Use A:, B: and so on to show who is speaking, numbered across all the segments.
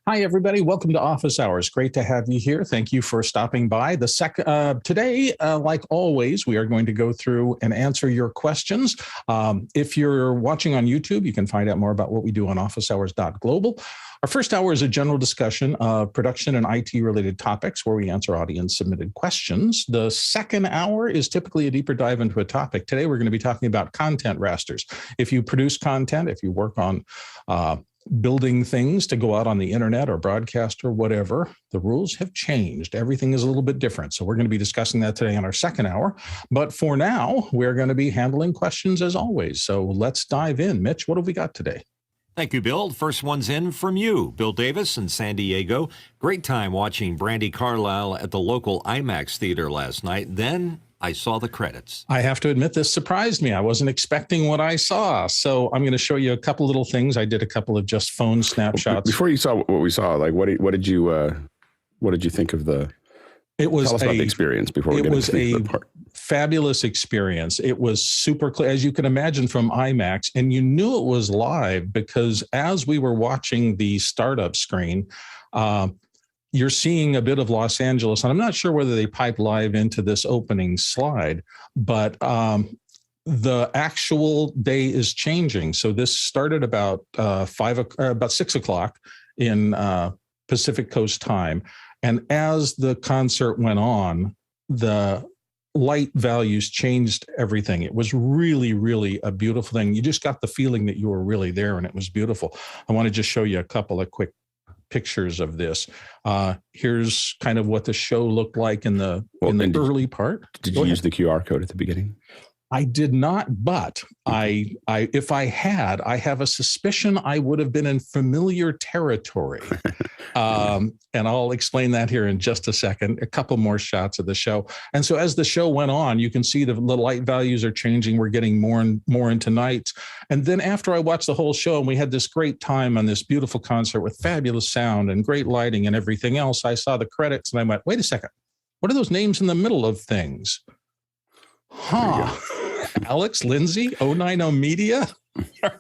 A: Hi, everybody. Welcome to Office Hours. Great to have you here. Thank you for stopping by. Today, like always, we are going to go through and answer your questions. If you're watching on YouTube, you can find out more about what we do on officehours.global. Our first hour is a general discussion of production and IT-related topics where we answer audience-submitted questions. The second hour is typically a deeper dive into a topic. Today, we're going to be talking about content rasters. If you produce content, if you work on building things to go out on the internet or broadcast or whatever, the rules have changed. Everything is a little bit different. So we're going to be discussing that today in our second hour. But for now, we're going to be handling questions as always. So let's dive in. Mitch, what have we got today?
B: Thank you, Bill. First one's in from you, Bill Davis in San Diego. Great time watching Brandi Carlile at the local IMAX theater last night. Then I saw the credits.
A: I have to admit, this surprised me. I wasn't expecting what I saw. So I'm going to show you a couple little things. I did a couple of just phone snapshots.
C: Before you saw what we saw, like what did you think of the?
A: It was
C: Tell us about the experience before we get into the part.
A: Fabulous experience. It was super clear, as you can imagine, from IMAX, and you knew it was live because as we were watching the startup screen, you're seeing a bit of Los Angeles, and I'm not sure whether they piped live into this opening slide, but the actual day is changing. So this started about 6 o'clock in Pacific Coast time. And as the concert went on, the light values changed everything. It was really, really a beautiful thing. You just got the feeling that you were really there, and it was beautiful. I want to just show you a couple of quick pictures of this. Here's kind of what the show looked like in the early part.
C: Did you use the QR code at the beginning?
A: I did not, but if I had, I have a suspicion I would have been in familiar territory. And I'll explain that here in just a second. A couple more shots of the show. And so as the show went on, you can see the light values are changing. We're getting more and more into nights. And then after I watched the whole show and we had this great time on this beautiful concert with fabulous sound and great lighting and everything else, I saw the credits and I went, wait a second. What are those names in the middle of things? Huh. Alex, Lindsay, 090 Media,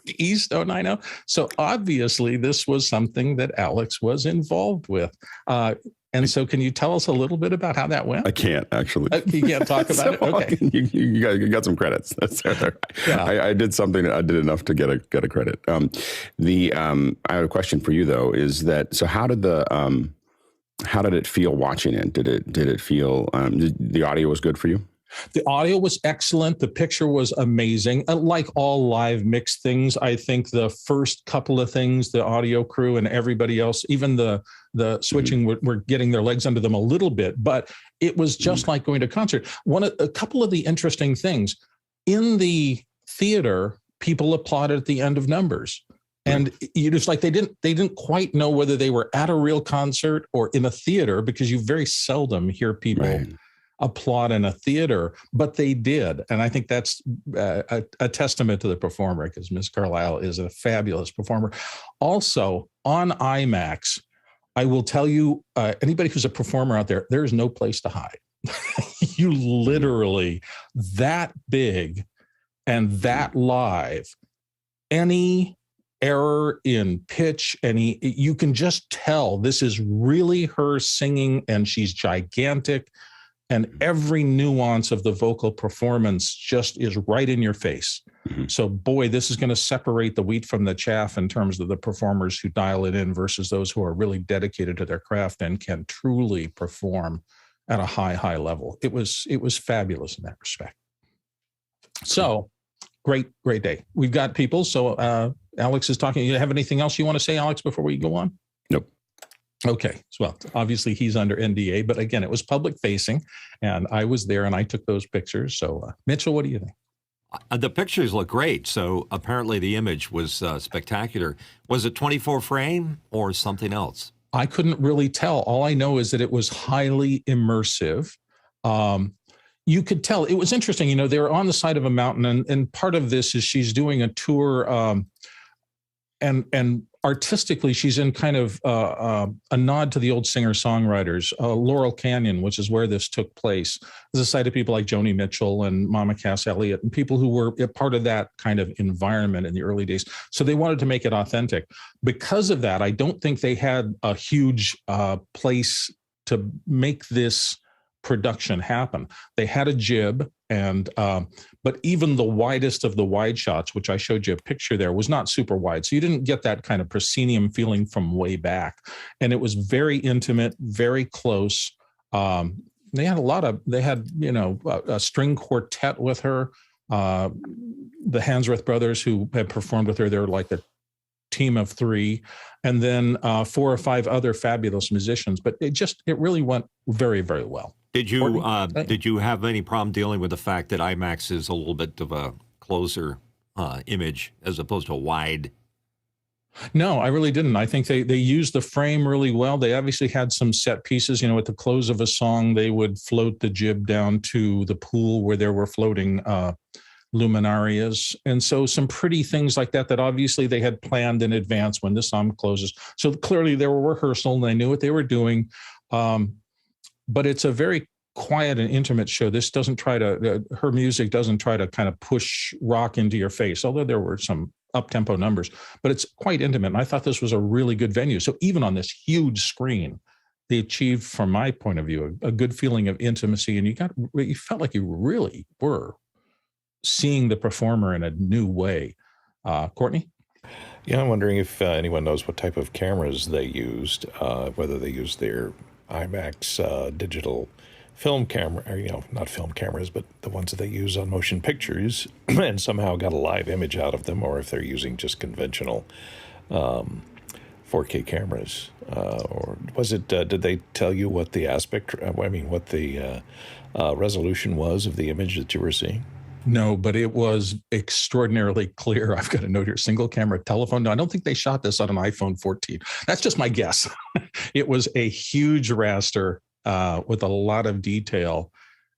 A: East 090. So obviously this was something that Alex was involved with. And so can you tell us a little bit about how that went?
C: I can't actually.
A: You can't talk about it? Okay.
C: You got some credits. That's yeah. I did something. I did enough to get a credit. I have a question for you though, is that, so how did it feel watching it? Did it feel, the audio was good for you?
A: The audio was excellent. The picture was amazing. Like all live mixed things, I think the first couple of things, the audio crew and everybody else, even the switching, were getting their legs under them a little bit. But it was just like going to a concert. A couple of the interesting things in the theater, people applauded at the end of numbers. And you just like they didn't quite know whether they were at a real concert or in a theater, because you very seldom hear people applaud in a theater, but they did. And I think that's a testament to the performer, because Ms. Carlile is a fabulous performer. Also on IMAX, I will tell you, anybody who's a performer out there, there's no place to hide. You literally, that big and that live, any error in pitch, you can just tell this is really her singing, and she's gigantic. And every nuance of the vocal performance just is right in your face. Mm-hmm. So, boy, this is going to separate the wheat from the chaff in terms of the performers who dial it in versus those who are really dedicated to their craft and can truly perform at a high level. It was fabulous in that respect. So, great day. We've got people. So, Alex is talking. You have anything else you want to say, Alex, before we go on?
C: Nope.
A: Okay. Well, obviously he's under NDA, but again, it was public facing and I was there and I took those pictures. So Mitchell, what do you think?
B: The pictures look great. So apparently the image was spectacular. Was it 24 frame or something else?
A: I couldn't really tell. All I know is that it was highly immersive. You could tell it was interesting. They were on the side of a mountain, and part of this is she's doing a tour. And artistically, she's in kind of a nod to the old singer-songwriters. Laurel Canyon, which is where this took place, is a site of people like Joni Mitchell and Mama Cass Elliot and people who were a part of that kind of environment in the early days. So they wanted to make it authentic. Because of that, I don't think they had a huge place to make this production happen. They had a jib, and but even the widest of the wide shots, which I showed you a picture there, was not super wide. So you didn't get that kind of proscenium feeling from way back. And it was very intimate, very close. They had a string quartet with her. The Hansworth brothers, who had performed with her, they're like a team of three, and then 4 or 5 other fabulous musicians. But it really went very, very well.
B: Did you have any problem dealing with the fact that IMAX is a little bit of a closer image as opposed to a wide?
A: No, I really didn't. I think they used the frame really well. They obviously had some set pieces. At the close of a song, they would float the jib down to the pool where there were floating luminarias. And so some pretty things like that obviously they had planned in advance when the song closes. So clearly they were rehearsal and they knew what they were doing. But it's a very quiet and intimate show. This doesn't try to, her music doesn't try to kind of push rock into your face, although there were some up-tempo numbers, but it's quite intimate. And I thought this was a really good venue. So even on this huge screen, they achieved, from my point of view, a good feeling of intimacy. And you felt like you really were seeing the performer in a new way. Courtney?
D: Yeah, I'm wondering if anyone knows what type of cameras they used, whether they used their IMAX digital film camera, or, not film cameras, but the ones that they use on motion pictures, and somehow got a live image out of them, or if they're using just conventional 4K cameras. Or was it, did they tell you what the what the resolution was of the image that you were seeing?
A: No, but it was extraordinarily clear. I've got a note here, single camera telephone. No, I don't think they shot this on an iPhone 14. That's just my guess. It was a huge raster with a lot of detail.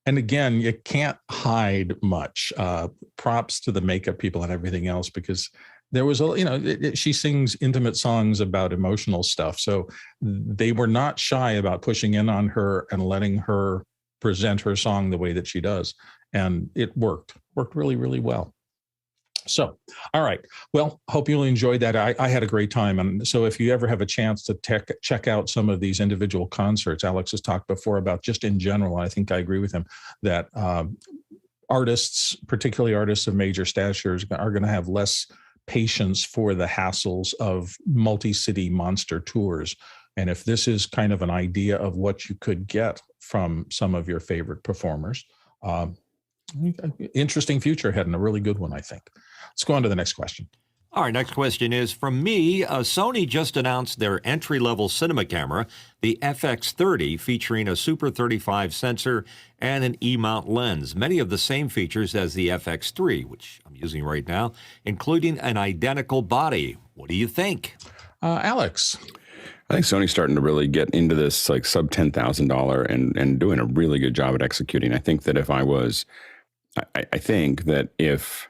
A: And again, you can't hide much. Props to the makeup people and everything else, because there was she sings intimate songs about emotional stuff. So they were not shy about pushing in on her and letting her present her song the way that she does. And it worked really, really well. So, all right. Well, hope you'll enjoy that. I had a great time. And so if you ever have a chance to check out some of these individual concerts, Alex has talked before about just in general, I think I agree with him, that artists, particularly artists of major statures, are going to have less patience for the hassles of multi-city monster tours. And if this is kind of an idea of what you could get from some of your favorite performers, interesting future ahead, and a really good one, I think. Let's go on to the next question.
B: All right, next question is from me. Sony just announced their entry-level cinema camera, the FX30, featuring a Super 35 sensor and an E-mount lens. Many of the same features as the FX3, which I'm using right now, including an identical body. What do you think? Alex?
C: I think Sony's starting to really get into this like sub $10,000 and doing a really good job at executing. I think that I think that if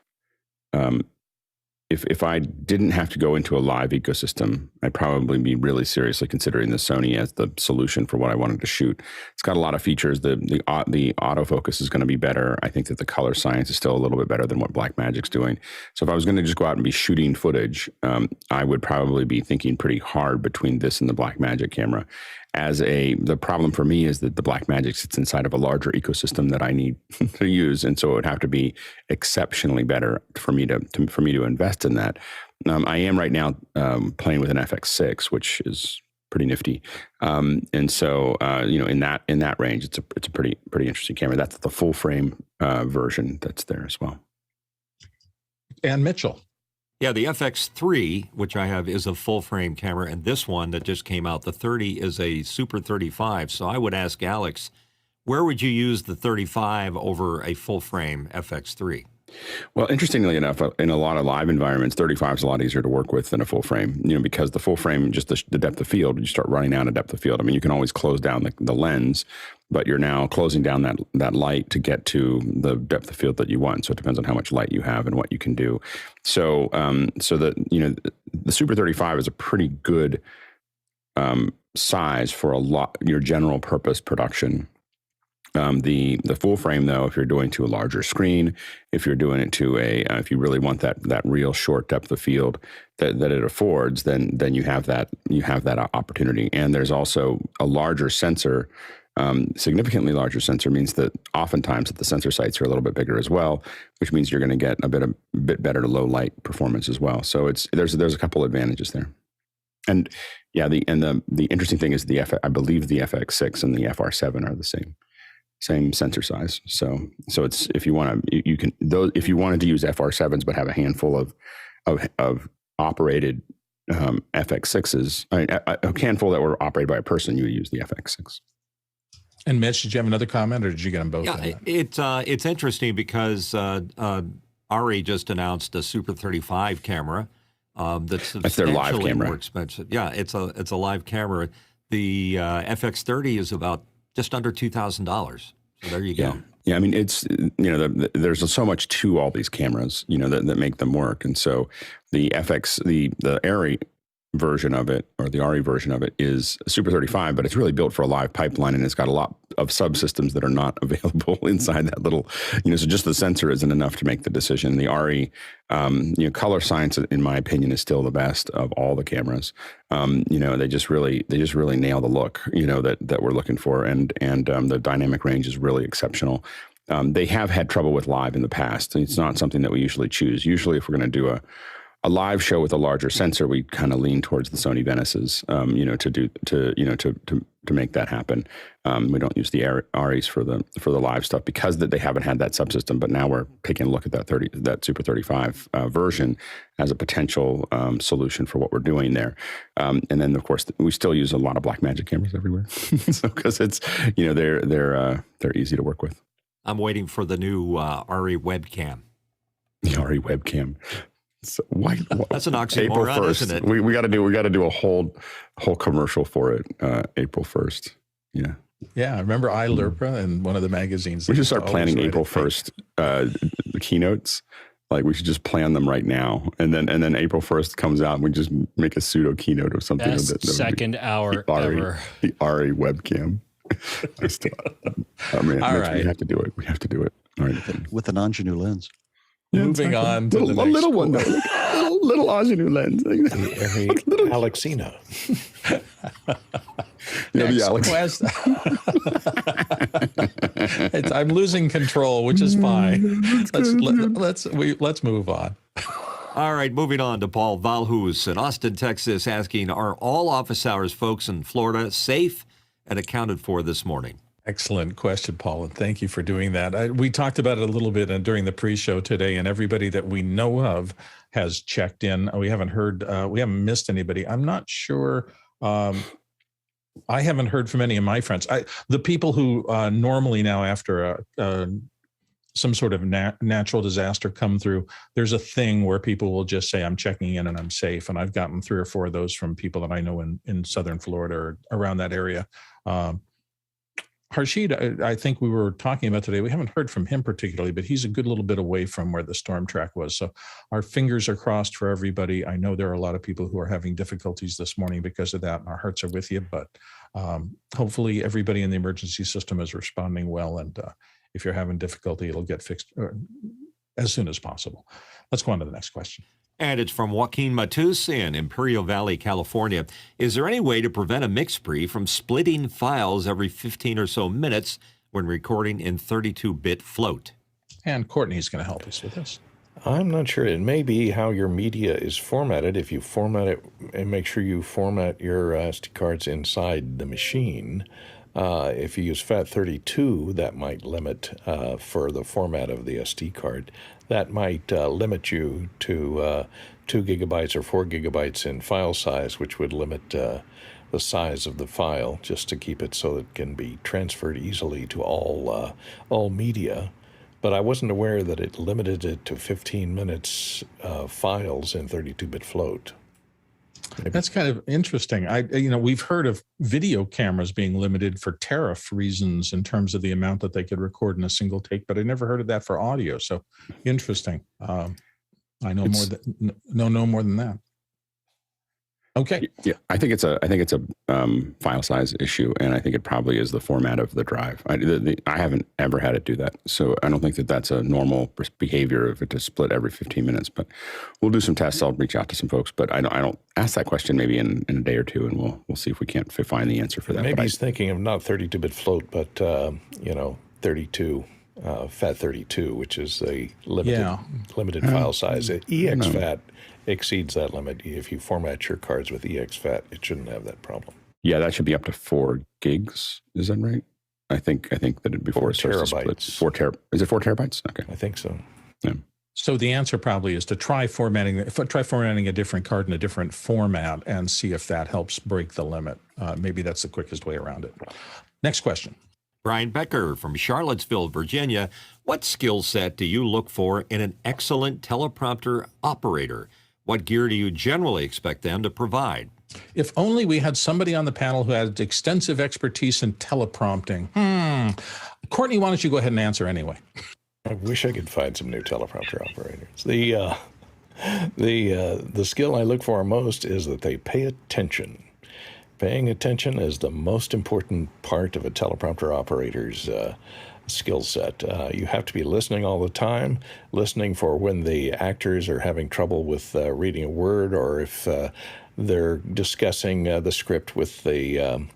C: I didn't have to go into a live ecosystem, I'd probably be really seriously considering the Sony as the solution for what I wanted to shoot. It's got a lot of features. The autofocus is going to be better. I think that the color science is still a little bit better than what Blackmagic's doing. So if I was going to just go out and be shooting footage, I would probably be thinking pretty hard between this and the Blackmagic camera. The problem for me is that the Blackmagic sits inside of a larger ecosystem that I need to use, and so it would have to be exceptionally better for me to invest in that. I am right now playing with an FX6, which is pretty nifty, and so in that range, it's a pretty interesting camera. That's the full frame version that's there as well.
A: And Mitchell.
B: Yeah, the FX3, which I have, is a full-frame camera, and this one that just came out, the 30, is a Super 35. So I would ask Alex, where would you use the 35 over a full-frame FX3?
C: Well, interestingly enough, in a lot of live environments, 35 is a lot easier to work with than a full frame, because the full frame, just the depth of field, you start running out of depth of field. I mean, you can always close down the lens, but you're now closing down that light to get to the depth of field that you want. So it depends on how much light you have and what you can do. So, the Super 35 is a pretty good size for your general purpose production. The full frame, though, if you're doing to a larger screen, if you're doing it to if you really want that real short depth of field that it affords, then you have that opportunity. And there's also a larger sensor. Significantly larger sensor means that oftentimes that the sensor sites are a little bit bigger as well, which means you're going to get a bit better low light performance as well. So there's a couple advantages there. And yeah, the interesting thing is I believe the FX6 and the FR7 are the same sensor size. So it's, if you want to, you can, if you wanted to use FR7s but have a handful of operated FX6s, a handful that were operated by a person, you would use the FX6.
A: And Mitch, did you have another comment, or did you get them both?
B: Yeah, it's interesting because Ari just announced a Super 35 camera that's
C: their live camera.
B: More expensive. Yeah, it's a live camera. The FX30 is about just under $2,000. So there you go.
C: Yeah, I mean, it's, there's so much to all these cameras, that make them work. And so the the ARRI version of it, or the ARRI version of it, is Super 35, but it's really built for a live pipeline, and it's got a lot of subsystems that are not available inside that little, so just the sensor isn't enough to make the decision. The ARRI, color science, in my opinion, is still the best of all the cameras. They just really nail the look, that we're looking for, and the dynamic range is really exceptional. They have had trouble with live in the past. It's not something that we usually choose. Usually, if we're going to do a live show with a larger sensor, we kind of lean towards the Sony Venices, to make that happen. We don't use the ARRIs for the live stuff because they haven't had that subsystem. But now we're taking a look at that Super 35 version as a potential solution for what we're doing there. And then of course we still use a lot of Blackmagic cameras everywhere, so because it's they're easy to work with.
B: I'm waiting for the new ARRI webcam.
C: The ARRI webcam. So why
B: that's an oxymoron, isn't it?
C: We got to do a whole commercial for it. April 1st. Yeah.
A: Yeah, I remember iLurpa in one of the magazines.
C: We should start planning April 1st keynotes. Like, we should just plan them right now, and then April 1st comes out, and we just make a pseudo keynote of something.
E: Best second hour ever.
C: The ARRI webcam. I mean,
A: all right.
C: We have to do it. All right.
F: With an ingenue lens.
C: Yeah,
A: moving on to the next
C: little one, though. Little ingenue lens.
D: The Alexina.
A: I'm losing control, which is fine. Let's move on.
B: All right, moving on to Paul Valhus in Austin, Texas, asking, are all office hours folks in Florida safe and accounted for this morning?
A: Excellent question, Paul, and thank you for doing that. We talked about it a little bit during the pre-show today, and everybody that we know of has checked in. We haven't missed anybody. I'm not sure. I haven't heard from any of my friends. The people who normally now, after some sort of natural disaster come through, there's a thing where people will just say, I'm checking in and I'm safe. And I've gotten 3 or 4 of those from people that I know in Southern Florida or around that area. Harshid, I think we were talking about today, we haven't heard from him particularly, but he's a good little bit away from where the storm track was. So our fingers are crossed for everybody. I know there are a lot of people who are having difficulties this morning because of that, and our hearts are with you. But hopefully everybody in the emergency system is responding well. And if you're having difficulty, it'll get fixed as soon as possible. Let's go on to the next question.
B: And it's from Joaquin Matus in Imperial Valley, California. Is there any way to prevent a MixPre from splitting files every 15 or so minutes when recording in 32-bit float?
A: And Courtney's going to help us with this.
D: I'm not sure. It may be how your media is formatted. If you format it, and make sure you format your SD cards inside the machine. If you use FAT32, that might limit for the format of the SD card. That might limit you to 2 gigabytes or 4 gigabytes in file size, which would limit the size of the file, just to keep it so it can be transferred easily to all media. But I wasn't aware that it limited it to 15 minutes files in 32-bit float. Maybe.
A: That's kind of interesting. We've heard of video cameras being limited for tariff reasons in terms of the amount that they could record in a single take, but I never heard of that for audio. So interesting. I know more than that. Okay.
C: Yeah, I think it's a file size issue, and I think it probably is the format of the drive. I haven't ever had it do that, so I don't think that that's a normal behavior of it to split every 15 minutes. But we'll do some tests. I'll reach out to some folks, but I don't ask that question maybe in a day or two, and we'll see if we can't find the answer for that.
D: Maybe he's thinking of not 32-bit float, but 32. FAT32, which is a limited file size. EXFAT exceeds that limit. If you format your cards with EXFAT, it shouldn't have that problem.
C: Yeah, that should be up to 4 gigs. Is that right? I think that before it starts to split. Is it 4 terabytes? Okay,
D: I think so.
C: Yeah.
A: So the answer probably is to try formatting a different card in a different format and see if that helps break the limit. Maybe that's the quickest way around it. Next question.
B: Brian Becker from Charlottesville, Virginia. What skill set do you look for in an excellent teleprompter operator? What gear do you generally expect them to provide?
A: If only we had somebody on the panel who had extensive expertise in teleprompting. Courtney, why don't you go ahead and answer anyway?
D: I wish I could find some new teleprompter operators. The skill I look for most is that they pay attention. Paying attention is the most important part of a teleprompter operator's skill set. You have to be listening all the time, listening for when the actors are having trouble with reading a word, or if they're discussing the script with the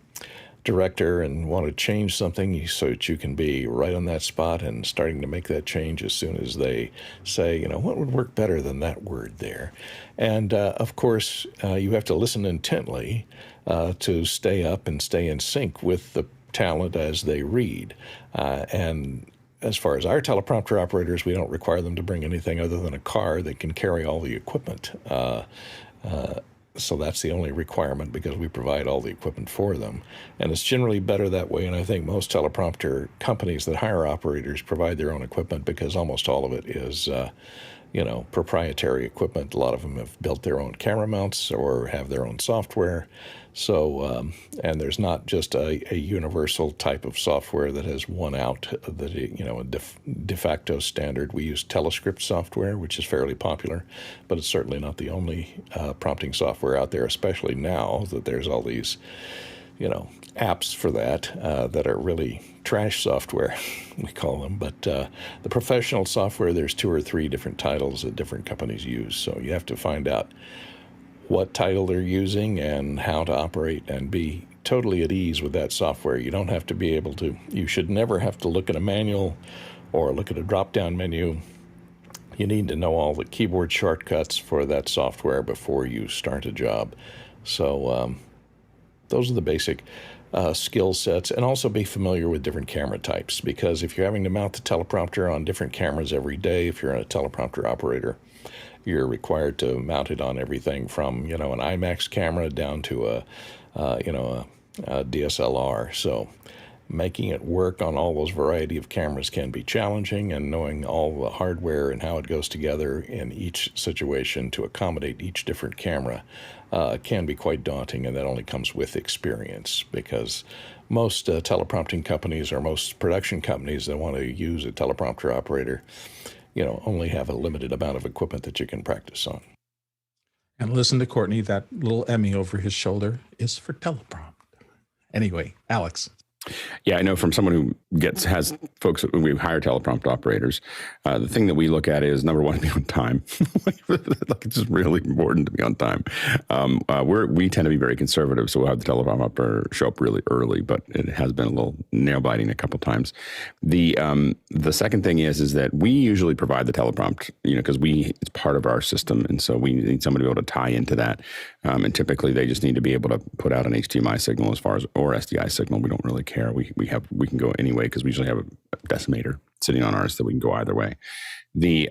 D: director and want to change something, so that you can be right on that spot and starting to make that change as soon as they say, what would work better than that word there. And of course, you have to listen intently to stay up and stay in sync with the talent as they read. And as far as our teleprompter operators, we don't require them to bring anything other than a car that can carry all the equipment. So that's the only requirement, because we provide all the equipment for them. And it's generally better that way, and I think most teleprompter companies that hire operators provide their own equipment, because almost all of it is proprietary equipment. A lot of them have built their own camera mounts or have their own software. So, and there's not just a universal type of software that has won out, that a de facto standard. We use Telescript software, which is fairly popular, but it's certainly not the only prompting software out there, especially now that there's all these, apps for that that are really trash software, we call them. But the professional software, there's 2 or 3 different titles that different companies use. So you have to find out what title they're using and how to operate and be totally at ease with that software. You don't have to be able to, you should never have to look at a manual or look at a drop-down menu. You need to know all the keyboard shortcuts for that software before you start a job. So those are the basic skill sets, and also be familiar with different camera types, because if you're having to mount the teleprompter on different cameras every day, if you're a teleprompter operator, you're required to mount it on everything from, an IMAX camera down to a DSLR. So making it work on all those variety of cameras can be challenging, and knowing all the hardware and how it goes together in each situation to accommodate each different camera can be quite daunting, and that only comes with experience, because most teleprompting companies or most production companies that want to use a teleprompter operator only have a limited amount of equipment that you can practice on.
A: And listen to Courtney, that little Emmy over his shoulder is for teleprompt. Anyway, Alex.
C: Yeah, I know from someone who has folks, we hire teleprompt operators, the thing that we look at is, number one, be on time. It's just really important to be on time. We tend to be very conservative, so we'll have the teleprompt operator show up really early, but it has been a little nail-biting a couple times. The second thing is that we usually provide the teleprompt, because it's part of our system, and so we need somebody to be able to tie into that. And typically, they just need to be able to put out an HDMI signal or SDI signal. We don't really care. We can go anyway, because we usually have a decimator sitting on ours that we can go either way. The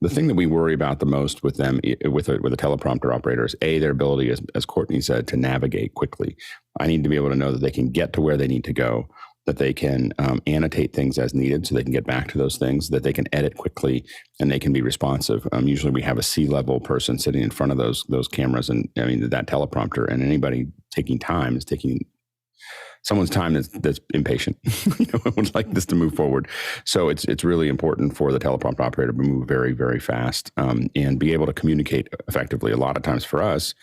C: thing that we worry about the most with them, with a teleprompter operator, is their ability, as Courtney said, to navigate quickly. I need to be able to know that they can get to where they need to go that they can annotate things as needed so they can get back to those things, that they can edit quickly, and they can be responsive. Usually we have a C-level person sitting in front of those cameras, and I mean that teleprompter, and anybody taking time is taking someone's time that's impatient, would like this to move forward. So it's really important for the teleprompter operator to move very, very fast and be able to communicate effectively. A lot of times for us,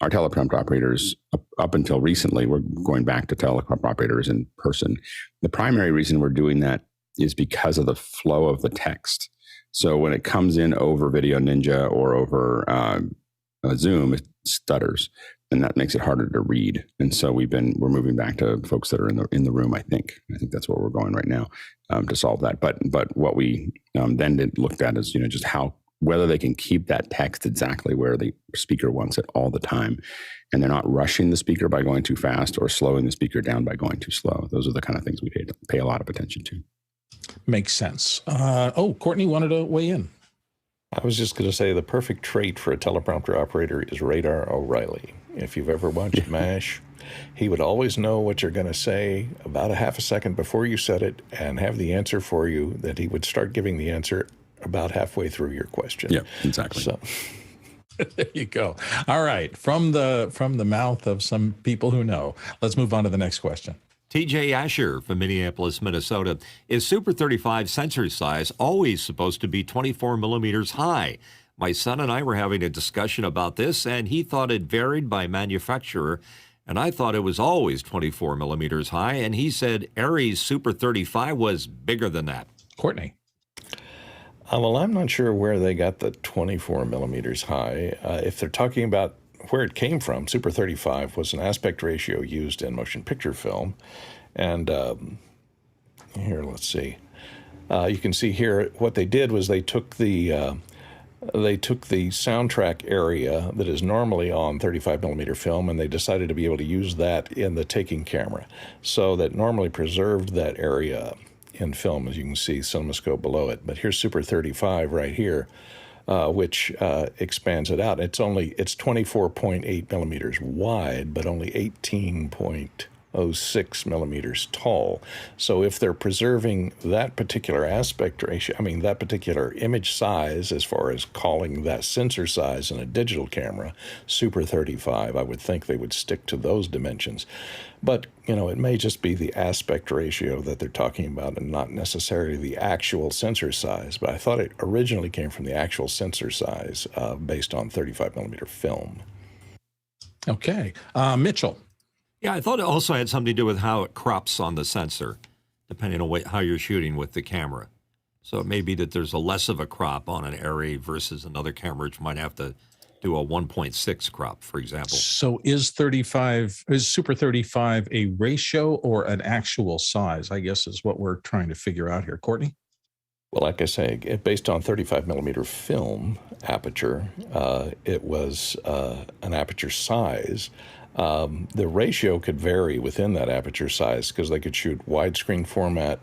C: our teleprompter operators, up until recently, we're going back to teleprompter operators in person. The primary reason we're doing that is because of the flow of the text. So when it comes in over Video Ninja or over Zoom, it stutters, and that makes it harder to read. And so we're moving back to folks that are in the room. I think that's where we're going right now to solve that. But what we then looked at is just whether they can keep that text exactly where the speaker wants it all the time, and they're not rushing the speaker by going too fast or slowing the speaker down by going too slow. Those are the kind of things we pay a lot of attention to.
A: Makes sense. Courtney wanted to weigh in.
D: I was just going to say the perfect trait for a teleprompter operator is Radar O'Reilly. If you've ever watched MASH, he would always know what you're going to say about a half a second before you said it and have the answer for you, that he would start giving the answer about halfway through your question.
C: Yeah, exactly.
D: So
A: there you go. All right. From the mouth of some people who know, let's move on to the next question.
B: TJ Asher from Minneapolis, Minnesota. Is Super 35 sensor size always supposed to be 24 millimeters high? My son and I were having a discussion about this, and he thought it varied by manufacturer, and I thought it was always 24 millimeters high, and he said Aries Super 35 was bigger than that.
A: Courtney.
D: Well, I'm not sure where they got the 24 millimeters high. If they're talking about where it came from, Super 35 was an aspect ratio used in motion picture film. And here, let's see. You can see here what they did was they took the soundtrack area that is normally on 35 millimeter film, and they decided to be able to use that in the taking camera. So that normally preserved that area in film, as you can see, CinemaScope below it. But here's Super 35 right here, which expands it out. It's 24.8 millimeters wide, but only 18.06 millimeters tall. So if they're preserving that particular aspect ratio, that particular image size, as far as calling that sensor size in a digital camera, Super 35, I would think they would stick to those dimensions. But, it may just be the aspect ratio that they're talking about and not necessarily the actual sensor size. But I thought it originally came from the actual sensor size based on 35 millimeter film.
A: Okay. Mitchell.
B: Yeah, I thought it also had something to do with how it crops on the sensor, depending on how you're shooting with the camera. So it may be that there's a less of a crop on an Arri versus another camera, which might have to do a 1.6 crop, for example.
A: So is Super 35 a ratio or an actual size, I guess is what we're trying to figure out here. Courtney?
D: Well, like I say, based on 35 millimeter film aperture, it was an aperture size. The ratio could vary within that aperture size because they could shoot widescreen format,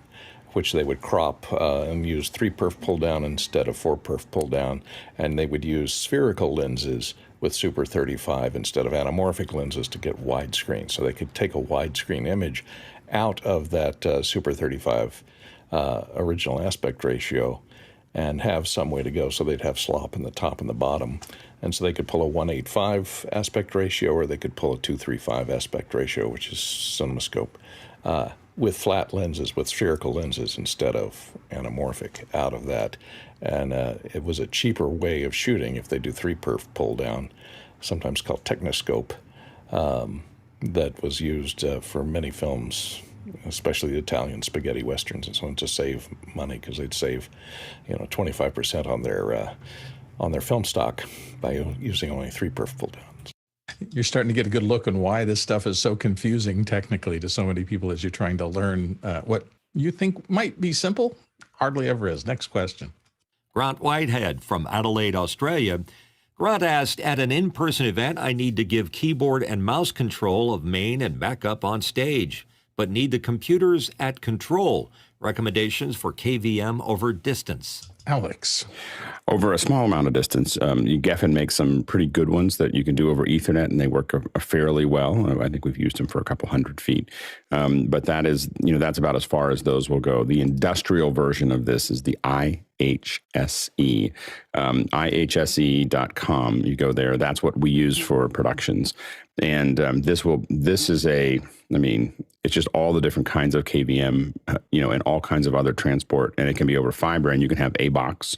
D: which they would crop and use 3-perf pull down instead of 4-perf pull down. And they would use spherical lenses with Super 35 instead of anamorphic lenses to get widescreen. So they could take a widescreen image out of that Super 35 original aspect ratio and have some way to go. So they'd have slop in the top and the bottom. And so they could pull a 1.85 aspect ratio, or they could pull a 2.35 aspect ratio, which is CinemaScope, with flat lenses, with spherical lenses instead of anamorphic out of that. And it was a cheaper way of shooting if they do 3-perf pull down, sometimes called Technoscope, that was used for many films, especially Italian spaghetti westerns and so on, to save money, because they'd save 25% on their film stock by using only 3-perf pull downs.
A: You're starting to get a good look on why this stuff is so confusing technically to so many people as you're trying to learn what you think might be simple, hardly ever is. Next question.
B: Grant Whitehead from Adelaide, Australia. Grant asked, at an in-person event, I need to give keyboard and mouse control of main and backup on stage, but need the computers at control. Recommendations for KVM over distance.
A: Alex.
C: Over a small amount of distance, Geffen makes some pretty good ones that you can do over Ethernet, and they work fairly well. I think we've used them for a couple hundred feet. But that is, that's about as far as those will go. The industrial version of this is the IHSE, ihse.com. You go there. That's what we use for productions. And it's just all the different kinds of KVM, and all kinds of other transport. And it can be over fiber, and you can have a box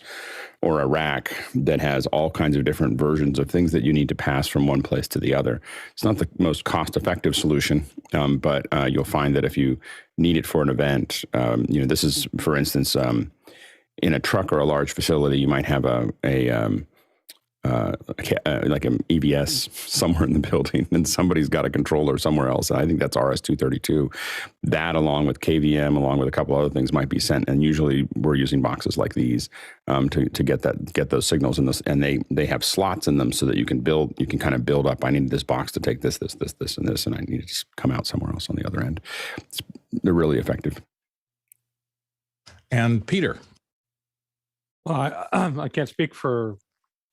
C: or a rack that has all kinds of different versions of things that you need to pass from one place to the other. It's not the most cost-effective solution, but you'll find that if you need it for an event, this is, for instance, in a truck or a large facility, you might have like an EVS somewhere in the building, and somebody's got a controller somewhere else. And I think that's RS-232. That, along with KVM, along with a couple other things, might be sent. And usually, we're using boxes like these to get those signals in this. And they have slots in them so that you can kind of build up. I need this box to take this, and this, and I need it to come out somewhere else on the other end. They're really effective.
A: And Peter.
F: Well, I can't speak for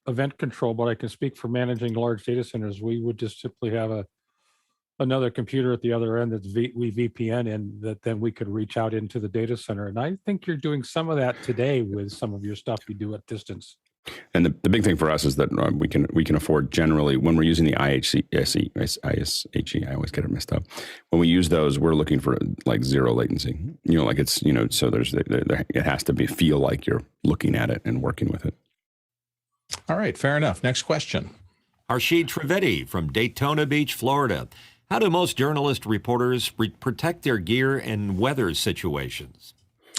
F: event control, but I can speak for managing large data centers. We would just simply have another computer at the other end that's we VPN in, that then we could reach out into the data center. And I think you're doing some of that today with some of your stuff you do at distance.
C: And the big thing for us is that we can afford, generally, when we're using the ISHE, I always get it messed up. When we use those, we're looking for like zero latency. So it has to feel like you're looking at it and working with it.
A: All right, fair enough. Next question.
B: Harshid Trivedi from Daytona Beach, Florida. How do most journalist reporters protect their gear in weather situations?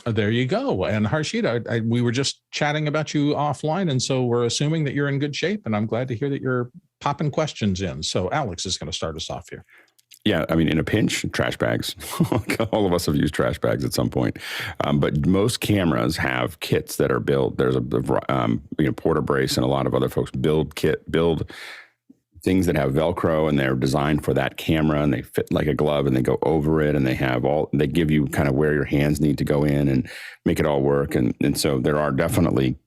A: There you go. And Harshid, we were just chatting about you offline, and so we're assuming that you're in good shape, and I'm glad to hear that you're popping questions in. So Alex is going to start us off here.
C: Yeah, I mean, in a pinch, trash bags. All of us have used trash bags at some point. But most cameras have kits that are built. There's a Porter Brace and a lot of other folks build things that have Velcro, and they're designed for that camera, and they fit like a glove, and they go over it, and they give you kind of where your hands need to go in and make it all work. And so there are definitely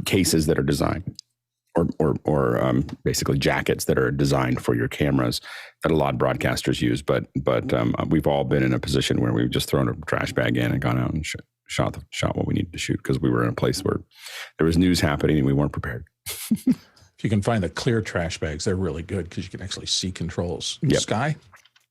C: cases that are designed, or basically jackets that are designed for your cameras that a lot of broadcasters use. But we've all been in a position where we've just thrown a trash bag in and gone out and shot what we needed to shoot, because we were in a place where there was news happening and we weren't prepared.
A: If you can find the clear trash bags, they're really good because you can actually see controls. Yep. Sky?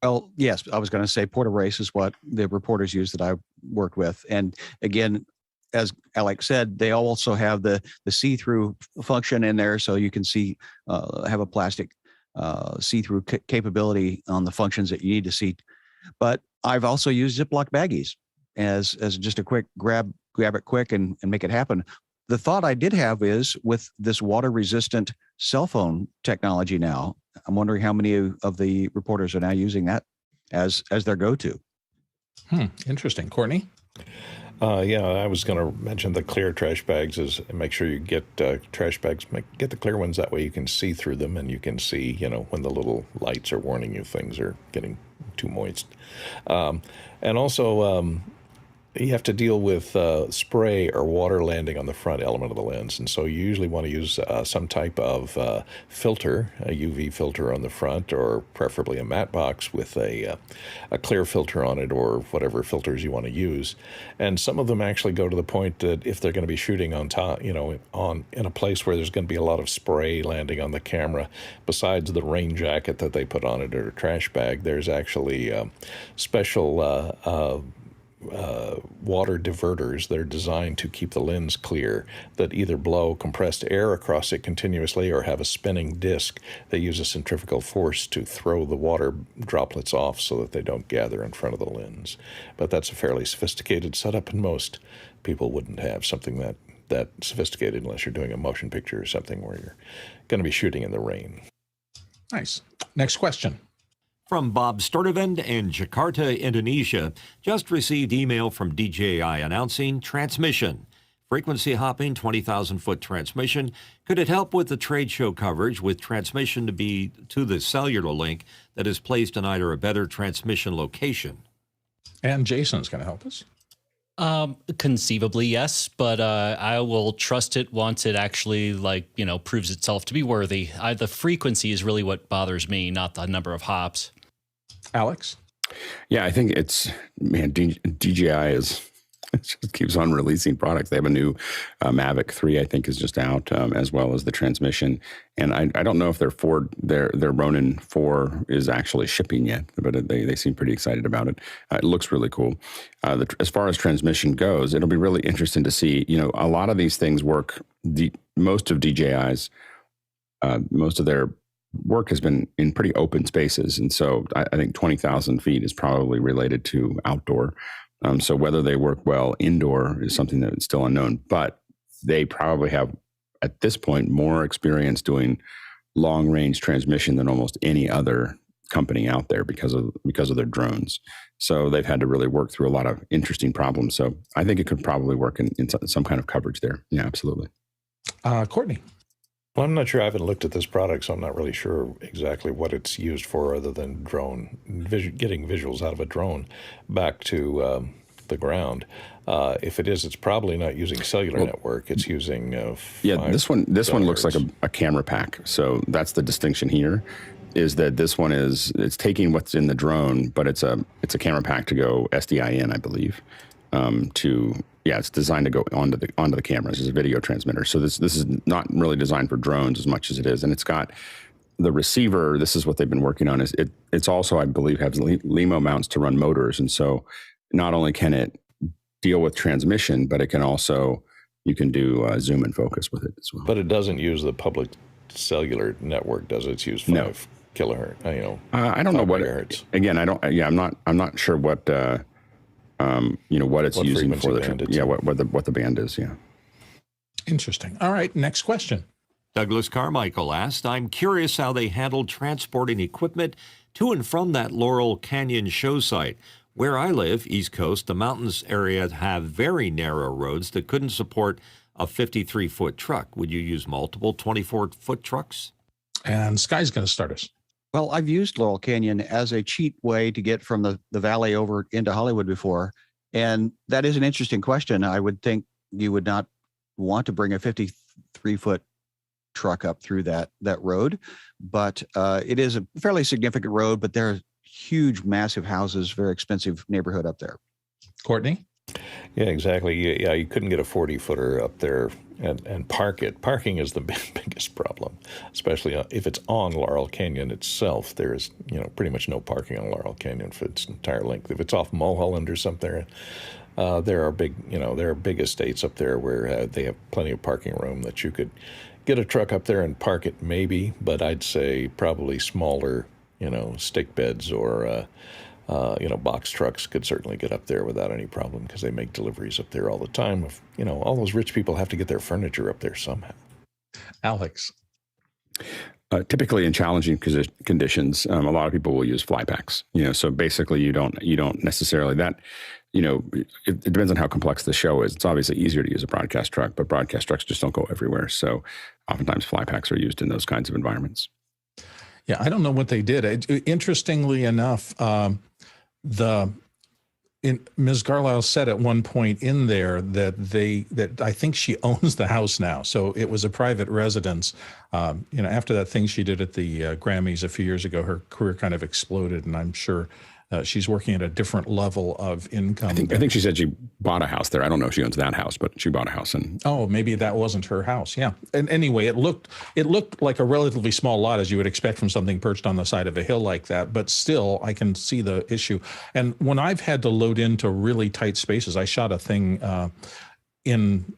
G: Well, yes, I was going to say Porter Brace is what the reporters use that I worked with. And again, as Alex said, they also have the see-through function in there, so you can see, have a plastic see-through capability on the functions that you need to see. But I've also used Ziploc baggies as just a quick grab it quick and make it happen. The thought I did have is, with this water-resistant cell phone technology now, I'm wondering how many of the reporters are now using that as their go-to.
A: Interesting. Courtney?
D: I was going to mention the clear trash bags. Is make sure you get trash bags, get the clear ones. That way you can see through them, and you can see, when the little lights are warning you things are getting too moist. And also, you have to deal with spray or water landing on the front element of the lens. And so you usually want to use some type of filter, a UV filter on the front, or preferably a matte box with a clear filter on it, or whatever filters you want to use. And some of them actually go to the point that if they're going to be shooting on top, in a place where there's going to be a lot of spray landing on the camera, besides the rain jacket that they put on it or a trash bag, there's actually special water diverters that are designed to keep the lens clear, that either blow compressed air across it continuously or have a spinning disc that uses centrifugal force to throw the water droplets off so that they don't gather in front of the lens. But that's a fairly sophisticated setup, and most people wouldn't have something that sophisticated unless you're doing a motion picture or something where you're going to be shooting in the rain.
A: Nice. Next question.
B: From Bob Sturtevant in Jakarta, Indonesia, just received email from DJI announcing transmission. Frequency hopping, 20,000-foot transmission. Could it help with the trade show coverage with transmission to be to the cellular link that is placed in either a better transmission location?
A: And Jason's going to help us.
E: Conceivably, yes, but I will trust it once it actually, proves itself to be worthy. The frequency is really what bothers me, not the number of hops.
A: Alex?
C: Yeah, I think DJI is it just keeps on releasing products. They have a new Mavic 3, I think, is just out, as well as the transmission. And I don't know if their Ronin 4 is actually shipping yet, but they seem pretty excited about it. It looks really cool. As far as transmission goes, it'll be really interesting to see. A lot of these things work. Most of DJI's, most of their work has been in pretty open spaces. And so I think 20,000 feet is probably related to outdoor. So whether they work well indoor is something that's still unknown, but they probably have, at this point, more experience doing long range transmission than almost any other company out there because of their drones. So they've had to really work through a lot of interesting problems. So I think it could probably work in some kind of coverage there. Yeah, absolutely.
A: Courtney?
D: Well, I'm not sure. I haven't looked at this product, so I'm not really sure exactly what it's used for other than getting visuals out of a drone back to the ground. If it is, it's probably not using cellular network. It's using
C: this one looks like a camera pack. So that's the distinction here, is that this one it's taking what's in the drone, but it's a camera pack to go SDI in, I believe. It's designed to go onto the cameras as a video transmitter. So this is not really designed for drones as much as it is, and it's got the receiver. This is what they've been working on. It's also, I believe, has LEMO mounts to run motors, and so not only can it deal with transmission, but you can do zoom and focus with it as well.
D: But it doesn't use the public cellular network, does it? It's used 5 kilohertz.
C: I don't know what
D: megahertz.
C: Again, I don't. Yeah, I'm not sure what. What it's using for what the band is. Yeah.
A: Interesting. All right. Next question.
B: Douglas Carmichael asked, I'm curious how they handled transporting equipment to and from that Laurel Canyon show site. Where I live, East Coast, the mountains area have very narrow roads that couldn't support a 53-foot truck. Would you use multiple 24-foot trucks?
A: And Sky's going to start us.
G: Well, I've used Laurel Canyon as a cheap way to get from the valley over into Hollywood before. And that is an interesting question. I would think you would not want to bring a 53-foot truck up through that road. But it is a fairly significant road, but there are huge, massive houses, very expensive neighborhood up there.
A: Courtney?
D: Yeah, exactly. Yeah, you couldn't get a 40-footer up there and park it. Parking is the biggest problem, especially if it's on Laurel Canyon itself. There is, pretty much no parking on Laurel Canyon for its entire length. If it's off Mulholland or something, there are big estates up there where they have plenty of parking room that you could get a truck up there and park it maybe, but I'd say probably smaller, stick beds or box trucks could certainly get up there without any problem because they make deliveries up there all the time. All those rich people have to get their furniture up there somehow.
A: Alex?
C: Typically in challenging conditions, a lot of people will use fly packs. So basically you don't necessarily that. It depends on how complex the show is. It's obviously easier to use a broadcast truck, but broadcast trucks just don't go everywhere. So oftentimes fly packs are used in those kinds of environments.
A: Yeah, I don't know what they did. Interestingly enough, Ms. Carlisle said at one point in there that I think she owns the house now. So it was a private residence. After that thing she did at the Grammys a few years ago, her career kind of exploded, and I'm sure she's working at a different level of income.
C: I think she said she bought a house there. I don't know if she owns that house, but she bought a house.
A: Maybe that wasn't her house. Yeah. And anyway, it looked like a relatively small lot, as you would expect from something perched on the side of a hill like that. But still, I can see the issue. And when I've had to load into really tight spaces, I shot a thing in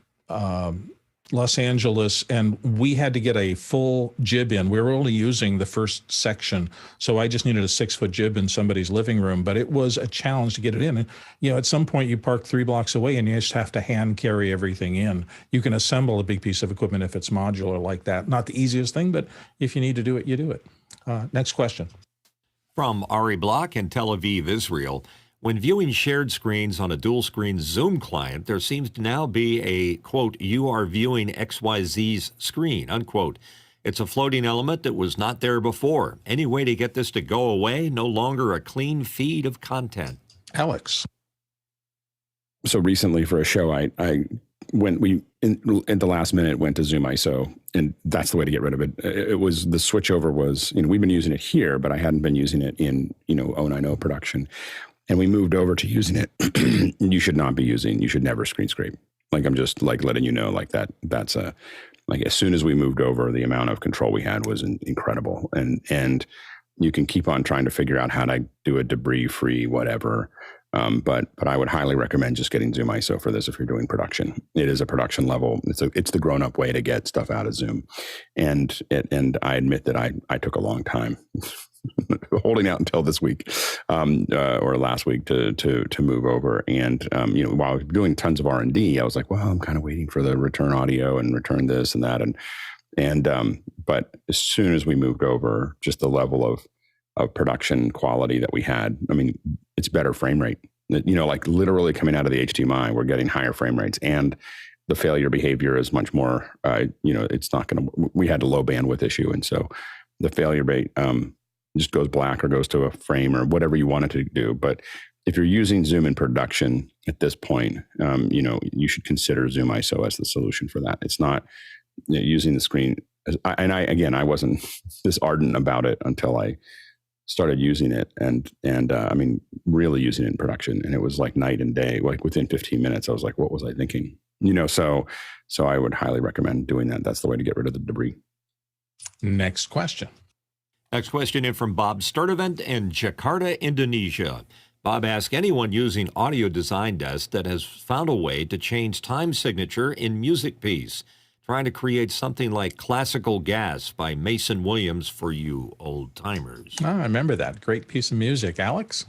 A: Los Angeles, and we had to get a full jib in. We were only using the first section, so I just needed a 6-foot jib in somebody's living room, but it was a challenge to get it in. And, at some point you park 3 blocks away and you just have to hand carry everything in. You can assemble a big piece of equipment if it's modular like that. Not the easiest thing, but if you need to do it, you do it. Next question.
B: From Ari Block in Tel Aviv, Israel. When viewing shared screens on a dual-screen Zoom client, there seems to now be a, quote, you are viewing XYZ's screen, unquote. It's a floating element that was not there before. Any way to get this to go away? No longer a clean feed of content.
A: Alex?
C: So recently for a show, I at the last minute went to Zoom ISO, and that's the way to get rid of it. It was the switchover was, we've been using it here, but I hadn't been using it in, 090 production. And we moved over to using it. You should never screen scrape. Like, I'm just like letting you know, like that's like as soon as we moved over, the amount of control we had was incredible. And you can keep on trying to figure out how to do a debris free, whatever. But I would highly recommend just getting Zoom ISO for this if you're doing production. It is a production level. It's the grown up way to get stuff out of Zoom. And I admit that I took a long time holding out until this week or last week to move over. And while I was doing tons of R&D, I was like, well, I'm kind of waiting for the return audio and return this and that. But as soon as we moved over, just the level of production quality that we had, I mean, it's better frame rate. Like literally coming out of the HDMI, we're getting higher frame rates, and the failure behavior is much more, it's not going to, we had a low bandwidth issue. And so the failure rate just goes black or goes to a frame or whatever you want it to do. But if you're using Zoom in production at this point, you should consider Zoom ISO as the solution for that. It's not using the screen. I wasn't this ardent about it until I started using it and really using it in production. And it was like night and day. Like within 15 minutes, I was like, what was I thinking? So I would highly recommend doing that. That's the way to get rid of the debris.
A: Next question.
B: Next question in from Bob Sturdivant in Jakarta, Indonesia. Bob asks, anyone using Audio Design Desk that has found a way to change time signature in music piece, trying to create something like Classical Gas by Mason Williams for you old timers.
A: Oh, I remember that. Great piece of music. Alex?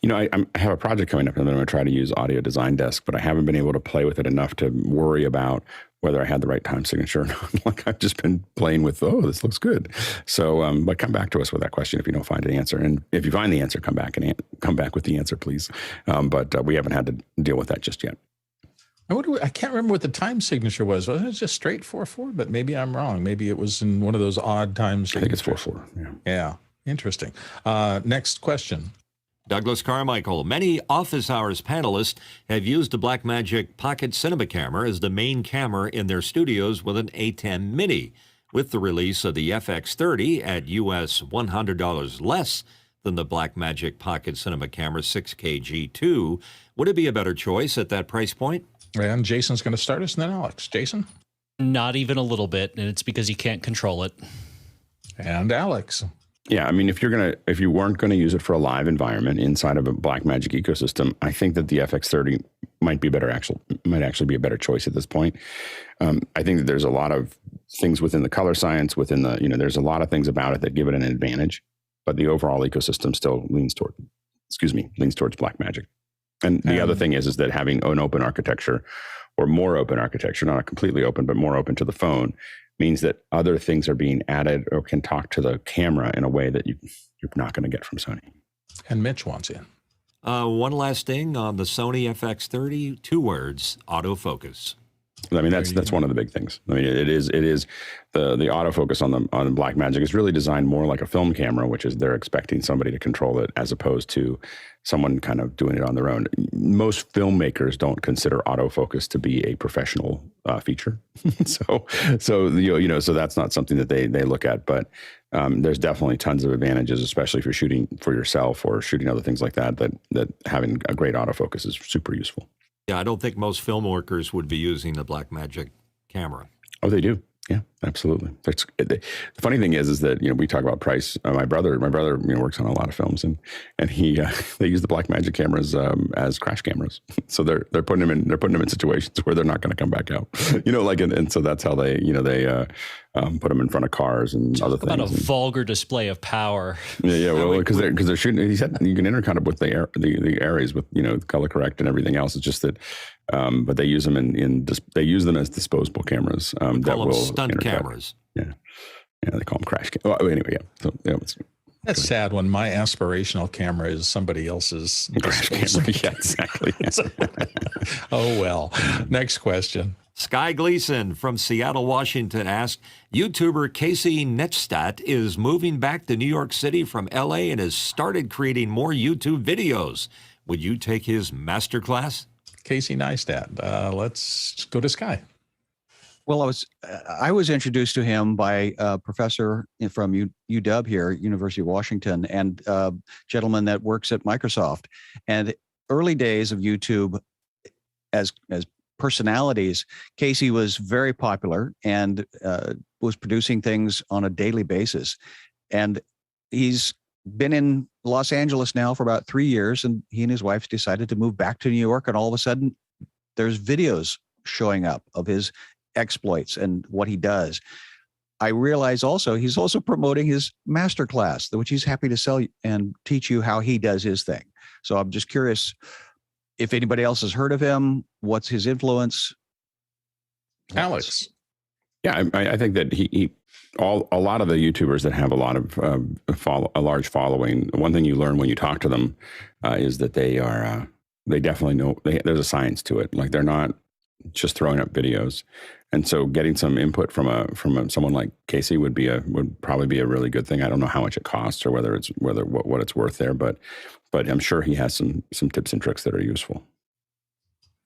C: I have a project coming up and I'm going to try to use Audio Design Desk, but I haven't been able to play with it enough to worry about whether I had the right time signature or not. Like I've just been playing with, this looks good. So, but come back to us with that question if you don't find an answer. And if you find the answer, come back with the answer, please. But we haven't had to deal with that just yet.
A: I can't remember what the time signature was. Was it just straight 4/4? But maybe I'm wrong. Maybe it was in one of those odd times.
C: I think it's 4/4. Yeah.
A: Yeah. Interesting. Next question.
B: Douglas Carmichael. Many office hours panelists have used the Blackmagic Pocket Cinema camera as the main camera in their studios with an A10 Mini. With the release of the FX30 at US $100 less than the Blackmagic Pocket Cinema camera 6K G2, would it be a better choice at that price point?
A: And Jason's going to start us, and then Alex. Jason?
E: Not even a little bit, and it's because you can't control it. And
A: Alex?
C: Yeah, I mean, if you weren't going to use it for a live environment inside of a Blackmagic ecosystem, I think that the FX30 might actually be a better choice at this point. I think that there's a lot of things within the color science, there's a lot of things about it that give it an advantage, but the overall ecosystem still leans towards Blackmagic. And the other thing is that having an open architecture or more open architecture, not completely open, but more open to the phone, means that other things are being added or can talk to the camera in a way that you're not going to get from Sony.
A: And Mitch wants in.
B: One last thing on the Sony FX30, 2 words, autofocus.
C: I mean, that's one of the big things. I mean, it is the autofocus on the Blackmagic is really designed more like a film camera, which is they're expecting somebody to control it as opposed to someone kind of doing it on their own. Most filmmakers don't consider autofocus to be a professional feature. so that's not something that they look at, but there's definitely tons of advantages, especially if you're shooting for yourself or shooting other things like that having a great autofocus is super useful.
B: Yeah, I don't think most film workers would be using the Blackmagic camera.
C: Oh, they do. Yeah, absolutely. The funny thing is that we talk about price. My brother works on a lot of films, and he they use the Blackmagic cameras as crash cameras. So they're putting them in situations where they're not going to come back out. And so that's how they put them in front of cars and other things.
E: About a vulgar display of power.
C: Yeah. Well, because they're shooting. He said you can intercut it with the areas with color correct and everything else. It's just that. But they use them they use them as disposable cameras. That will
B: stunt cameras.
C: Yeah, they call them crash cameras. Well, anyway, yeah. So
A: that's sad when my aspirational camera is somebody else's
C: crash camera. Yeah, exactly.
A: Oh well. Next question.
B: Sky Gleason from Seattle, Washington asked, YouTuber Casey Neistat is moving back to New York City from LA and has started creating more YouTube videos. Would you take his masterclass?
A: Casey Neistat. Let's go to Sky.
G: Well, I was introduced to him by a professor from UW here, University of Washington, and a gentleman that works at Microsoft. And early days of YouTube, as personalities, Casey was very popular and was producing things on a daily basis. And he's been in Los Angeles now for about 3 years, and he and his wife decided to move back to New York. And all of a sudden, there's videos showing up of his exploits and what he does. I realize also he's also promoting his masterclass, which he's happy to sell and teach you how he does his thing. So I'm just curious if anybody else has heard of him. What's his influence?
A: Alex.
C: Yeah, I think that a lot of the YouTubers that have a lot of a large following, one thing you learn when you talk to them is that they definitely know there's a science to it. Like, they're not just throwing up videos. And so getting some input from someone like Casey would probably be a really good thing. I don't know how much it costs or what it's worth there, but I'm sure he has some tips and tricks that are useful.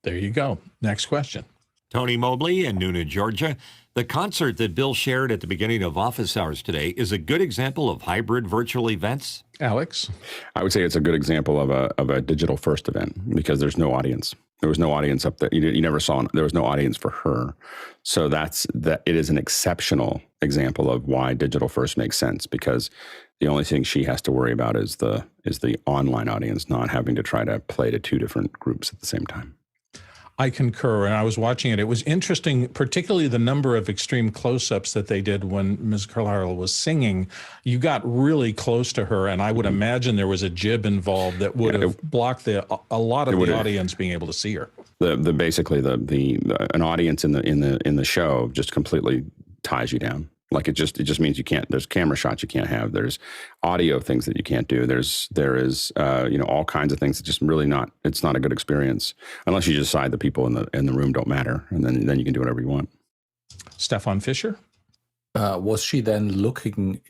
A: There you go. Next question.
B: Tony Mobley in Nuna, Georgia. The concert that Bill shared at the beginning of office hours today is a good example of hybrid virtual events.
A: Alex?
C: I would say it's a good example of a digital first event because there's no audience. There was no audience up there. You never saw. There was no audience for her. So it is an exceptional example of why digital first makes sense, because the only thing she has to worry about is the online audience, not having to try to play to two different groups at the same time.
A: I concur, and I was watching it. It was interesting, particularly the number of extreme close-ups that they did when Ms. Carlisle was singing. You got really close to her, and I would imagine there was a jib involved that would have blocked a lot of the audience being able to see her.
C: Basically an audience in the show just completely ties you down. Like, it just means you can't. There's camera shots you can't have. There's audio things that you can't do. There is all kinds of things that just really not. It's not a good experience unless you decide the people in the room don't matter, and then you can do whatever you want.
A: Stefan Fischer.
H: Was she then looking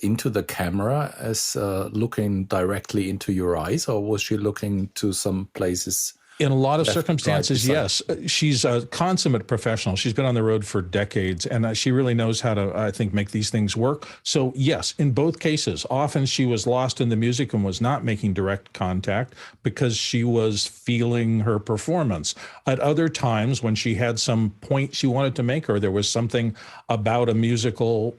H: into the camera as looking directly into your eyes, or was she looking to some places?
A: In a lot of circumstances, yes. She's a consummate professional. She's been on the road for decades, and she really knows how to, I think, make these things work. So, yes, in both cases, often she was lost in the music and was not making direct contact because she was feeling her performance. At other times, when she had some point she wanted to make, or there was something about a musical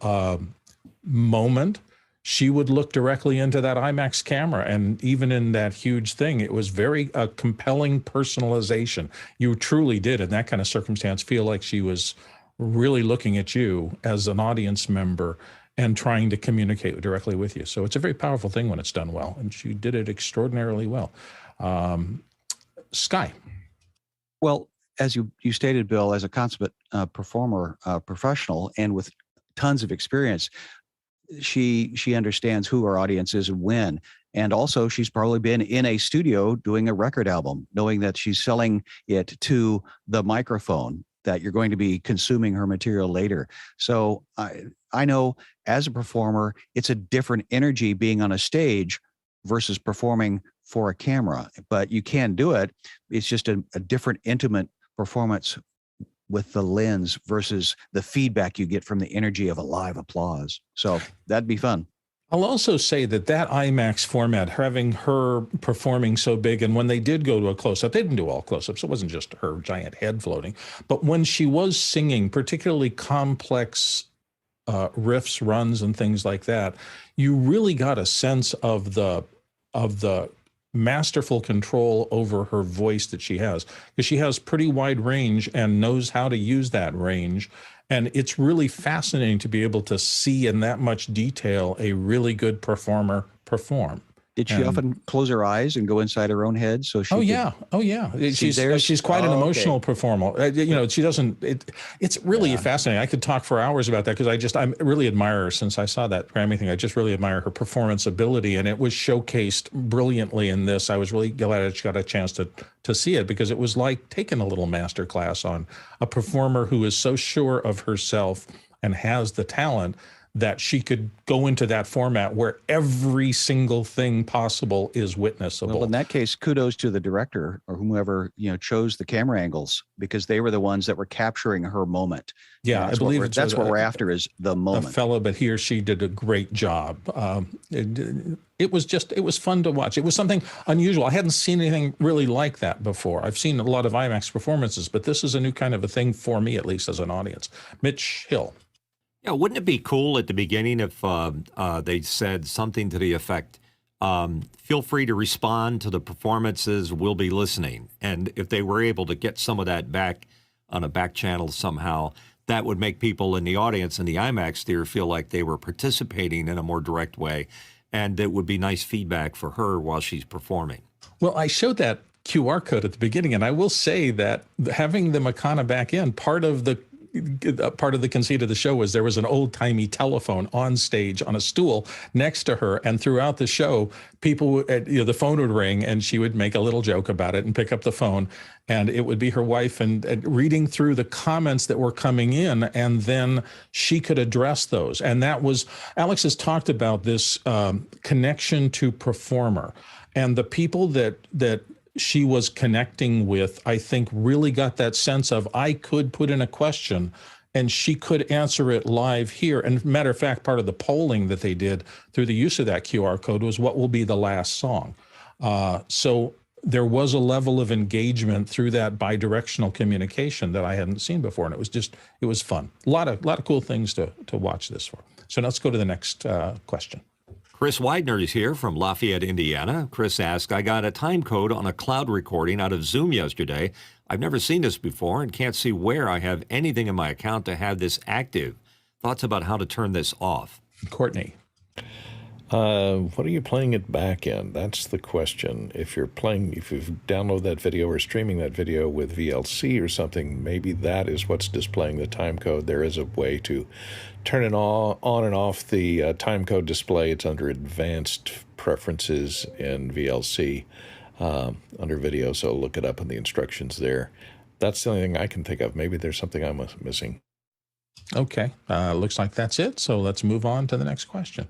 A: moment, she would look directly into that IMAX camera. And even in that huge thing, it was very compelling personalization. You truly did, in that kind of circumstance, feel like she was really looking at you as an audience member and trying to communicate directly with you. So it's a very powerful thing when it's done well. And she did it extraordinarily well. Sky.
G: Well, as you stated, Bill, as a consummate performer, professional, and with tons of experience, she understands who her audience is and when. And also, she's probably been in a studio doing a record album, knowing that she's selling it to the microphone, that you're going to be consuming her material later. So I know as a performer, it's a different energy being on a stage versus performing for a camera, but you can do it. It's just a different intimate performance with the lens versus the feedback you get from the energy of a live applause. So that'd be fun.
A: I'll also say that IMAX format, having her performing so big, and when they did go to a close-up, they didn't do all close-ups. It wasn't just her giant head floating. But when she was singing, particularly complex riffs, runs, and things like that, you really got a sense of the masterful control over her voice that she has, because she has pretty wide range and knows how to use that range. And it's really fascinating to be able to see in that much detail a really good performer perform.
G: Did she often close her eyes and go inside her own head? So she
A: She's quite an emotional performer. She doesn't. It's really fascinating. I could talk for hours about that because I really admire her. Since I saw that Grammy thing, I just really admire her performance ability, and it was showcased brilliantly in this. I was really glad I got a chance to see it, because it was like taking a little master class on a performer who is so sure of herself and has the talent that she could go into that format where every single thing possible is witnessable.
G: Well, in that case, kudos to the director or whomever, chose the camera angles, because they were the ones that were capturing her moment.
A: Yeah, I believe
G: that's what we're after, is the moment.
A: A fellow, but he or she did a great job. It was fun to watch. It was something unusual. I hadn't seen anything really like that before. I've seen a lot of IMAX performances, but this is a new kind of a thing for me, at least as an audience. Mitch Hill.
B: Yeah, wouldn't it be cool at the beginning if they said something to the effect, feel free to respond to the performances, we'll be listening. And if they were able to get some of that back on a back channel somehow, that would make people in the audience in the IMAX theater feel like they were participating in a more direct way. And it would be nice feedback for her while she's performing.
A: Well, I showed that QR code at the beginning, and I will say that having the Makana back in, part of the conceit of the show was there was an old-timey telephone on stage on a stool next to her, and throughout the show, people, the phone would ring, and she would make a little joke about it and pick up the phone, and it would be her wife and reading through the comments that were coming in, and then she could address those. And that was, Alex has talked about this connection to performer, and the people that she was connecting with, I think, really got that sense of, I could put in a question and she could answer it live here. And matter of fact, part of the polling that they did through the use of that QR code was what will be the last song. So there was a level of engagement through that bi-directional communication that I hadn't seen before. And it was fun. A lot of cool things to watch this for. So let's go to the next question.
B: Chris Widener is here from Lafayette, Indiana. Chris asked, I got a time code on a cloud recording out of Zoom yesterday. I've never seen this before and can't see where I have anything in my account to have this active. Thoughts about how to turn this off?
A: Courtney.
D: What are you playing it back in? That's the question. If you've downloaded that video or streaming that video with VLC or something, maybe that is what's displaying the time code. There is a way to turn it on and off the time code display. It's under advanced preferences in VLC under video, so look it up in the instructions there. That's the only thing I can think of. Maybe there's something I'm missing.
A: Okay, looks like that's it. So let's move on to the next question.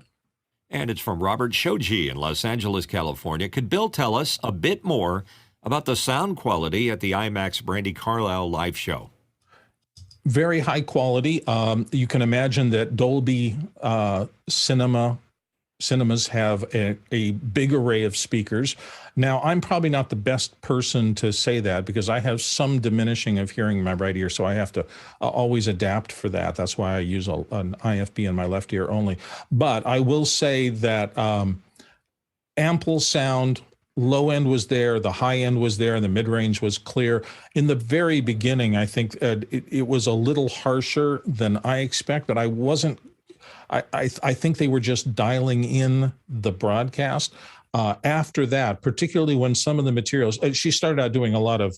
B: And it's from Robert Shoji in Los Angeles, California. Could Bill tell us a bit more about the sound quality at the IMAX Brandi Carlile live show?
A: Very high quality. You can imagine that Dolby cinemas have a big array of speakers. Now, I'm probably not the best person to say that because I have some diminishing of hearing in my right ear, so I have to always adapt for that. That's why I use an IFB in my left ear only. But I will say that ample sound, low end was there, the high end was there, and the mid-range was clear. In the very beginning, I think it was a little harsher than I expect, but I wasn't. I think they were just dialing in the broadcast. After that, particularly when some of the materials, she started out doing a lot of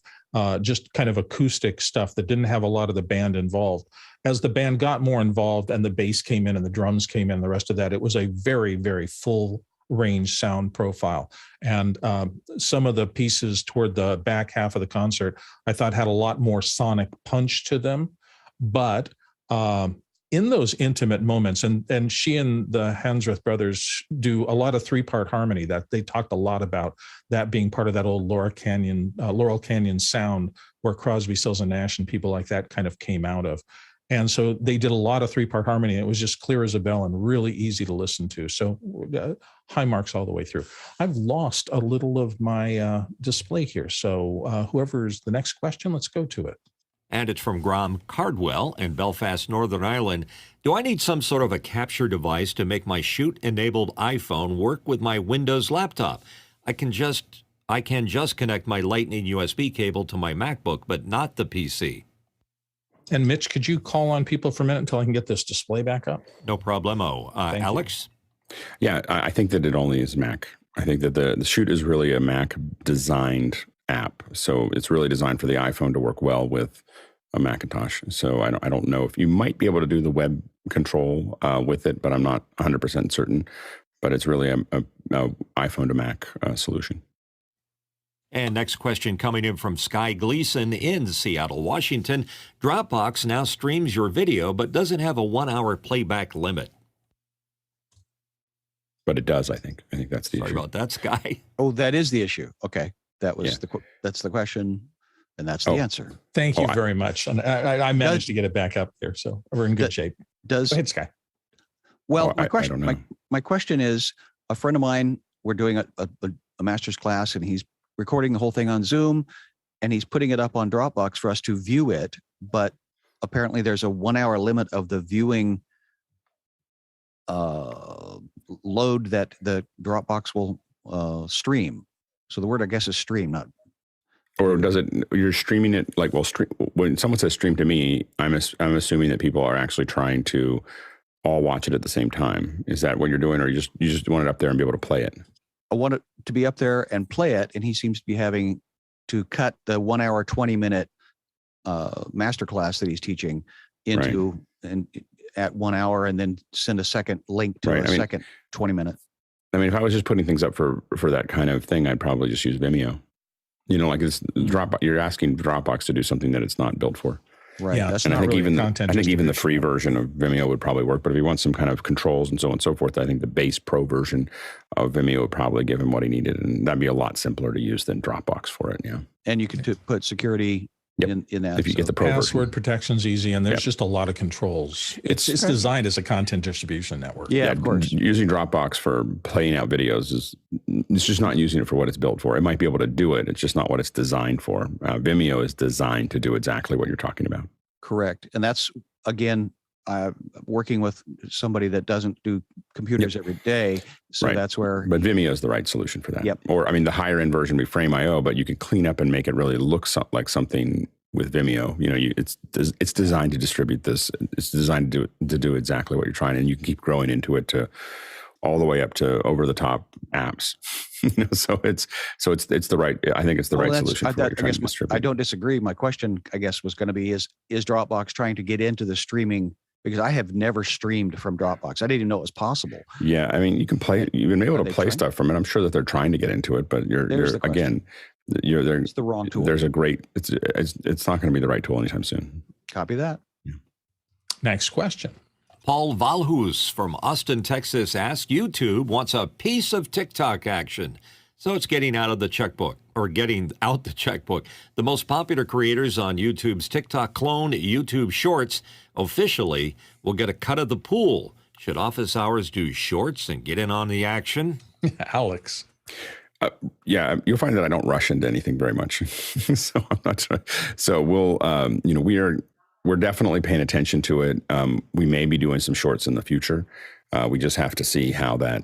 A: just kind of acoustic stuff that didn't have a lot of the band involved. As the band got more involved and the bass came in and the drums came in, the rest of that, it was a very, very full range sound profile. And some of the pieces toward the back half of the concert, I thought had a lot more sonic punch to them. But in those intimate moments, and she and the Hansworth brothers do a lot of three-part harmony that they talked a lot about, that being part of that old Laurel Canyon sound where Crosby, Stills and Nash and people like that kind of came out of. And so they did a lot of three-part harmony. It was just clear as a bell and really easy to listen to. So high marks all the way through. I've lost a little of my display here. So whoever's the next question, let's go to it.
B: And it's from Graham Cardwell in Belfast, Northern Ireland. Do I need some sort of a capture device to make my shoot-enabled iPhone work with my Windows laptop? I can just connect my Lightning USB cable to my MacBook, but not the PC.
A: And Mitch, could you call on people for a minute until I can get this display back up?
B: No problemo. Alex?
C: Yeah, I think that it only is Mac. I think that the Shoot is really a Mac-designed app. So it's really designed for the iPhone to work well with a Macintosh. So I don't know if you might be able to do the web control with it, but I'm not 100% certain. But it's really a iPhone to Mac solution.
B: And next question coming in from Sky Gleason in Seattle, Washington. Dropbox now streams your video, but doesn't have a 1-hour playback limit.
C: But it does, I think. I think that's the
B: Sorry
C: issue.
B: about that, Sky.
G: Oh, that is the issue. Okay. That's the question. And that's the answer.
A: Thank you very much. And I managed to get it back up there. So we're in good shape. Go ahead, Sky.
G: Well, my question is, a friend of mine, we're doing a master's class, and he's recording the whole thing on Zoom, and he's putting it up on Dropbox for us to view it. But apparently there's a 1 hour limit of the viewing load that the Dropbox will stream. So the word, I guess, is stream, not.
C: Or does it? You're streaming it like when someone says stream to me, I'm assuming that people are actually trying to all watch it at the same time. Is that what you're doing, or you just want it up there and be able to play it?
G: I want it to be up there and play it, and he seems to be having to cut the 1 hour, 20-minute masterclass that he's teaching into at 1 hour, and then send a second link to second 20-minute.
C: I mean, if I was just putting things up for that kind of thing, I'd probably just use Vimeo. You know, like it's Dropbox. You're asking Dropbox to do something that it's not built for.
G: Right.
A: Yeah,
G: that's
C: and
G: not
C: I think
G: really
C: I think even the free version of Vimeo would probably work. But if he wants some kind of controls and so on and so forth, I think the base pro version of Vimeo would probably give him what he needed, and that'd be a lot simpler to use than Dropbox for it. Yeah.
G: And you can put security in that.
C: If you get the pro
A: password
C: version.
A: protection's easy, and there's just a lot of controls. It's designed as a content distribution network.
G: Yeah, of course.
C: Using Dropbox for playing out videos it's just not using it for what it's built for. It might be able to do it. It's just not what it's designed for. Vimeo is designed to do exactly what you're talking about.
G: Correct. And that's, again, working with somebody that doesn't do computers every day. So that's where. But
C: Vimeo is the right solution for that.
G: Yep.
C: Or, I mean, the higher end version would be Frame.io, but you can clean up and make it really look like something with Vimeo. You know, it's designed to distribute this. It's designed to do exactly what you're trying, and you can keep growing into it to all the way up to over the top apps. You know, so it's the right. I think it's the right solution for what you're trying to distribute.
G: I don't disagree. My question, I guess, was going to be: is Dropbox trying to get into the streaming? Because I have never streamed from Dropbox. I didn't even know it was possible.
C: Yeah, I mean, you can play. You've been able to play stuff from it. I'm sure that they're trying to get into it, but you're again, it's
G: the wrong tool.
C: There's a great. It's not going to be the right tool anytime soon.
G: Copy that.
C: Yeah.
A: Next question.
B: Paul Valhus from Austin, Texas asks, YouTube wants a piece of TikTok action. So it's getting out the checkbook. The most popular creators on YouTube's TikTok clone, YouTube Shorts, officially will get a cut of the pool. Should office hours do shorts and get in on the action?
A: Alex.
C: Yeah, you'll find that I don't rush into anything very much. So I'm not sure. So we'll, we're definitely paying attention to it. We may be doing some shorts in the future. We just have to see how that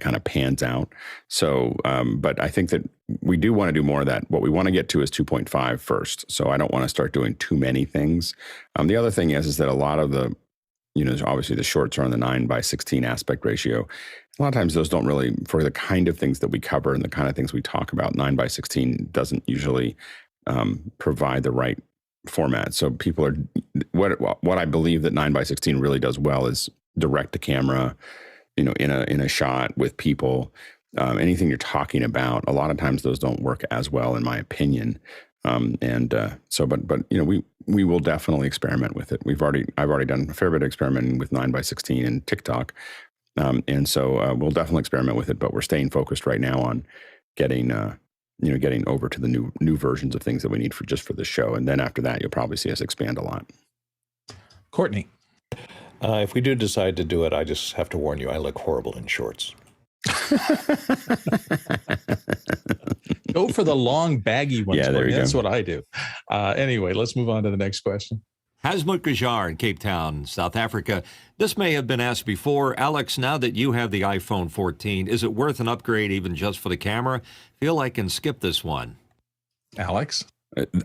C: kind of pans out. So, but I think that we do want to do more of that. What we want to get to is 2.5 first. So I don't want to start doing too many things. The other thing is that a lot of the, obviously the shorts are on the 9:16 aspect ratio. A lot of times those don't really, for the kind of things that we cover and the kind of things we talk about, 9:16 doesn't usually provide the right format. So people are, what I believe that 9:16 really does well is direct to camera, in a shot with people, anything you're talking about. A lot of times those don't work as well, in my opinion. But we will definitely experiment with it. I've already done a fair bit of experimenting with 9:16 and TikTok. So we'll definitely experiment with it, but we're staying focused right now on getting over to the new versions of things that we need for the show. And then after that, you'll probably see us expand a lot.
A: Courtney.
D: If we do decide to do it, I just have to warn you, I look horrible in shorts.
A: Go for the long, baggy ones.
C: Yeah, there you go.
A: That's what I do. Anyway, let's move on to the next question.
B: Hasmut Gajar in Cape Town, South Africa. This may have been asked before. Alex, now that you have the iPhone 14, is it worth an upgrade even just for the camera? Feel I can skip this one.
A: Alex?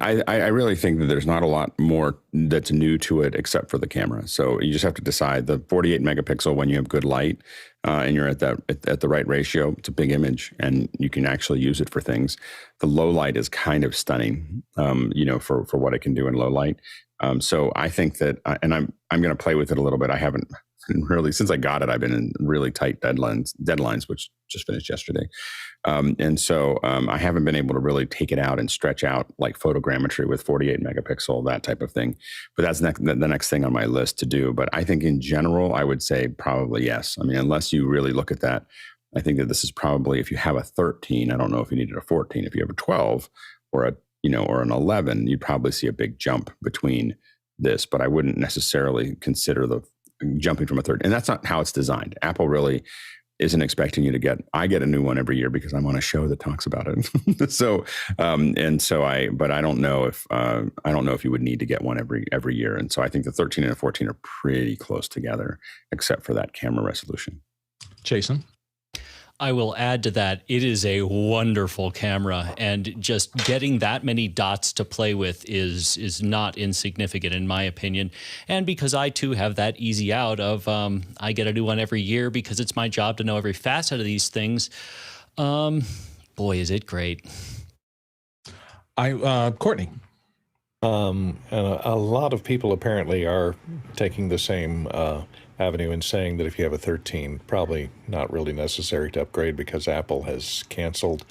C: I really think that there's not a lot more that's new to it except for the camera. So you just have to decide the 48 megapixel when you have good light and you're at the right ratio. It's a big image and you can actually use it for things. The low light is kind of stunning, for what it can do in low light. So I think that, and I'm going to play with it a little bit. I haven't really, since I got it, I've been in really tight deadlines, which just finished yesterday. And so I haven't been able to really take it out and stretch out like photogrammetry with 48 megapixel, that type of thing. But that's the next thing on my list to do. But I think in general, I would say probably yes. I mean, unless you really look at that, I think that this is probably, if you have a 13, I don't know if you needed a 14. If you have a 12 or or an 11, you'd probably see a big jump between this. But I wouldn't necessarily consider the jumping from a 13. And that's not how it's designed. Apple really isn't expecting you to I get a new one every year because I'm on a show that talks about it. So, but I don't know if you would need to get one every year. And so I think the 13 and the 14 are pretty close together, except for that camera resolution.
A: Jason?
E: I will add to that, it is a wonderful camera, and just getting that many dots to play with is not insignificant in my opinion. And because I too have that easy out of I get a new one every year because it's my job to know every facet of these things. Boy, is it great.
A: Courtney.
D: And a lot of people apparently are taking the same avenue and saying that if you have a 13, probably not really necessary to upgrade because Apple has canceled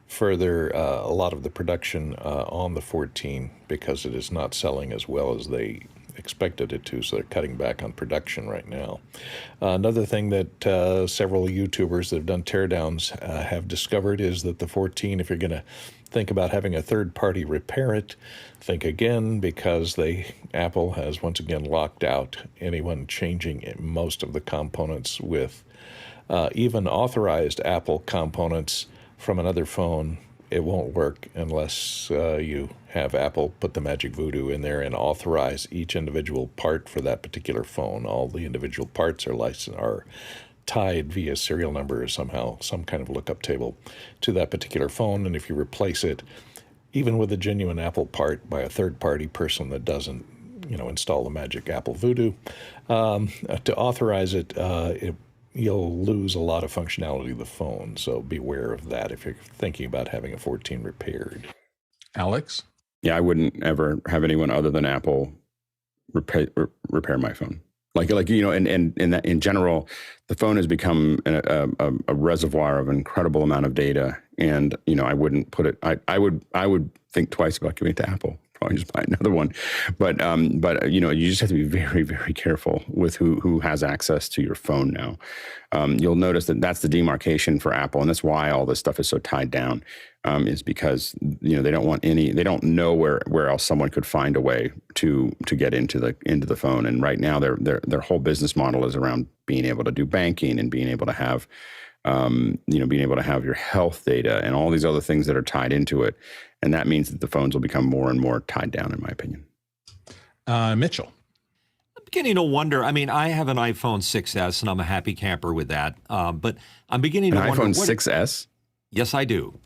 D: further a lot of the production on the 14 because it is not selling as well as they expected it to, so they're cutting back on production right now. Another thing that several YouTubers that have done teardowns have discovered is that the 14, if you're going to think about having a third party repair it, think again, because Apple has once again locked out anyone changing most of the components with even authorized Apple components from another phone. It won't work unless you have Apple put the magic voodoo in there and authorize each individual part for that particular phone. All the individual parts are tied via serial number or somehow, some kind of lookup table to that particular phone. And if you replace it, even with a genuine Apple part by a third-party person that doesn't, install the magic Apple voodoo, to authorize it, you'll lose a lot of functionality of the phone. So beware of that if you're thinking about having a 14 repaired.
A: Alex?
C: Yeah, I wouldn't ever have anyone other than Apple repair my phone. And in general, the phone has become a reservoir of an incredible amount of data, and I wouldn't put it. I would think twice about giving it to Apple. Probably just buy another one, but you just have to be very, very careful with who has access to your phone now. You'll notice that that's the demarcation for Apple, and that's why all this stuff is so tied down. Is because they don't know where else someone could find a way to get into the phone. And right now their whole business model is around being able to do banking and being able to have your health data and all these other things that are tied into it. And that means that the phones will become more and more tied down, in my opinion.
A: Mitchell.
B: I'm beginning to wonder. I mean, I have an iPhone 6S and I'm a happy camper with that. But I'm beginning to wonder.
C: An iPhone 6S?
B: Yes, I do.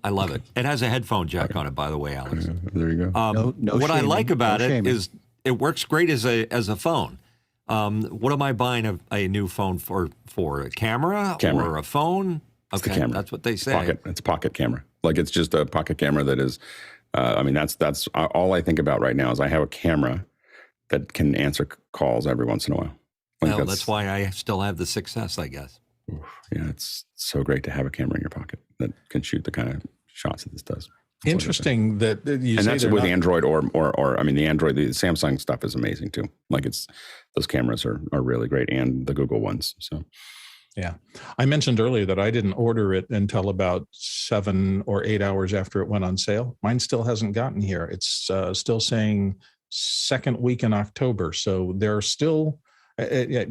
B: I love it. It has a headphone jack on it, by the way, Alex.
C: There you go.
B: What I like about it is it works great as a phone. What am I buying a new phone for? For a camera or a phone?
C: Okay, camera.
B: That's what they say.
C: It's a pocket camera. Like it's just a pocket camera that is. That's all I think about right now is I have a camera that can answer calls every once in a while.
B: Well, that's why I still have the 6S, I guess.
C: Yeah, it's so great to have a camera in your pocket that can shoot the kind of shots that this does. That's
A: interesting that you
C: and
A: say
C: that's with Android the Android, the Samsung stuff is amazing too. Like those cameras are really great, and the Google ones. So
A: yeah, I mentioned earlier that I didn't order it until about 7 or 8 hours after it went on sale. Mine still hasn't gotten here. It's still saying second week in October. So they're still.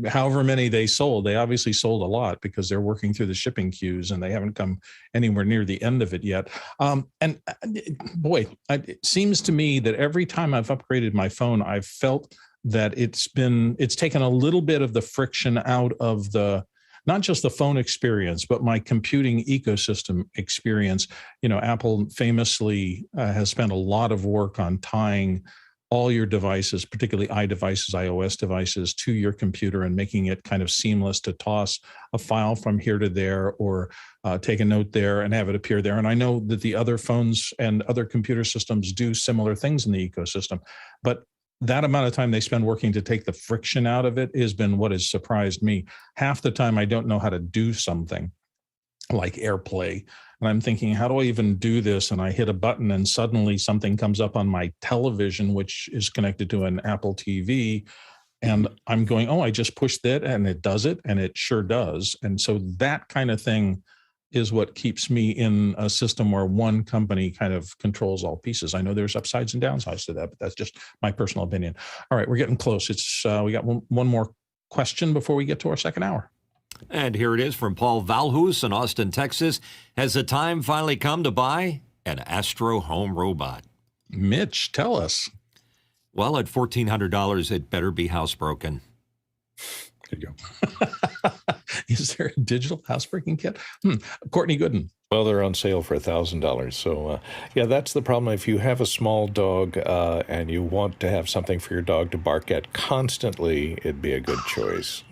A: However many they sold, they obviously sold a lot because they're working through the shipping queues and they haven't come anywhere near the end of it yet. It seems to me that every time I've upgraded my phone, I've felt that it's taken a little bit of the friction out of not just the phone experience, but my computing ecosystem experience. Apple famously has spent a lot of work on tying all your devices, particularly iOS devices, to your computer and making it kind of seamless to toss a file from here to there or take a note there and have it appear there. And I know that the other phones and other computer systems do similar things in the ecosystem. But that amount of time they spend working to take the friction out of it has been what has surprised me. Half the time I don't know how to do something like AirPlay. And I'm thinking, how do I even do this? And I hit a button and suddenly something comes up on my television, which is connected to an Apple TV. And I'm going, oh, I just pushed that and it does it. And it sure does. And so that kind of thing is what keeps me in a system where one company kind of controls all pieces. I know there's upsides and downsides to that, but that's just my personal opinion. All right, we're getting close. We got one more question before we get to our second hour.
B: And here it is from Paul Valhus in Austin, Texas. Has the time finally come to buy an Astro home robot?
A: Mitch, tell us.
B: Well, at $1,400, it better be housebroken.
C: There you go.
A: Is there a digital housebreaking kit? Courtney Gooden.
D: Well, they're on sale for $1,000. So, yeah, that's the problem. If you have a small dog and you want to have something for your dog to bark at constantly, it'd be a good choice.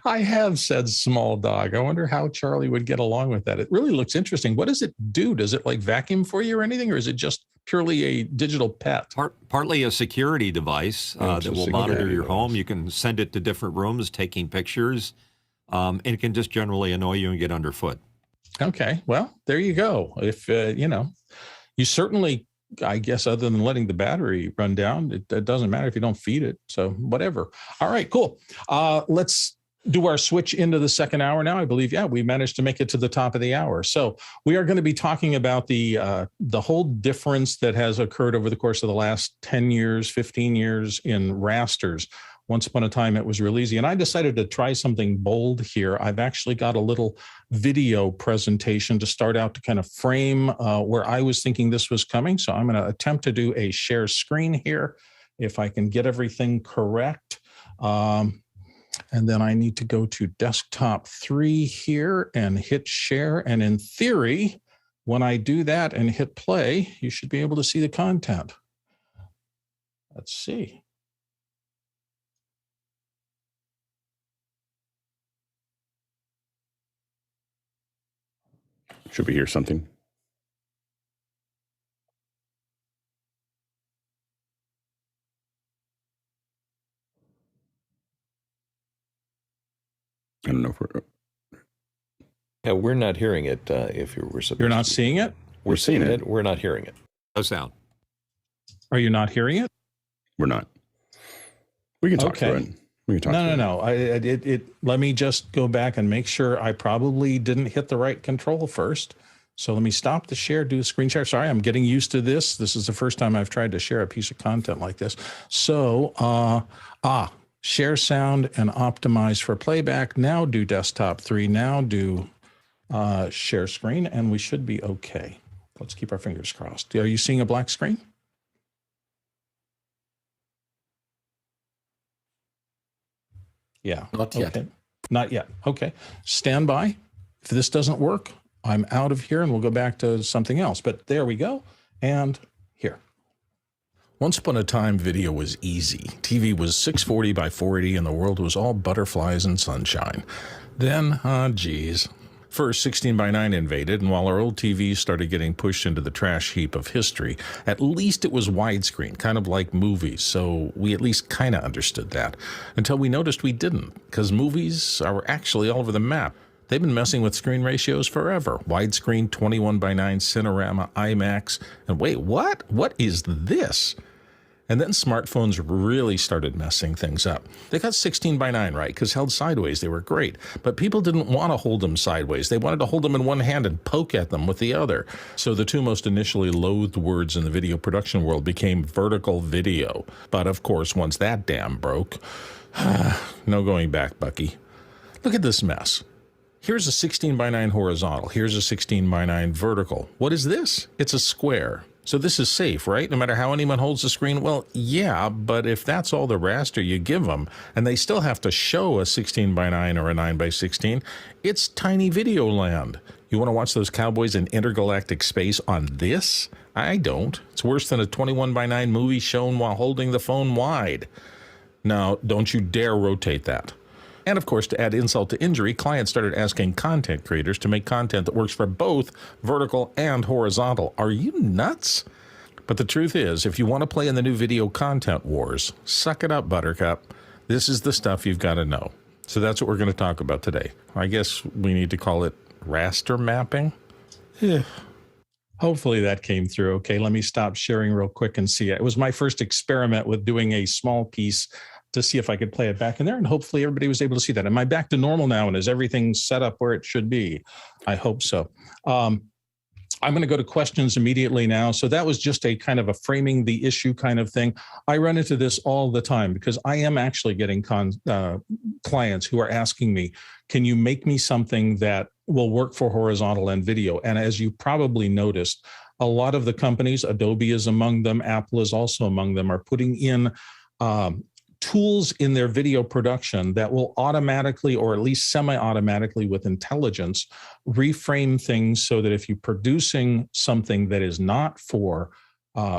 A: I have said small dog. I wonder how Charlie would get along with that. It really looks interesting. What does it do? Does it like vacuum for you or anything? Or is it just purely a digital pet?
B: Partly a security device that will monitor your home. You can send it to different rooms, taking pictures. And it can just generally annoy you and get underfoot.
A: Okay. Well, there you go. If, you certainly, I guess, other than letting the battery run down, it doesn't matter if you don't feed it. So whatever. All right, cool. Let's do our switch into the second hour now. I believe, we managed to make it to the top of the hour. So we are going to be talking about the whole difference that has occurred over the course of the last 10 years, 15 years in rasters. Once upon a time, it was real easy. And I decided to try something bold here. I've actually got a little video presentation to start out to kind of frame where I was thinking this was coming. So I'm going to attempt to do a share screen here, if I can get everything correct. And then I need to go to desktop 3 here and hit share. And in theory, when I do that and hit play, you should be able to see the content. Let's see.
C: Should we hear something? I don't know if we're...
D: Yeah, we're not hearing it. If you were supposed
A: You're not seeing it?
D: We're seeing it. We're not hearing it.
B: No sound.
A: Are you not hearing it?
C: We're not. We can talk through it. We can talk
A: No. Let me just go back and make sure I probably didn't hit the right control first. So let me stop the share, do the screen share. Sorry, I'm getting used to this. This is the first time I've tried to share a piece of content like this. So, share sound and optimize for playback. Now do desktop 3. Now do share screen, and we should be okay. Let's keep our fingers crossed. Are you seeing a black screen? Yeah.
H: Not yet.
A: Okay. Not yet. Okay. Stand by. If this doesn't work, I'm out of here and we'll go back to something else. But there we go. And here. Once upon a time, video was easy. TV was 640 by 480 and the world was all butterflies and sunshine. Then, first 16 by 9 invaded, and while our old TVs started getting pushed into the trash heap of history, at least it was widescreen, kind of like movies, so we at least kind of understood that, until we noticed we didn't, because movies are actually all over the map. They've been messing with screen ratios forever. Widescreen, 21 by 9, Cinerama, IMAX, and wait, what? What is this? And then smartphones really started messing things up. They got 16 by 9 right, because held sideways, they were great. But people didn't want to hold them sideways. They wanted to hold them in one hand and poke at them with the other. So the two most initially loathed words in the video production world became vertical video. But of course, once that dam broke, no going back, Bucky. Look at this mess. Here's a 16 by 9 horizontal. Here's a 16 by 9 vertical. What is this? It's a square. So this is safe, right? No matter how anyone holds the screen? Well, yeah, but if that's all the raster you give them, and they still have to show a 16 by 9 or a 9 by 16, it's tiny video land. You want to watch those cowboys in intergalactic space on this? I don't. It's worse than a 21 by 9 movie shown while holding the phone wide. Now, don't you dare rotate that. And of course, to add insult to injury, clients started asking content creators to make content that works for both vertical and horizontal. Are you nuts? But the truth is, if you want to play in the new video content wars, suck it up, Buttercup. This is the stuff you've got to know. So that's what we're going to talk about today. I guess we need to call it raster mapping. Hopefully that came through. Okay, let me stop sharing real quick and see. It was my first experiment with doing a small piece to see if I could play it back in there, and hopefully everybody was able to see that. Am I back to normal now, and is everything set up where it should be? I hope so. I'm going to go to questions immediately now. So that was just a kind of a framing the issue kind of thing. I run into this all the time because I am actually getting clients who are asking me, can you make me something that will work for horizontal and video? And as you probably noticed, a lot of the companies, Adobe is among them, Apple is also among them, are putting in tools in their video production that will automatically, or at least semi-automatically with intelligence, reframe things so that if you're producing something that is not for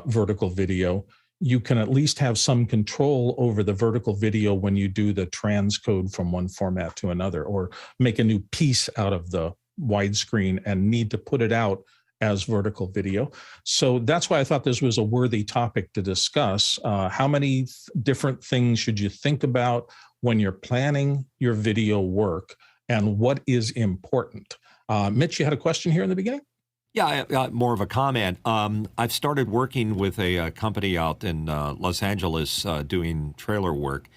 A: vertical video, you can at least have some control over the vertical video when you do the transcode from one format to another, or make a new piece out of the widescreen and need to put it out as vertical video. So that's why I thought this was a worthy topic to discuss. How many different things should you think about when you're planning your video work, and what is important? Mitch, you had a question here in the beginning?
B: Yeah, more of a comment. I've started working with a company out in Los Angeles doing trailer work,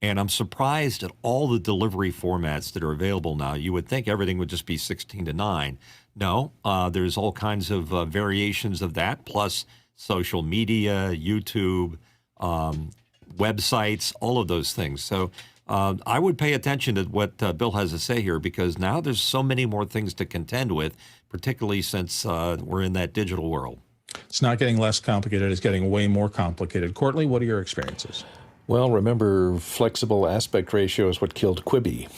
B: and I'm surprised at all the delivery formats that are available now. You would think everything would just be 16:9. No, there's all kinds of variations of that, plus social media, YouTube, websites, all of those things. So I would pay attention to what Bill has to say here, because now there's so many more things to contend with, particularly since we're in that digital world.
A: It's not getting less complicated. It's getting way more complicated. Courtney, what are your experiences?
D: Well, remember, flexible aspect ratio is what killed Quibi.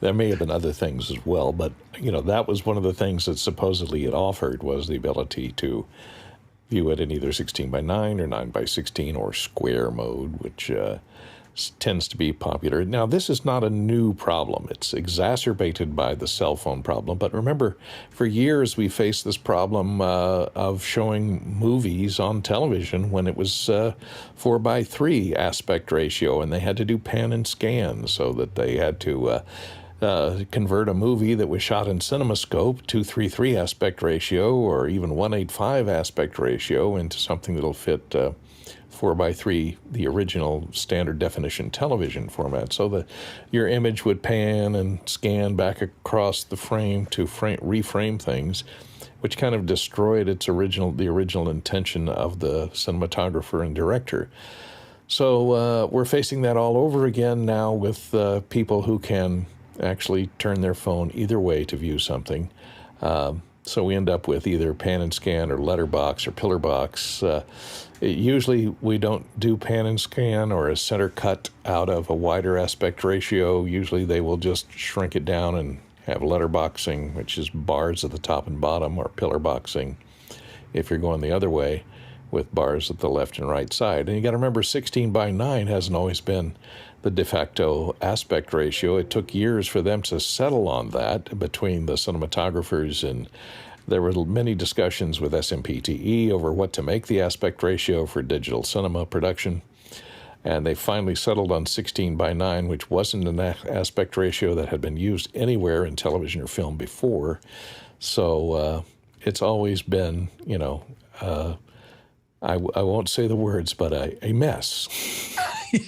D: There may have been other things as well, but that was one of the things that supposedly it offered, was the ability to view it in either 16:9 or 9:16 or square mode, which tends to be popular. Now, this is not a new problem. It's exacerbated by the cell phone problem. But remember, for years we faced this problem of showing movies on television when it was 4:3 aspect ratio, and they had to do pan and scan, so that they had to convert a movie that was shot in CinemaScope 2:3:3 aspect ratio, or even 1:8:5 aspect ratio, into something that'll fit 4:3, the original standard definition television format, so that your image would pan and scan back across the frame to reframe things, which kind of destroyed the original intention of the cinematographer and director. So we're facing that all over again now with people who can actually turn their phone either way to view something. So we end up with either pan and scan or letterbox or pillar box. Usually we don't do pan and scan or a center cut out of a wider aspect ratio. Usually they will just shrink it down and have letterboxing, which is bars at the top and bottom, or pillar boxing if you're going the other way, with bars at the left and right side. And you got to remember, 16:9 hasn't always been the de facto aspect ratio. It took years for them to settle on that between the cinematographers, and there were many discussions with SMPTE over what to make the aspect ratio for digital cinema production. And they finally settled on 16:9, which wasn't an aspect ratio that had been used anywhere in television or film before. So it's always been, I won't say the words, but a mess.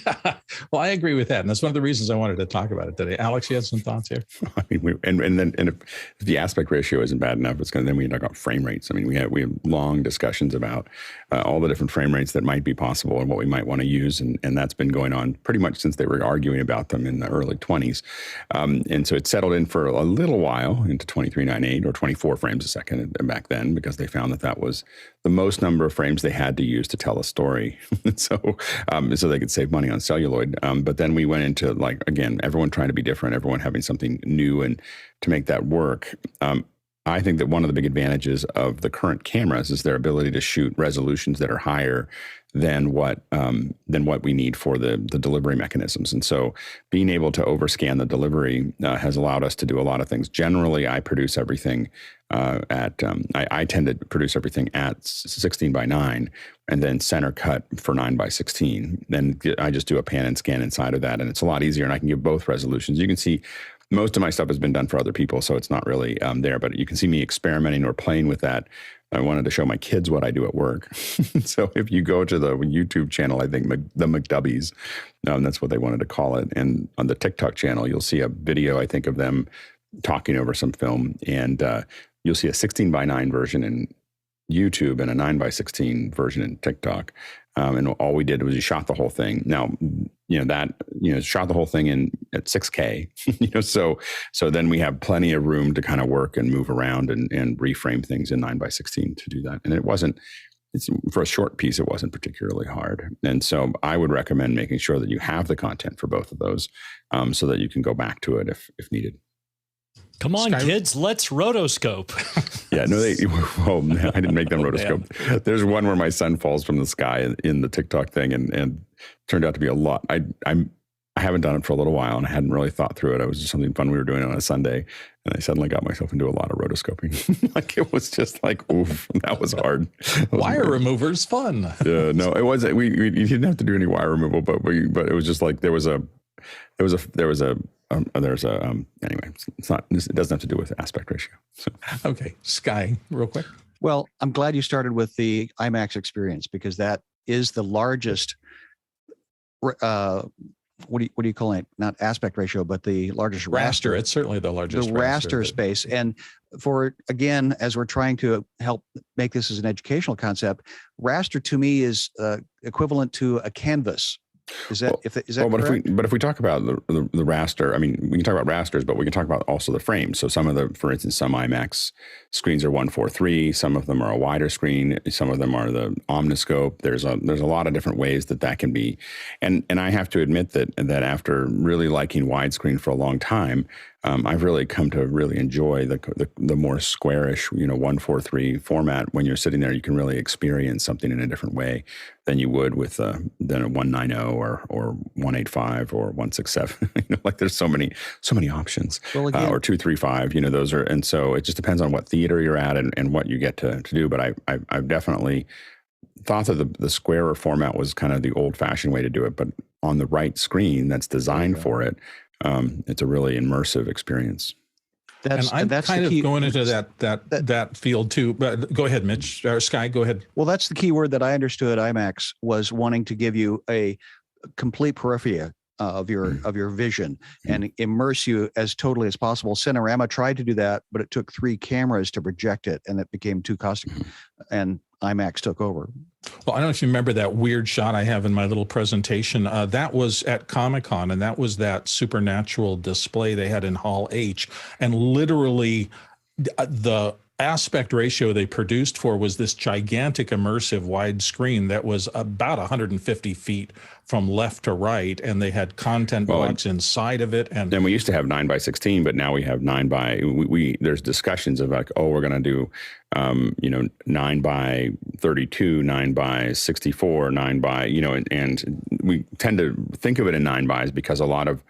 A: Yeah, well, I agree with that, and that's one of the reasons I wanted to talk about it today. Alex, you had some thoughts here.
C: I mean, then if the aspect ratio isn't bad enough, then we talk about frame rates. I mean, we have long discussions about all the different frame rates that might be possible and what we might want to use, and that's been going on pretty much since they were arguing about them in the early 20s, and so it settled in for a little while into 23.98 or 24 frames a second back then, because they found that was the most number of frames they had to use to tell a story, so they could save money on celluloid. But then we went into, again, everyone trying to be different, everyone having something new and to make that work. I think that one of the big advantages of the current cameras is their ability to shoot resolutions that are higher than what we need for the delivery mechanisms. And so being able to overscan the delivery has allowed us to do a lot of things. Generally, I produce everything I tend to produce everything at 16:9 and then center cut for 9:16. Then I just do a pan and scan inside of that, and it's a lot easier, and I can give both resolutions. You can see most of my stuff has been done for other people, so it's not really there, but you can see me experimenting or playing with that. I wanted to show my kids what I do at work. So if you go to the YouTube channel, I think the McDubbies, that's what they wanted to call it. And on the TikTok channel, you'll see a video, I think, of them talking over some film. And you'll see a 16:9 version in YouTube and a 9:16 version in TikTok. And all we did was we shot the whole thing. Now, shot the whole thing at 6K, so then we have plenty of room to kind of work and move around and reframe things in 9:16 to do that. And it's for a short piece, it wasn't particularly hard. And so I would recommend making sure that you have the content for both of those so that you can go back to it if needed.
E: Come on, kids, let's rotoscope.
C: Yeah, no, I didn't make them rotoscope. Yeah. There's one where my son falls from the sky in the TikTok thing and turned out to be a lot. I haven't done it for a little while and I hadn't really thought through it. It was just something fun we were doing on a Sunday. And I suddenly got myself into a lot of rotoscoping. Like it was just like, oof, that was hard.
A: Wire remover's fun.
C: Yeah, no, it wasn't. We didn't have to do any wire removal, but it was just like anyway, it's not. It doesn't have to do with aspect ratio. So.
A: Okay, Sky, real quick.
G: Well, I'm glad you started with the IMAX experience because that is the largest. What do you call it? Not aspect ratio, but the largest raster.
A: It's certainly the largest.
G: The raster space, and again, as we're trying to help make this as an educational concept, raster to me is equivalent to a canvas. Is that correct?
C: But if we talk about the raster, I mean, we can talk about rasters, but we can talk about also the frames. So for instance, some IMAX screens are 1:4:3. Some of them are a wider screen. Some of them are the omniscope. There's a lot of different ways that can be. And I have to admit that after really liking widescreen for a long time, I've really come to really enjoy the more squarish, 1:4:3 format. When you're sitting there, you can really experience something in a different way than you would with than a 190 or 185 or 167. Like there's so many options. Well, again, or 235. Those are, and so it just depends on what theater you're at and what you get to do. But I've definitely thought that the squarer format was kind of the old-fashioned way to do it. But on the right screen that's designed for it. It's a really immersive experience.
A: That's kind of going into that field too. But go ahead, Mitch or Sky. Go ahead.
G: Well, that's the key word that I understood. IMAX was wanting to give you a complete periphery of your vision and immerse you as totally as possible. Cinerama tried to do that, but it took 3 cameras to project it, and it became too costly. And IMAX took over.
A: Well, I don't know if you remember that weird shot I have in my little presentation. That was at Comic-Con, and that was that supernatural display they had in Hall H. And literally the aspect ratio they produced for was this gigantic immersive wide screen that was about 150 feet from left to right, and they had content blocks inside of it. And
C: we used to have 9:16, but now we have 9 there's discussions of like, we're going to do 9:32, 9:64, and we tend to think of it in 9 because a lot of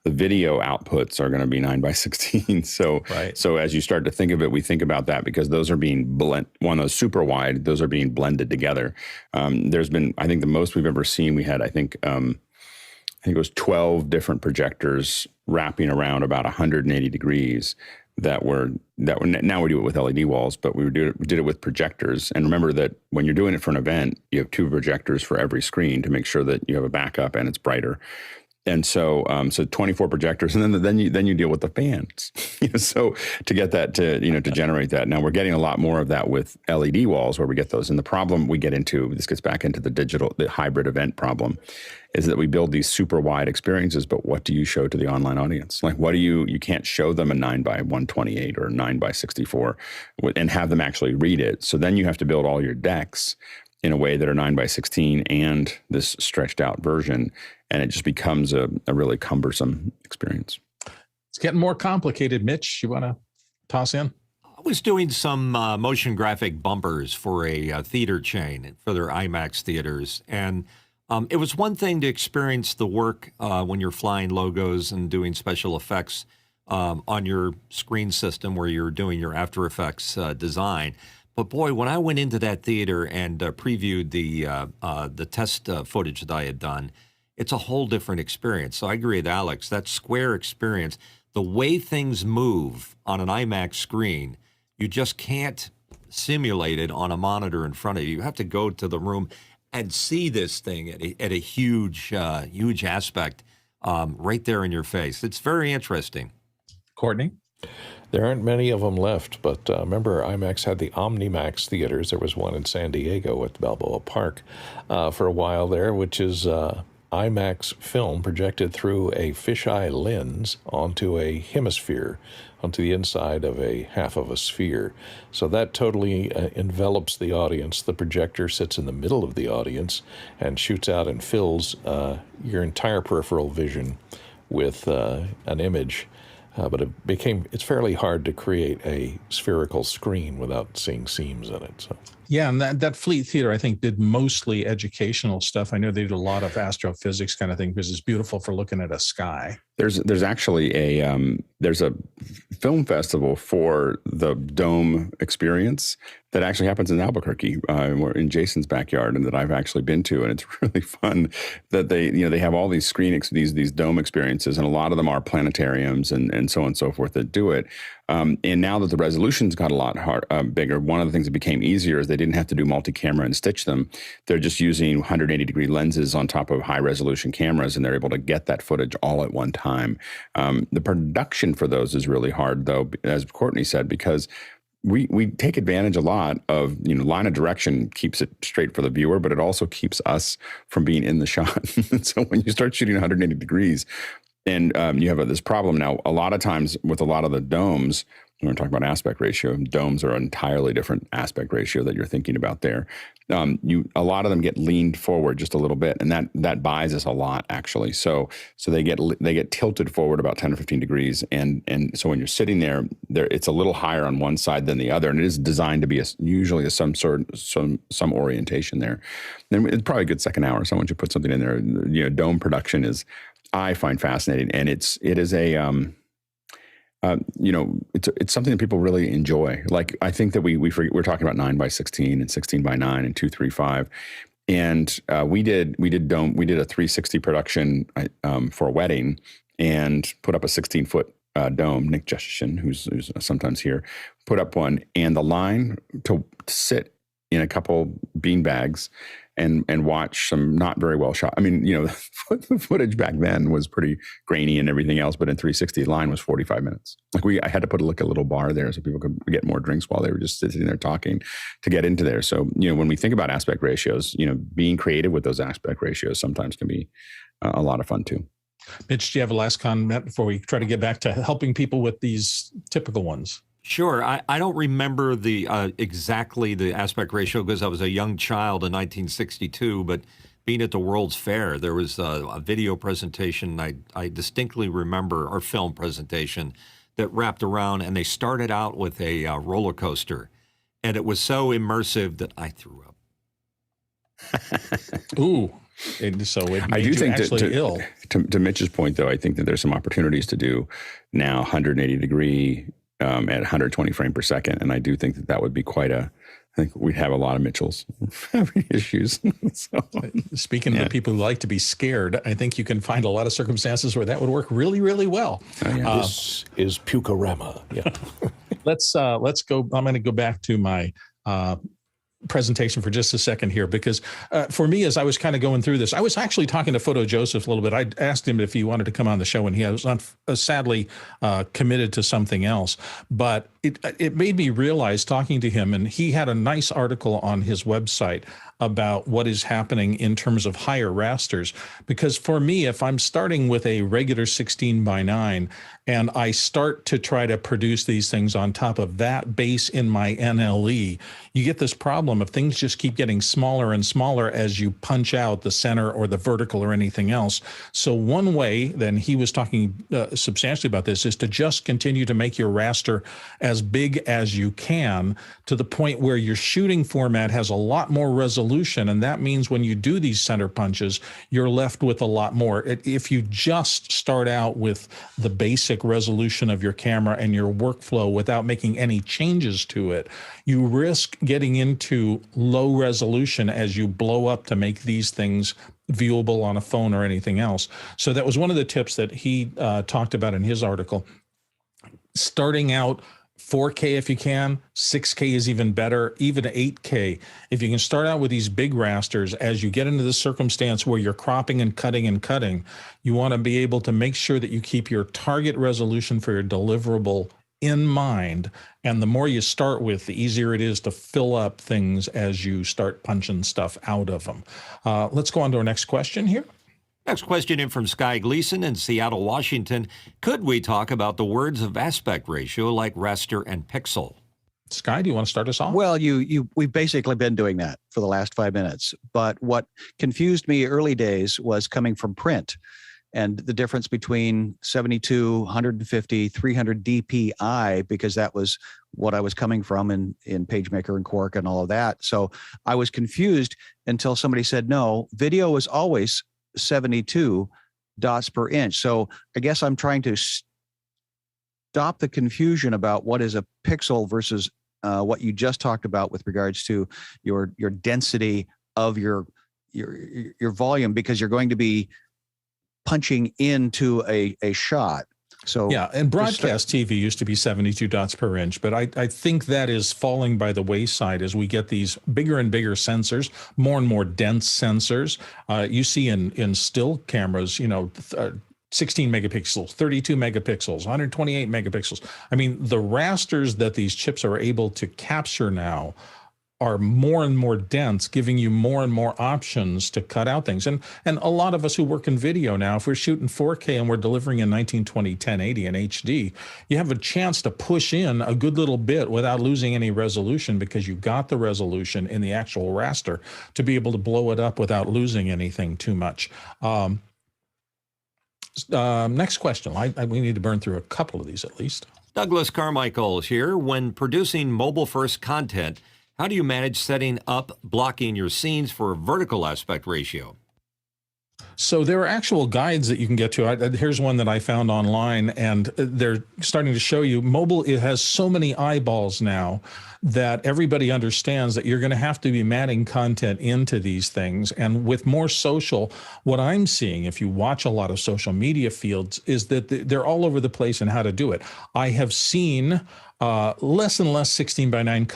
C: the video outputs are going to be 9:16. So, So as you start to think of it, we think about that because those are being blended. One of those super wide, those are being blended together. There's been, I think the most we've ever seen, we had, I think it was 12 different projectors wrapping around about 180 degrees that were now we do it with LED walls, but we did it with projectors. And remember that when you're doing it for an event, you have 2 projectors for every screen to make sure that you have a backup and it's brighter. And so 24 projectors, and then you deal with the fans. So to get that to generate that. Now we're getting a lot more of that with LED walls where we get those. And the problem we get into, this gets back into the hybrid event problem, is that we build these super wide experiences, but what do you show to the online audience? Like you can't show them a 9:128 or 9:64 and have them actually read it. So then you have to build all your decks in a way that are 9:16 and this stretched out version. And it just becomes a really cumbersome experience.
A: It's getting more complicated. Mitch, you want to toss in?
B: was doing some motion graphic bumpers for a theater chain for their IMAX theaters. And it was one thing to experience the work when you're flying logos and doing special effects on your screen system where you're doing your After Effects design. But boy, when I went into that theater and previewed the test footage that I had done, it's a whole different experience. So I agree with Alex, that square experience, the way things move on an IMAX screen, you just can't simulate it on a monitor in front of you. You have to go to the room and see this thing at a huge aspect right there in your face. It's very interesting.
A: Courtney?
D: There aren't many of them left, but remember IMAX had the OmniMax theaters. There was one in San Diego at Balboa Park for a while there, which is IMAX film projected through a fisheye lens onto a hemisphere, onto the inside of a half of a sphere. So that totally envelops the audience. The projector sits in the middle of the audience and shoots out and fills your entire peripheral vision with an image. But it's fairly hard to create a spherical screen without seeing seams in it. So.
A: Yeah, and that Fleet Theater, I think, did mostly educational stuff. I know they did a lot of astrophysics kind of thing because it's beautiful for looking at a sky.
C: There's actually there's a film festival for the Dome experience that actually happens in Albuquerque, in Jason's backyard, and that I've actually been to, and it's really fun. That they have all these these Dome experiences, and a lot of them are planetariums and so on and so forth that do it. And now that the resolutions got a lot bigger, one of the things that became easier is they didn't have to do multi-camera and stitch them. They're just using 180-degree lenses on top of high-resolution cameras, and they're able to get that footage all at one time. The production for those is really hard, though, as Courtney said, because we take advantage a lot of, line of direction keeps it straight for the viewer, but it also keeps us from being in the shot. So when you start shooting 180 degrees, and you have this problem now, a lot of times with a lot of the domes, when we're talking about aspect ratio, domes are an entirely different aspect ratio that you're thinking about there. A lot of them get leaned forward just a little bit, and that buys us a lot, actually. So they get tilted forward about 10 or 15 degrees, and so when you're sitting there, it's a little higher on one side than the other, and it is designed to be usually some orientation there. And it's probably a good second hour. Someone should put something in there. Dome production I find fascinating, and it is a it's something that people really enjoy. Like, I think that we're talking about 9x16 and 16x9 and 235, and we did a 360 production for a wedding and put up a 16-foot dome. Nick Justin, who's sometimes here, put up one, and the line to sit in a couple bean bags and watch some not very well shot. I mean, the footage back then was pretty grainy and everything else, but in 360, the line was 45 minutes. I had to put a little bar there so people could get more drinks while they were just sitting there talking to get into there. So, when we think about aspect ratios, being creative with those aspect ratios sometimes can be a lot of fun too.
A: Mitch, do you have a last comment before we try to get back to helping people with these typical ones?
B: Sure. I don't remember exactly the aspect ratio because I was a young child in 1962, but being at the World's Fair, there was a video presentation I distinctly remember, or film presentation, that wrapped around, and they started out with a roller coaster, and it was so immersive that I threw up.
A: Ooh. And so it made
C: I do think
A: actually ill.
C: To Mitch's point, though, I think that there's some opportunities to do now 180 degree at 120 frame per second. And I do think that would be I think we'd have a lot of Mitchells having issues.
A: Speaking of the people who like to be scared, I think you can find a lot of circumstances where that would work really, really well.
D: This is Pukorama. Yeah.
A: Let's go. I'm going to go back to my presentation for just a second here, because for me, as I was kind of going through this, I was actually talking to Photo Joseph a little bit. I asked him if he wanted to come on the show, and he was sadly committed to something else. But it made me realize, talking to him, and he had a nice article on his website about what is happening in terms of higher rasters. Because for me, if I'm starting with a regular 16:9 and I start to try to produce these things on top of that base in my NLE, you get this problem problem of things just keep getting smaller and smaller as you punch out the center or the vertical or anything else. So one way, then he was talking substantially about this, is to just continue to make your raster as big as you can, to the point where your shooting format has a lot more resolution. And that means when you do these center punches, you're left with a lot more. If you just start out with the basic resolution of your camera and your workflow without making any changes to it, you risk getting into low resolution as you blow up to make these things viewable on a phone or anything else. So that was one of the tips that he talked about in his article. Starting out 4K if you can, 6K is even better, even 8K. If you can start out with these big rasters, as you get into the circumstance where you're cropping and cutting, you want to be able to make sure that you keep your target resolution for your deliverable in mind. And the more you start with, the easier it is to fill up things as you start punching stuff out of them. Let's go on to our next question here.
B: Next question in from Sky Gleason in Seattle, Washington. Could we talk about the words of aspect ratio like raster and pixel?
A: Sky, do you want to start us off?
G: Well, we've basically been doing that for the last 5 minutes. But what confused me early days was coming from print and the difference between 72, 150, 300 DPI, because that was what I was coming from in PageMaker and Quark and all of that. So I was confused until somebody said, no, video is always 72 dots per inch. So I guess I'm trying to stop the confusion about what is a pixel versus what you just talked about with regards to your density of your volume, because you're going to be punching into a shot. So
A: yeah, and broadcast TV used to be 72 dots per inch, but I think that is falling by the wayside as we get these bigger and bigger sensors, more and more dense sensors. You see in still cameras, 16 megapixels, 32 megapixels, 128 megapixels. I mean, the rasters that these chips are able to capture now are more and more dense, giving you more and more options to cut out things. And a lot of us who work in video now, if we're shooting 4K and we're delivering in 1920, 1080 and HD, you have a chance to push in a good little bit without losing any resolution, because you got the resolution in the actual raster to be able to blow it up without losing anything too much. Next question. We need to burn through a couple of these at least.
B: Douglas Carmichael is here. When producing mobile-first content, how do you manage setting up blocking your scenes for a vertical aspect ratio?
A: So there are actual guides that you can get to. Here's one that I found online, and they're starting to show you mobile. It has so many eyeballs now that everybody understands that you're going to have to be matting content into these things. And with more social, what I'm seeing, if you watch a lot of social media fields, is that they're all over the place in how to do it. I have seen less and less 16:9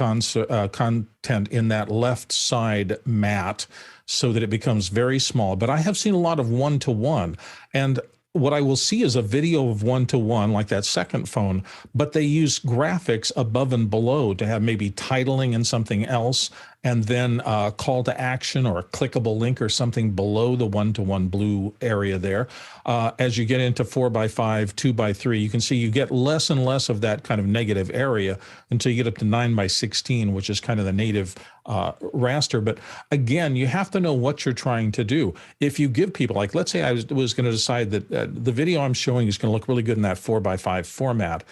A: content in that left side mat, so that it becomes very small. But I have seen a lot of 1-to-1. And what I will see is a video of 1-to-1, like that second phone, but they use graphics above and below to have maybe titling and something else, and then a call to action or a clickable link or something below the 1-to-1 blue area there. As you get into 4x5, 2x3, you can see you get less and less of that kind of negative area until you get up to 9x16, which is kind of the native raster. But again, you have to know what you're trying to do. If you give people, like, let's say I was going to decide that the video I'm showing is going to look really good in that 4x5 format.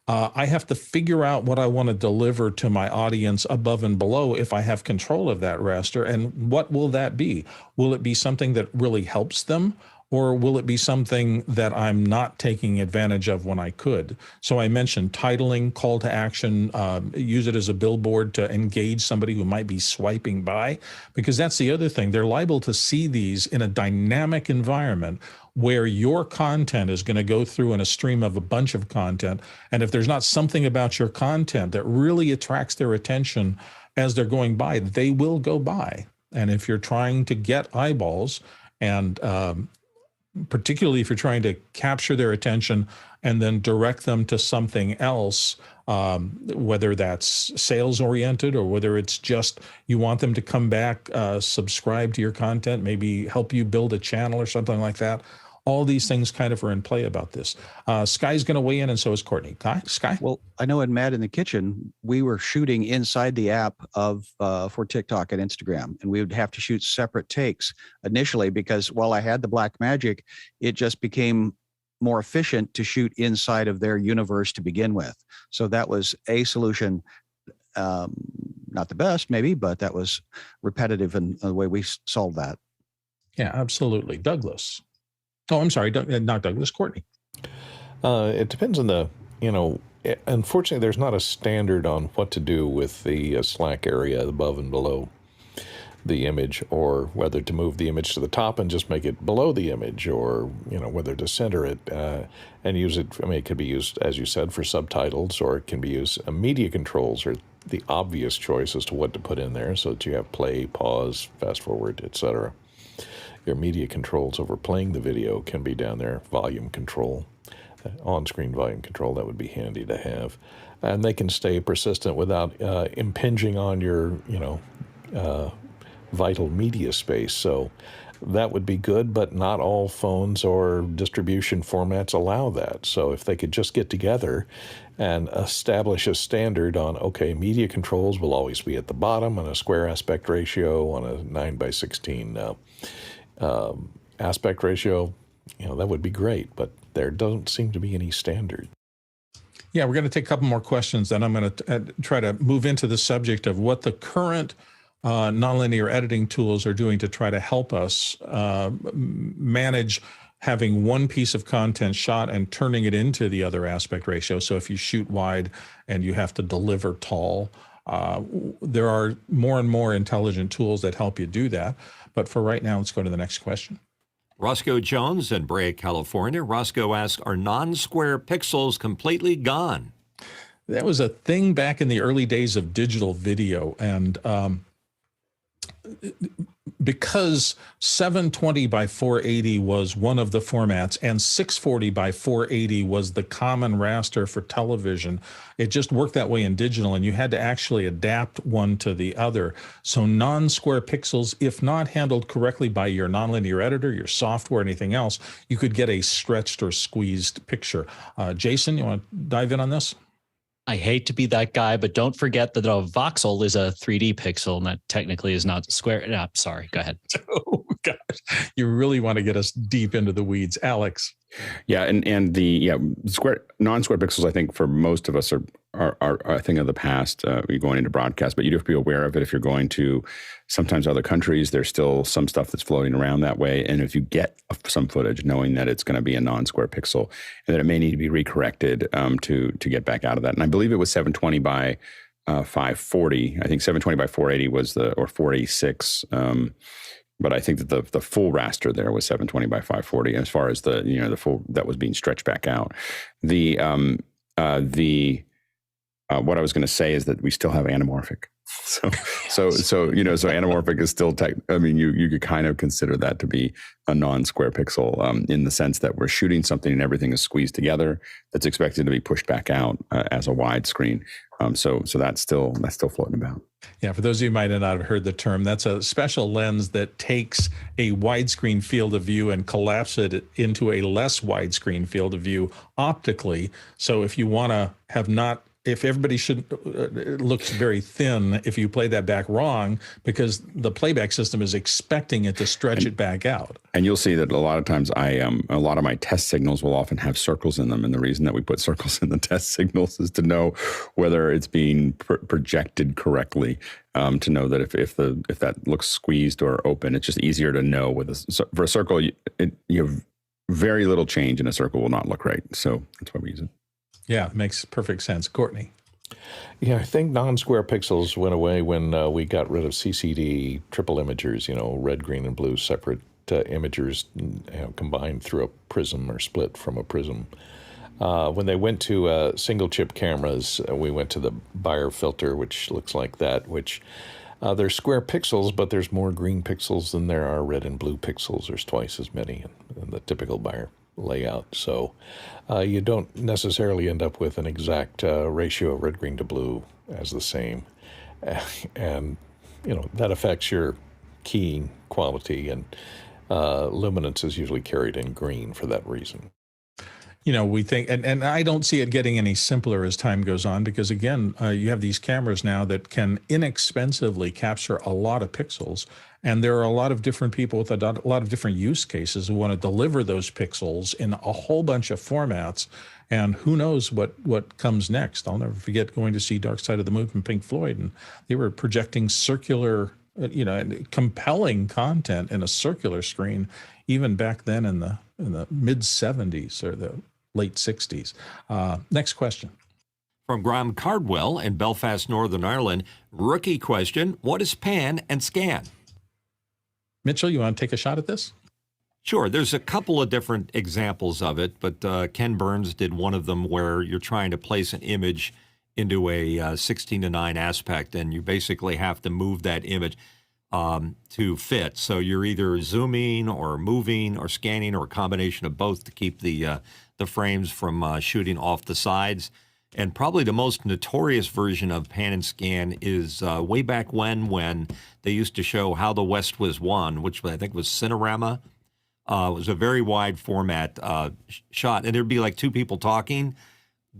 A: I have to figure out what I want to deliver to my audience above and below if I have control of that raster. And what will that be? Will it be something that really helps them? Or will it be something that I'm not taking advantage of when I could? So I mentioned titling, call to action, use it as a billboard to engage somebody who might be swiping by, because that's the other thing. They're liable to see these in a dynamic environment where your content is going to go through in a stream of a bunch of content. And if there's not something about your content that really attracts their attention as they're going by, they will go by. And if you're trying to get eyeballs, and particularly if you're trying to capture their attention and then direct them to something else, whether that's sales oriented or whether it's just you want them to come back, subscribe to your content, maybe help you build a channel or something like that, all these things kind of are in play about this. Sky's going to weigh in, and so is Courtney. Sky?
G: Well, I know in Mad in the Kitchen, we were shooting inside the app for TikTok and Instagram, and we would have to shoot separate takes initially because while I had the Blackmagic, it just became more efficient to shoot inside of their universe to begin with. So that was a solution. Not the best, maybe, but that was repetitive in the way we solved that.
A: Yeah, absolutely. Douglas. Oh, I'm sorry, not Douglas, Courtney.
D: It depends on unfortunately, there's not a standard on what to do with the slack area above and below the image, or whether to move the image to the top and just make it below the image, or whether to center it and use it. I mean, it could be used, as you said, for subtitles, or it can be used. Media controls are the obvious choice as to what to put in there, so that you have play, pause, fast forward, etc. Your media controls over playing the video can be down there. Volume control, on-screen volume control, that would be handy to have, and they can stay persistent without impinging on your vital media space. So that would be good, but not all phones or distribution formats allow that. So if they could just get together and establish a standard on, okay, media controls will always be at the bottom on a square aspect ratio, on a 9:16 aspect ratio, that would be great, but there don't seem to be any standard.
A: Yeah, we're going to take a couple more questions, then I'm going to try to move into the subject of what the current nonlinear editing tools are doing to try to help us manage having one piece of content shot and turning it into the other aspect ratio. So if you shoot wide and you have to deliver tall, there are more and more intelligent tools that help you do that. But for right now, let's go to the next question.
B: Roscoe Jones in Brea, California. Roscoe asks, are non-square pixels completely gone?
A: That was a thing back in the early days of digital video, and because 720 by 480 was one of the formats and 640 by 480 was the common raster for television, it just worked that way in digital, and you had to actually adapt one to the other. So non-square pixels, if not handled correctly by your nonlinear editor, your software, anything else, you could get a stretched or squeezed picture. Jason, you want to dive in on this?
E: I hate to be that guy, but don't forget that a voxel is a 3D pixel, and that technically is not square. No, sorry, go ahead.
A: Oh, gosh. You really want to get us deep into the weeds. Alex.
C: Yeah, and the non-square pixels, I think for most of us are a thing of the past. You're going into broadcast, but you do have to be aware of it if you're going to sometimes other countries. There's still some stuff that's floating around that way, and if you get some footage, knowing that it's going to be a non-square pixel and that it may need to be recorrected to get back out of that. And I believe it was 720 by 540. I think 720 by 480 was or 486. But I think that the full raster there was 720 by 540. As far as the full that was being stretched back out, what I was going to say is that we still have anamorphic. So anamorphic is still you could kind of consider that to be a non-square pixel in the sense that we're shooting something and everything is squeezed together that's expected to be pushed back out as a widescreen. So that's still floating about.
A: Yeah, for those of you who might not have heard the term, that's a special lens that takes a widescreen field of view and collapses it into a less widescreen field of view optically. So if you want to have if everybody looks very thin if you play that back wrong, because the playback system is expecting it to stretch it back out. And
C: you'll see that a lot of times a lot of my test signals will often have circles in them. And the reason that we put circles in the test signals is to know whether it's being projected correctly, to know that if that looks squeezed or open, it's just easier to know for a circle, you have very little change and a circle will not look right. So that's why we use it.
A: Yeah, it makes perfect sense. Courtney.
D: Yeah, I think non-square pixels went away when we got rid of CCD triple imagers, red, green, and blue separate imagers combined through a prism or split from a prism. When they went to single chip cameras, we went to the Bayer filter, which looks like that, which they're square pixels, but there's more green pixels than there are red and blue pixels. There's twice as many in the typical Bayer layout. So you don't necessarily end up with an exact ratio of red, green to blue as the same. And, that affects your keying quality. And luminance is usually carried in green for that reason.
A: You know, we think, and I don't see it getting any simpler as time goes on, because again, you have these cameras now that can inexpensively capture a lot of pixels, and there are a lot of different people with a lot of different use cases who want to deliver those pixels in a whole bunch of formats, and who knows what comes next. I'll never forget going to see Dark Side of the Moon from Pink Floyd, and they were projecting circular, you know, compelling content in a circular screen, even back then in the mid 70s or the late 60s. Next question.
B: From Graham Cardwell in Belfast, Northern Ireland, rookie question, what is pan and scan?
A: Mitchell, you want to take a shot at this?
B: Sure, there's a couple of different examples of it, but Ken Burns did one of them where you're trying to place an image into a 16:9 aspect, and you basically have to move that image to fit. So you're either zooming or moving or scanning or a combination of both to keep the frames from shooting off the sides. And probably the most notorious version of pan and scan is way back when they used to show How the West Was Won, which I think was Cinerama. It was a very wide format shot, and there'd be like two people talking.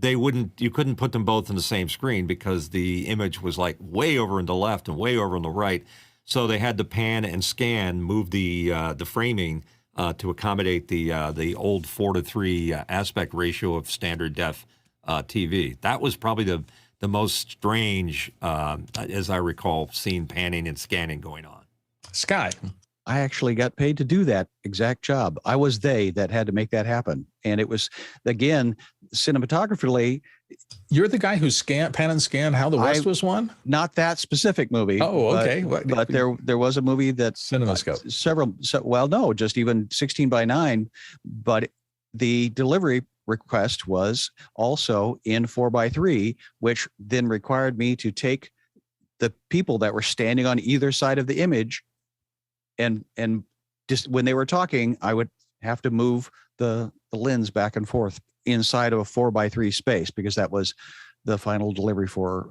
B: You couldn't put them both on the same screen because the image was like way over in the left and way over on the right. So they had to pan and scan, move the framing to accommodate the old 4:3 aspect ratio of standard def TV. That was probably the most strange, as I recall, seeing panning and scanning going on.
A: Sky.
G: I actually got paid to do that exact job. I was that had to make that happen. And it was, again, cinematographically.
A: You're the guy who pan and scanned How the West Was Won?
G: Not that specific movie.
A: Oh, okay.
G: But there was a movie that
A: CinemaScope.
G: Well, no, just even 16:9. But the delivery request was also in 4:3, which then required me to take the people that were standing on either side of the image, and just when they were talking, I would have to move the lens back and forth inside of a 4:3 space, because that was the final delivery for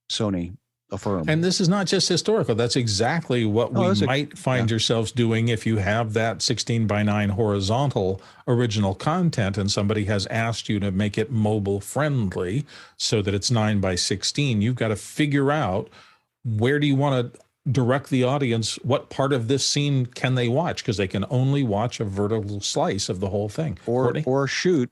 G: Sony affirmed.
A: And this is not just historical. That's exactly what we might find yourselves doing if you have that 16:9 horizontal original content and somebody has asked you to make it mobile friendly so that it's 9:16. You've got to figure out, where do you want to direct the audience? What part of this scene can they watch? Because they can only watch a vertical slice of the whole thing.
G: Or shoot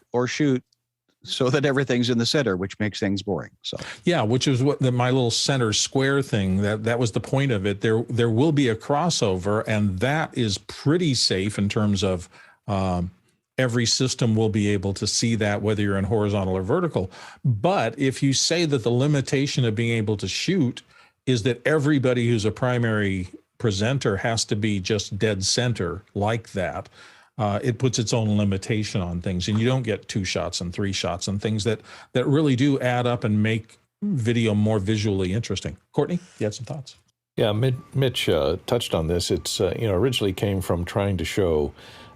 G: so that everything's in the center, which makes things boring. So
A: yeah, which is what my little center square thing, that was the point of it. There will be a crossover, and that is pretty safe in terms of every system will be able to see that, whether you're in horizontal or vertical. But if you say that the limitation of being able to shoot is that everybody who's a primary presenter has to be just dead center like that, it puts its own limitation on things, and you don't get 2 shots and 3 shots and things that really do add up and make video more visually interesting. Courtney, you had some thoughts?
D: Yeah, Mitch touched on this. It's originally came from trying to show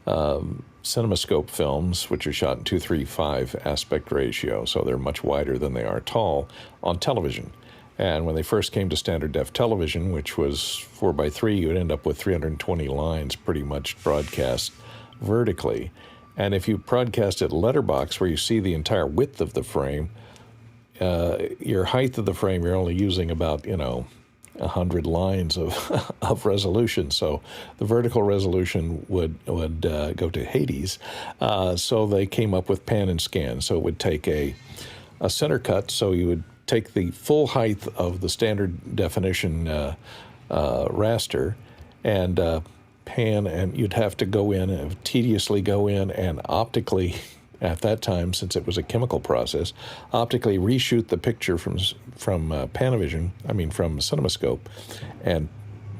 D: CinemaScope films, which are shot in 2:3:5 aspect ratio, so they're much wider than they are tall, on television. And when they first came to standard def television, which was 4:3, you would end up with 320 lines pretty much broadcast vertically. And if you broadcast it letterbox, where you see the entire width of the frame, your height of the frame, you're only using about 100 lines of resolution. So the vertical resolution would go to Hades. So they came up with pan and scan. So it would take a center cut, so you would take the full height of the standard definition raster and pan, and you'd have to tediously go in and optically, at that time, since it was a chemical process, optically reshoot the picture from CinemaScope, and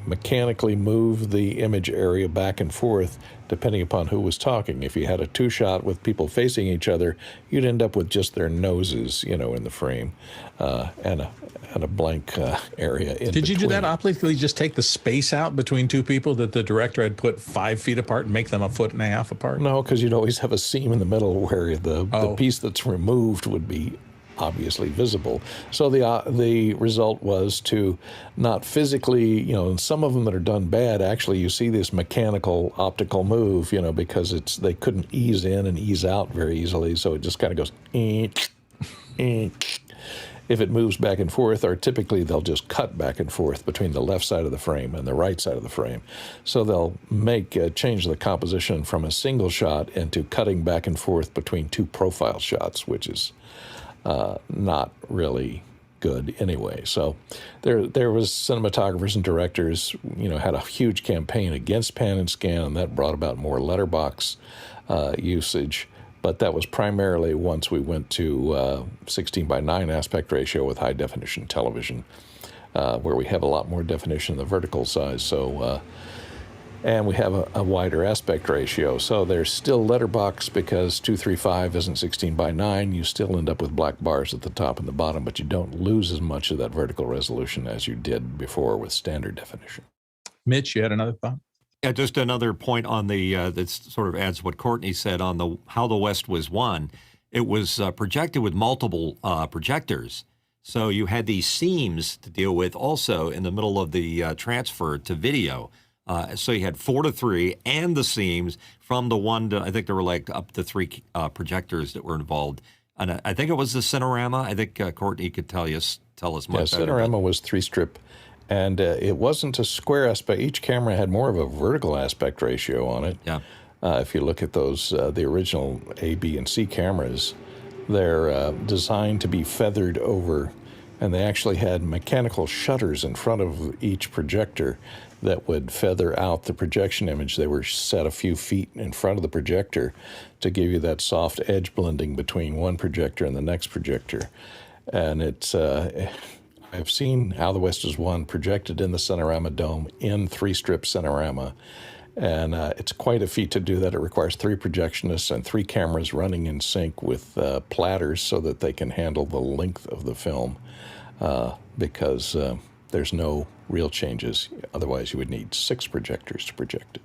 D: mechanically move the image area back and forth depending upon who was talking. If you had a 2-shot with people facing each other, you'd end up with just their noses, in the frame, and a blank area in between.
A: Did you do that optically? Just take the space out between 2 people that the director had put 5 feet apart and make them 1.5 feet apart?
D: No, because you'd always have a seam in the middle where the piece that's removed would be obviously visible. So the result was to not physically, in some of them that are done bad, actually you see this mechanical optical move, because they couldn't ease in and ease out very easily, so it just kind of goes if it moves back and forth, or typically they'll just cut back and forth between the left side of the frame and the right side of the frame. So they'll change the composition from a single shot into cutting back and forth between two profile shots, which is not really good anyway. So there was cinematographers and directors, had a huge campaign against pan and scan, and that brought about more letterbox usage. But that was primarily once we went to 16:9 aspect ratio with high definition television, where we have a lot more definition in the vertical size. So, and we have a wider aspect ratio. So there's still letterbox because 235 isn't 16:9. You still end up with black bars at the top and the bottom, but you don't lose as much of that vertical resolution as you did before with standard definition.
A: Mitch, you had another thought?
B: Yeah, just another point on that sort of adds what Courtney said on how the West was won. It was projected with multiple projectors. So you had these seams to deal with also in the middle of the transfer to video. So you had 4 to 3 and the seams from the 1 to, I think there were like up to 3 projectors that were involved. And I think it was the Cinerama. I think Courtney could tell us much better.
D: Cinerama was 3-strip. And it wasn't a square aspect. Each camera had more of a vertical aspect ratio on it.
B: Yeah.
D: If you look at those, the original A, B, and C cameras, they're designed to be feathered over, and they actually had mechanical shutters in front of each projector that would feather out the projection image. They were set a few feet in front of the projector to give you that soft edge blending between one projector and the next projector. And it's... I've seen How the West is Won projected in the Cinerama Dome in 3-strip Cinerama, and it's quite a feat to do that. It requires 3 projectionists and 3 cameras running in sync with platters so that they can handle the length of the film because there's no real changes. Otherwise, you would need 6 projectors to project it.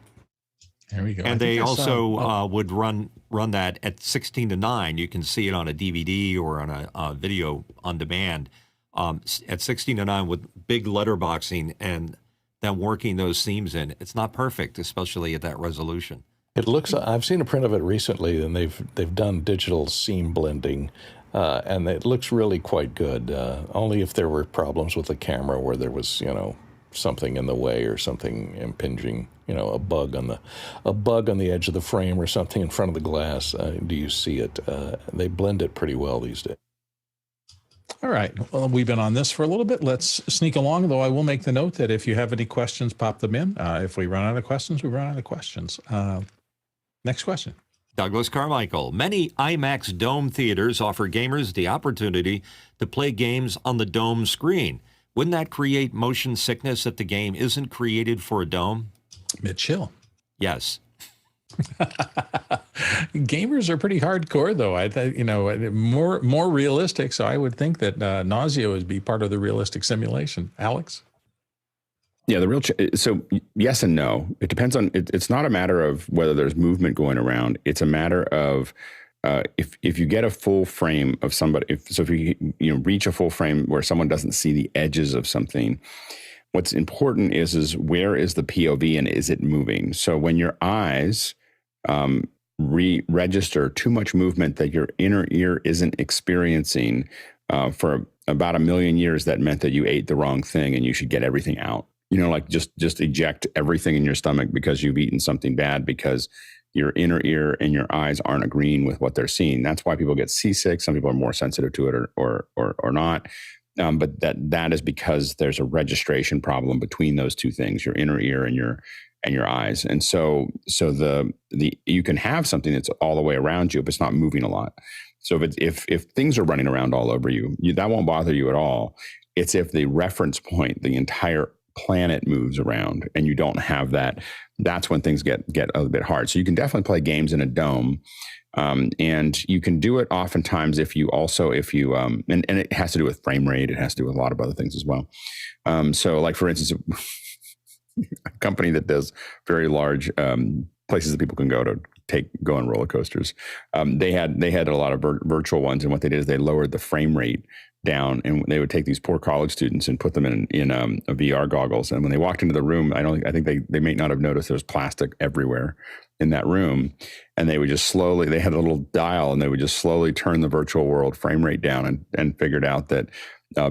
B: There we go. And they also would run that at 16:9. You can see it on a DVD or on a video on demand. At 16:9 with big letterboxing and then working those seams in. It's not perfect, especially at that resolution.
D: It looks. I've seen a print of it recently, and they've done digital seam blending, and it looks really quite good. Only if there were problems with the camera where there was, something in the way or something impinging, a bug on the edge of the frame or something in front of the glass. Do you see it? They blend it pretty well these days.
A: All right. Well, we've been on this for a little bit. Let's sneak along, though I will make the note that if you have any questions, pop them in. If we run out of questions, we run out of questions. Next question.
B: Douglas Carmichael. Many IMAX Dome theaters offer gamers the opportunity to play games on the Dome screen. Wouldn't that create motion sickness if the game isn't created for a Dome?
A: Mitch Hill.
B: Yes.
A: Gamers are pretty hardcore, though. I think more realistic. So I would think that nausea would be part of the realistic simulation. Alex?
C: Yeah, so yes and no. It depends on. It's not a matter of whether there's movement going around. It's a matter of if you get a full frame of somebody. If you reach a full frame where someone doesn't see the edges of something. What's important is where is the POV and is it moving? So when your eyes register too much movement that your inner ear isn't experiencing for about 1 million years, that meant that you ate the wrong thing and you should get everything out. Like just eject everything in your stomach because you've eaten something bad because your inner ear and your eyes aren't agreeing with what they're seeing. That's why people get seasick. Some people are more sensitive to it or not. But that is because there's a registration problem between those two things, your inner ear and your eyes. And so the you can have something that's all the way around you, but it's not moving a lot. So if things are running around all over you, that won't bother you at all. It's if the reference point, the entire planet moves around and you don't have that, that's when things get a little bit hard. So you can definitely play games in a dome. And you can do it oftentimes if you and it has to do with frame rate. It has to do with a lot of other things as well. So like, for instance, a company that does very large places that people can go to go on roller coasters. They had a lot of virtual ones, and what they did is they lowered the frame rate down, and they would take these poor college students and put them in a VR goggles. And when they walked into the room, I think they may not have noticed there was plastic everywhere in that room, and they would just slowly, they had a little dial, and they would just slowly turn the virtual world frame rate down, and figured out that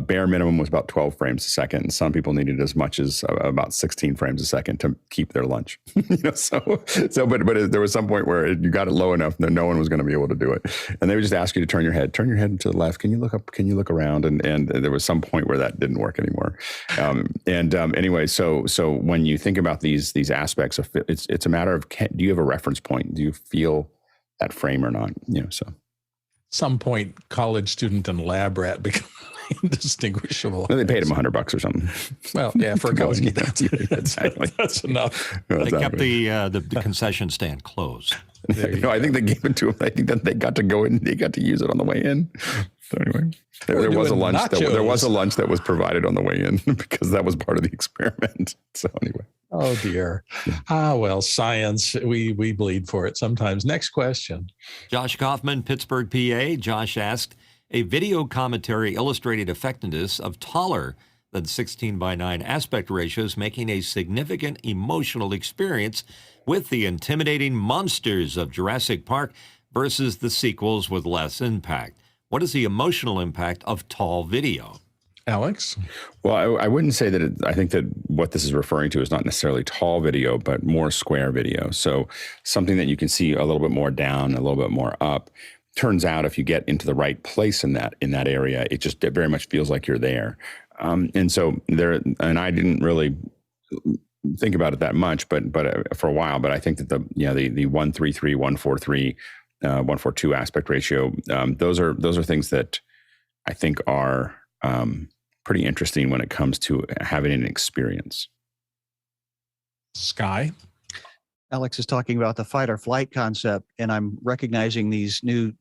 C: bare minimum was about 12 frames a second. And some people needed as much as about 16 frames a second to keep their lunch. But there was some point where you got it low enough that no one was going to be able to do it. And they would just ask you to turn your head to the left. Can you look up? Can you look around? And there was some point where that didn't work anymore. Anyway, so when you think about these aspects of it's a matter of, do you have a reference point? Do you feel that frame or not?
A: Some point, college student and lab rat become indistinguishable.
C: They paid him $100 or something.
A: Well, yeah, for a coaster.
C: Exactly.
A: That's enough.
B: They kept the concession stand closed.
C: I think they gave it to him. I think that they got to go in. They got to use it on the way in. So anyway, there was a lunch. There was a lunch that was provided on the way in because that was part of the experiment. So anyway.
A: Oh dear. Well, science. We bleed for it sometimes. Next question.
B: Josh Kaufman, Pittsburgh, PA. Josh asked, a video commentary illustrated effectiveness of taller than 16:9 aspect ratios, making a significant emotional experience with the intimidating monsters of Jurassic Park versus the sequels with less impact. What is the emotional impact of tall video?
A: Alex?
C: Well, I wouldn't say that I think that what this is referring to is not necessarily tall video, but more square video. So something that you can see a little bit more down, a little bit more up. Turns out if you get into the right place in that area, it very much feels like you're there. And so and I didn't really think about it that much, but for a while, but I think that the 133, 143, 142 aspect ratio, those are things that I think are pretty interesting when it comes to having an experience.
A: Sky?
G: Alex is talking about the fight or flight concept, and I'm recognizing these new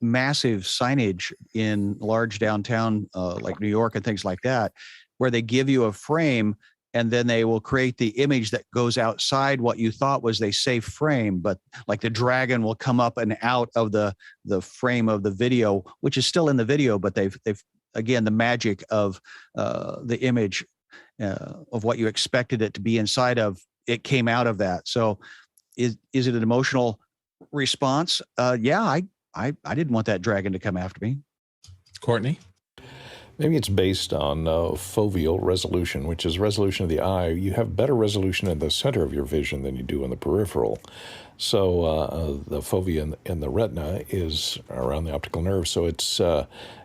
G: massive signage in large downtown like New York and things like that, where they give you a frame and then they will create the image that goes outside what you thought was a safe frame, but like the dragon will come up and out of the frame of the video, which is still in the video, but they've again, the magic of the image of what you expected it to be inside of, it came out of that. So is it an emotional response? Yeah, I didn't want that dragon to come after me.
A: Courtney?
D: Maybe it's based on foveal resolution, which is resolution of the eye. You have better resolution in the center of your vision than you do in the peripheral. So the fovea in the retina is around the optical nerve. So it's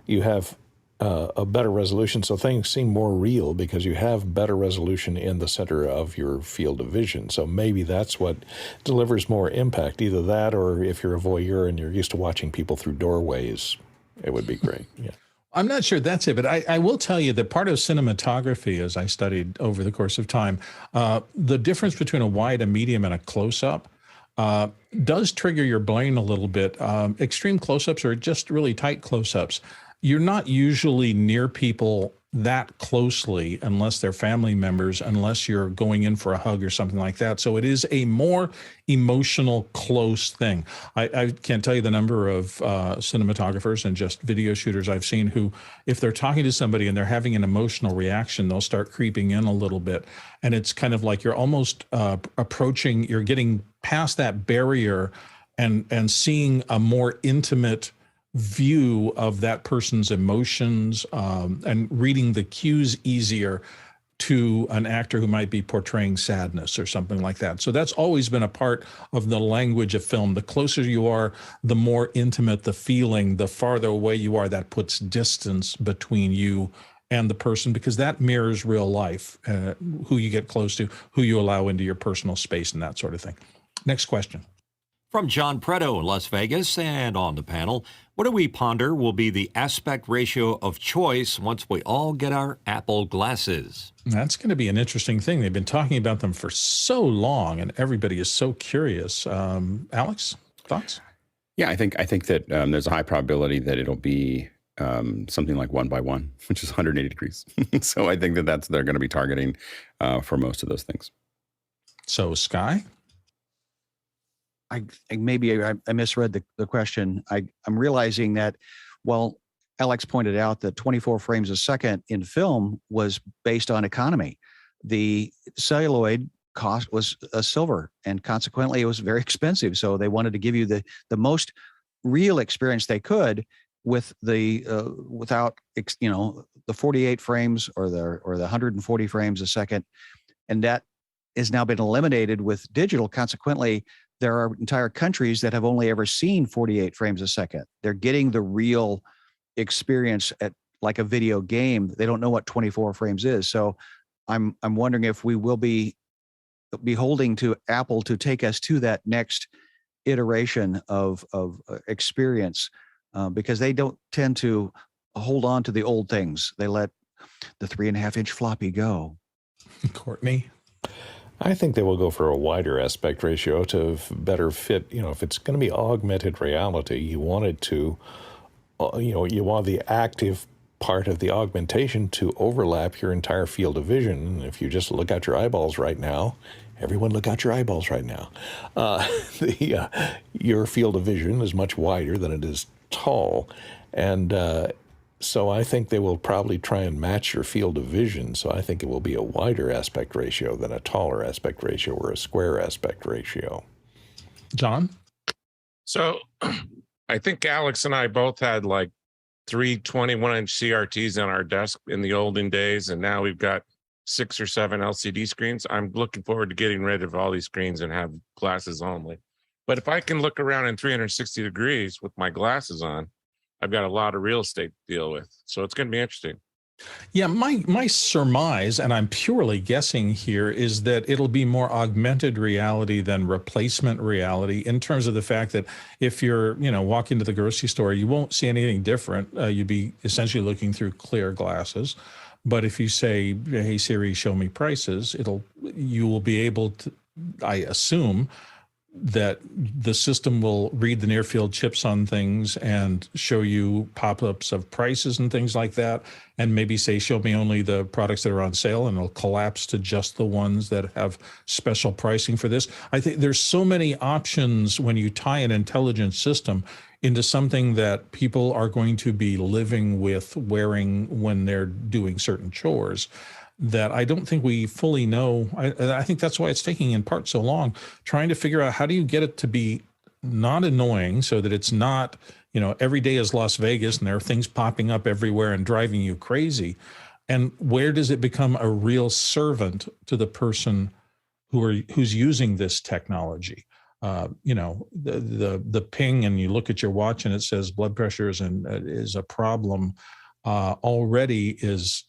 D: you have a better resolution. So things seem more real because you have better resolution in the center of your field of vision. So maybe that's what delivers more impact. Either that, or if you're a voyeur and you're used to watching people through doorways, it would be great. Yeah.
A: I'm not sure that's it, but I will tell you that part of cinematography, as I studied over the course of time, the difference between a wide, a medium, and a close-up does trigger your brain a little bit. Extreme close-ups are just really tight close-ups. You're not usually near people that closely unless they're family members, unless you're going in for a hug or something like that. So it is a more emotional, close thing. I can't tell you the number of cinematographers and just video shooters I've seen who, if they're talking to somebody and they're having an emotional reaction, they'll start creeping in a little bit. And it's kind of like you're almost approaching, you're getting past that barrier and seeing a more intimate view of that person's emotions and reading the cues easier to an actor who might be portraying sadness or something like that. So that's always been a part of the language of film. The closer you are, the more intimate the feeling, the farther away you are, that puts distance between you and the person, because that mirrors real life, who you get close to, who you allow into your personal space and that sort of thing. Next question.
B: From John Preto in Las Vegas, and on the panel, what do we ponder will be the aspect ratio of choice once we all get our Apple glasses?
A: That's going to be an interesting thing. They've been talking about them for so long, and everybody is so curious. Alex, thoughts?
C: Yeah, I think that there's a high probability that it'll be something like 1x1, which is 180 degrees. So I think that they're going to be targeting for most of those things.
A: So, Sky?
G: I misread the question. I'm realizing that, well, Alex pointed out that 24 frames a second in film was based on economy. The celluloid cost was a silver, and consequently it was very expensive. So they wanted to give you the most real experience they could with the without the 48 frames or the 140 frames a second, and that has now been eliminated with digital. Consequently, there are entire countries that have only ever seen 48 frames a second. They're getting the real experience at like a video game. They don't know what 24 frames is. So I'm wondering if we will be beholding to Apple to take us to that next iteration of experience, because they don't tend to hold on to the old things. They let the 3.5-inch floppy go.
A: Courtney?
D: I think they will go for a wider aspect ratio to better fit, if it's going to be augmented reality, you want it to, you want the active part of the augmentation to overlap your entire field of vision. And if you just look out your eyeballs right now, everyone look out your eyeballs right now. Your field of vision is much wider than it is tall. And so I think they will probably try and match your field of vision. So I think it will be a wider aspect ratio than a taller aspect ratio or a square aspect ratio.
A: John?
I: So I think Alex and I both had like 3 21-inch CRTs on our desk in the olden days, and now we've got 6 or 7 LCD screens. I'm looking forward to getting rid of all these screens and have glasses only. But if I can look around in 360 degrees with my glasses on, I've got a lot of real estate to deal with. So it's going to be interesting.
A: Yeah, my surmise, and I'm purely guessing here, is that it'll be more augmented reality than replacement reality, in terms of the fact that if you're, walk into the grocery store, you won't see anything different. You'd be essentially looking through clear glasses. But if you say, "Hey Siri, show me prices," you will be able to, I assume, that the system will read the near field chips on things and show you pop-ups of prices and things like that, and maybe say, "Show me only the products that are on sale," and it'll collapse to just the ones that have special pricing for this. I think there's so many options when you tie an intelligent system into something that people are going to be living with, wearing when they're doing certain chores, that I don't think we fully know. I think that's why it's taking in part so long, trying to figure out how do you get it to be not annoying, so that it's not, every day is Las Vegas and there are things popping up everywhere and driving you crazy. And where does it become a real servant to the person who's using this technology? The ping, and you look at your watch and it says blood pressure is a problem, already is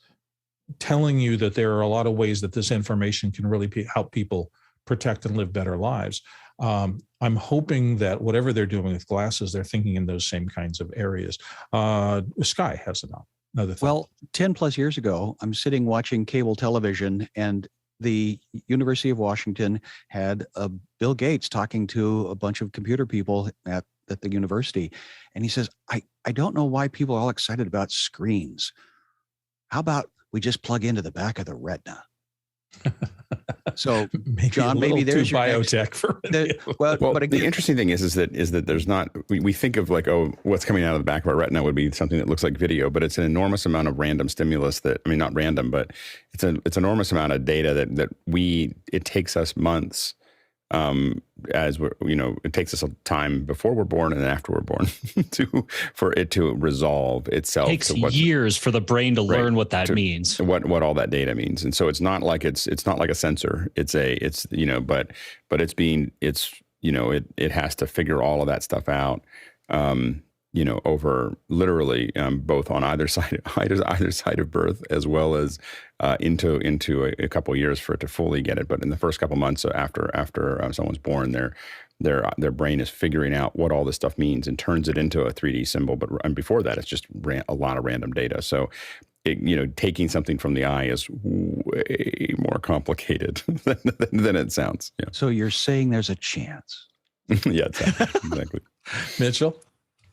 A: telling you that there are a lot of ways that this information can really help people protect and live better lives. I'm hoping that whatever they're doing with glasses, they're thinking in those same kinds of areas. Sky has another thing.
G: Well, 10 plus years ago, I'm sitting watching cable television, and the University of Washington had Bill Gates talking to a bunch of computer people at the university. And he says, I don't know why people are all excited about screens. How about we just plug into the back of the retina? So, John, maybe there's your
A: biotech for it.
C: Well, but again, the interesting thing is that there's not. We think of like, oh, what's coming out of the back of our retina would be something that looks like video, but it's an enormous amount of random stimulus. Not random, but it's an enormous amount of data that it takes us months. It takes us a time before we're born and after we're born for it to resolve itself.
E: It takes years for the brain to learn what that means.
C: What all that data means. And so it's not like it's not like a sensor. But it has to figure all of that stuff out. Over literally both on either side of birth, as well as into a couple of years for it to fully get it. But in the first couple of months after someone's born, their brain is figuring out what all this stuff means and turns it into a 3D symbol. And before that, it's just a lot of random data. So, taking something from the eye is way more complicated than it sounds. Yeah.
G: So you're saying there's a chance?
C: Yeah, exactly.
A: Mitchell?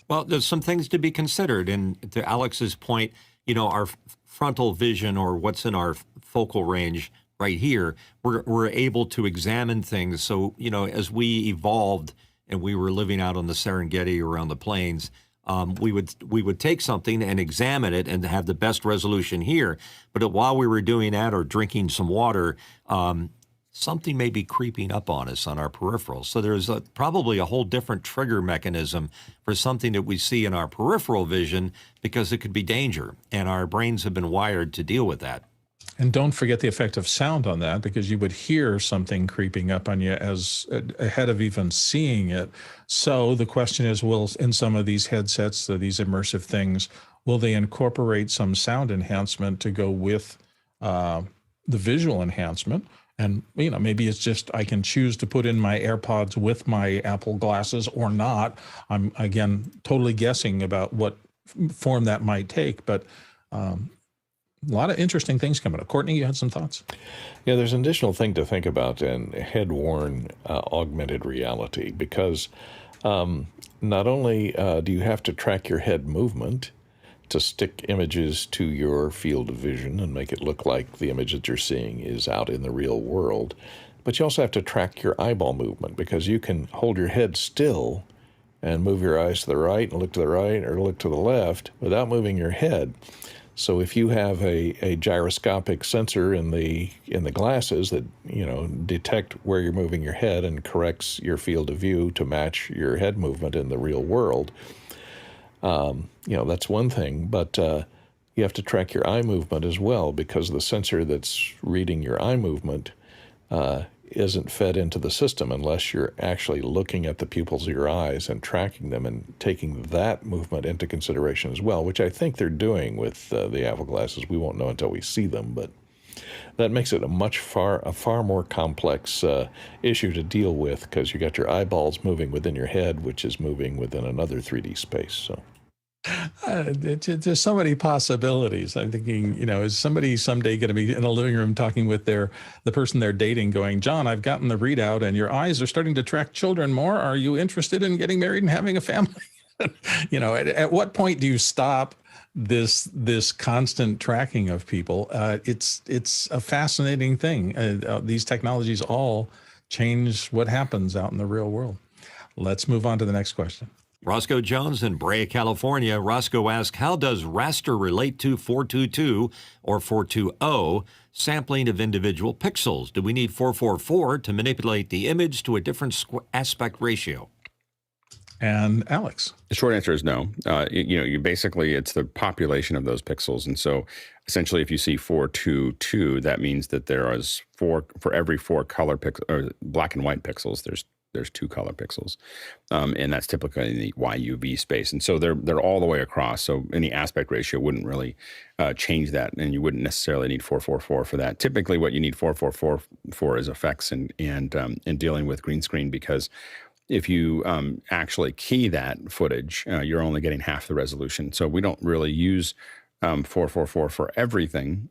B: Well, there's some things to be considered. And to Alex's point, our frontal vision, or what's in our focal range right here, we're able to examine things. So, as we evolved and we were living out on the Serengeti or on the plains, we would take something and examine it and have the best resolution here. But while we were doing that or drinking some water, something may be creeping up on us on our peripherals. So there's probably a whole different trigger mechanism for something that we see in our peripheral vision, because it could be danger, and our brains have been wired to deal with that.
A: And don't forget the effect of sound on that, because you would hear something creeping up on you as ahead of even seeing it. So the question is, will, in some of these headsets, these immersive things, will they incorporate some sound enhancement to go with the visual enhancement? And, you know, maybe it's just I can choose to put in my AirPods with my Apple glasses or not. I'm, again, totally guessing about what form that might take, but a lot of interesting things coming up. Courtney, you had some thoughts?
D: Yeah, there's an additional thing to think about in head-worn augmented reality, because not only do you have to track your head movement to stick images to your field of vision and make it look like the image that you're seeing is out in the real world, but you also have to track your eyeball movement, because you can hold your head still and move your eyes to the right and look to the right or look to the left without moving your head. So if you have a gyroscopic sensor in the glasses that, you know, detect where you're moving your head and corrects your field of view to match your head movement in the real world, you know, that's one thing. But you have to track your eye movement as well, because the sensor that's reading your eye movement isn't fed into the system unless you're actually looking at the pupils of your eyes and tracking them and taking that movement into consideration as well, which I think they're doing with the Apple glasses. We won't know until we see them, but that makes it a far more complex issue to deal with, because you got your eyeballs moving within your head, which is moving within another 3D space. So.
A: There's so many possibilities. I'm thinking, you know, is somebody someday going to be in a living room talking with the person they're dating, going, John, I've gotten the readout and your eyes are starting to track children more. Are you interested in getting married and having a family? You know, at what point do you stop this constant tracking of people? It's a fascinating thing. These technologies all change what happens out in the real world. Let's move on to the next question.
B: Roscoe Jones in Brea, California. Roscoe asks, how does raster relate to 422 or 420 sampling of individual pixels? Do we need 444 to manipulate the image to a different aspect ratio?
A: And Alex?
C: The short answer is no. You basically, it's the population of those pixels. And so essentially, if you see 422, that means that there is for every 4 color pixels, or black and white pixels, there's 2 color pixels, and that's typically in the YUV space. And so they're all the way across. So any aspect ratio wouldn't really change that, and you wouldn't necessarily need 444 for that. Typically, what you need 444 for is effects and dealing with green screen, because if you actually key that footage, you're only getting half the resolution. So we don't really use 444 for everything.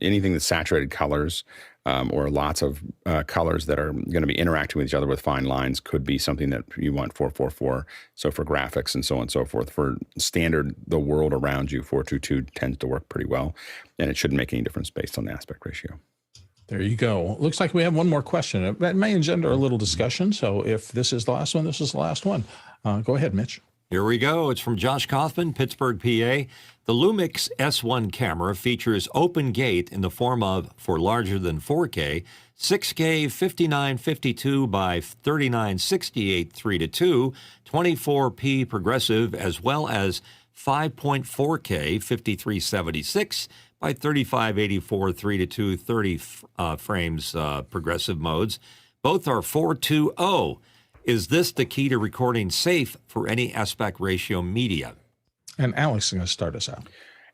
C: Anything that's saturated colors, or lots of colors that are going to be interacting with each other with fine lines could be something that you want 444. So for graphics and so on and so forth, for standard, the world around you, 422 tends to work pretty well, and it shouldn't make any difference based on the aspect ratio.
A: There you go. Looks like we have one more question. It may engender a little discussion. So if this is the last one, this is the last one. Go ahead, Mitch.
B: Here we go. It's from Josh Kaufman, Pittsburgh, PA. The LUMIX S1 camera features open gate in the form of, for larger than 4K, 6K 5952 by 3968 3:2, 24p progressive, as well as 5.4K 5376 by 3584 3:2, 30 frames progressive modes. Both are 420. Is this the key to recording safe for any aspect ratio media?
A: And Alex is going to start us out.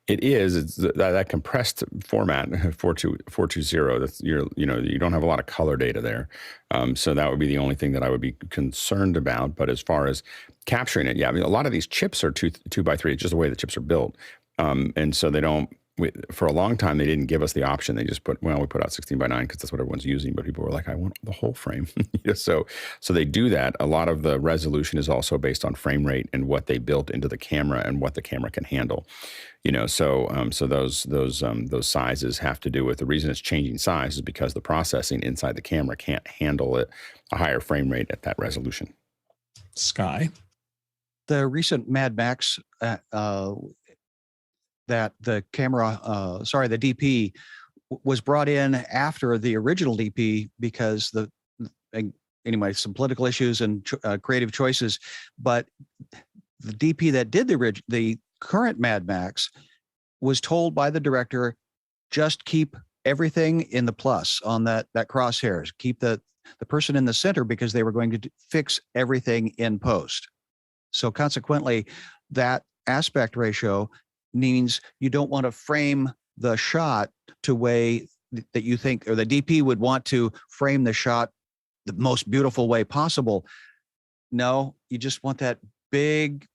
C: It is. It's that compressed format, 420. That's you don't have a lot of color data there, so that would be the only thing that I would be concerned about. But as far as capturing it, yeah, I mean, a lot of these chips are 2x3. It's just the way the chips are built, and so they don't. For a long time, they didn't give us the option. They just we put out 16:9 because that's what everyone's using. But people were like, I want the whole frame. So they do that. A lot of the resolution is also based on frame rate and what they built into the camera and what the camera can handle. So those sizes have to do with the reason it's changing size is because the processing inside the camera can't handle a higher frame rate at that resolution.
A: Sky.
G: The recent Mad Max that the camera, the DP was brought in after the original DP because anyway, some political issues and creative choices. But the DP that did the current Mad Max was told by the director, just keep everything in the plus on that crosshairs, keep the person in the center, because they were going to fix everything in post. So consequently, that aspect ratio means you don't want to frame the shot to way that you think, or the DP would want to frame the shot the most beautiful way possible. No, you just want that big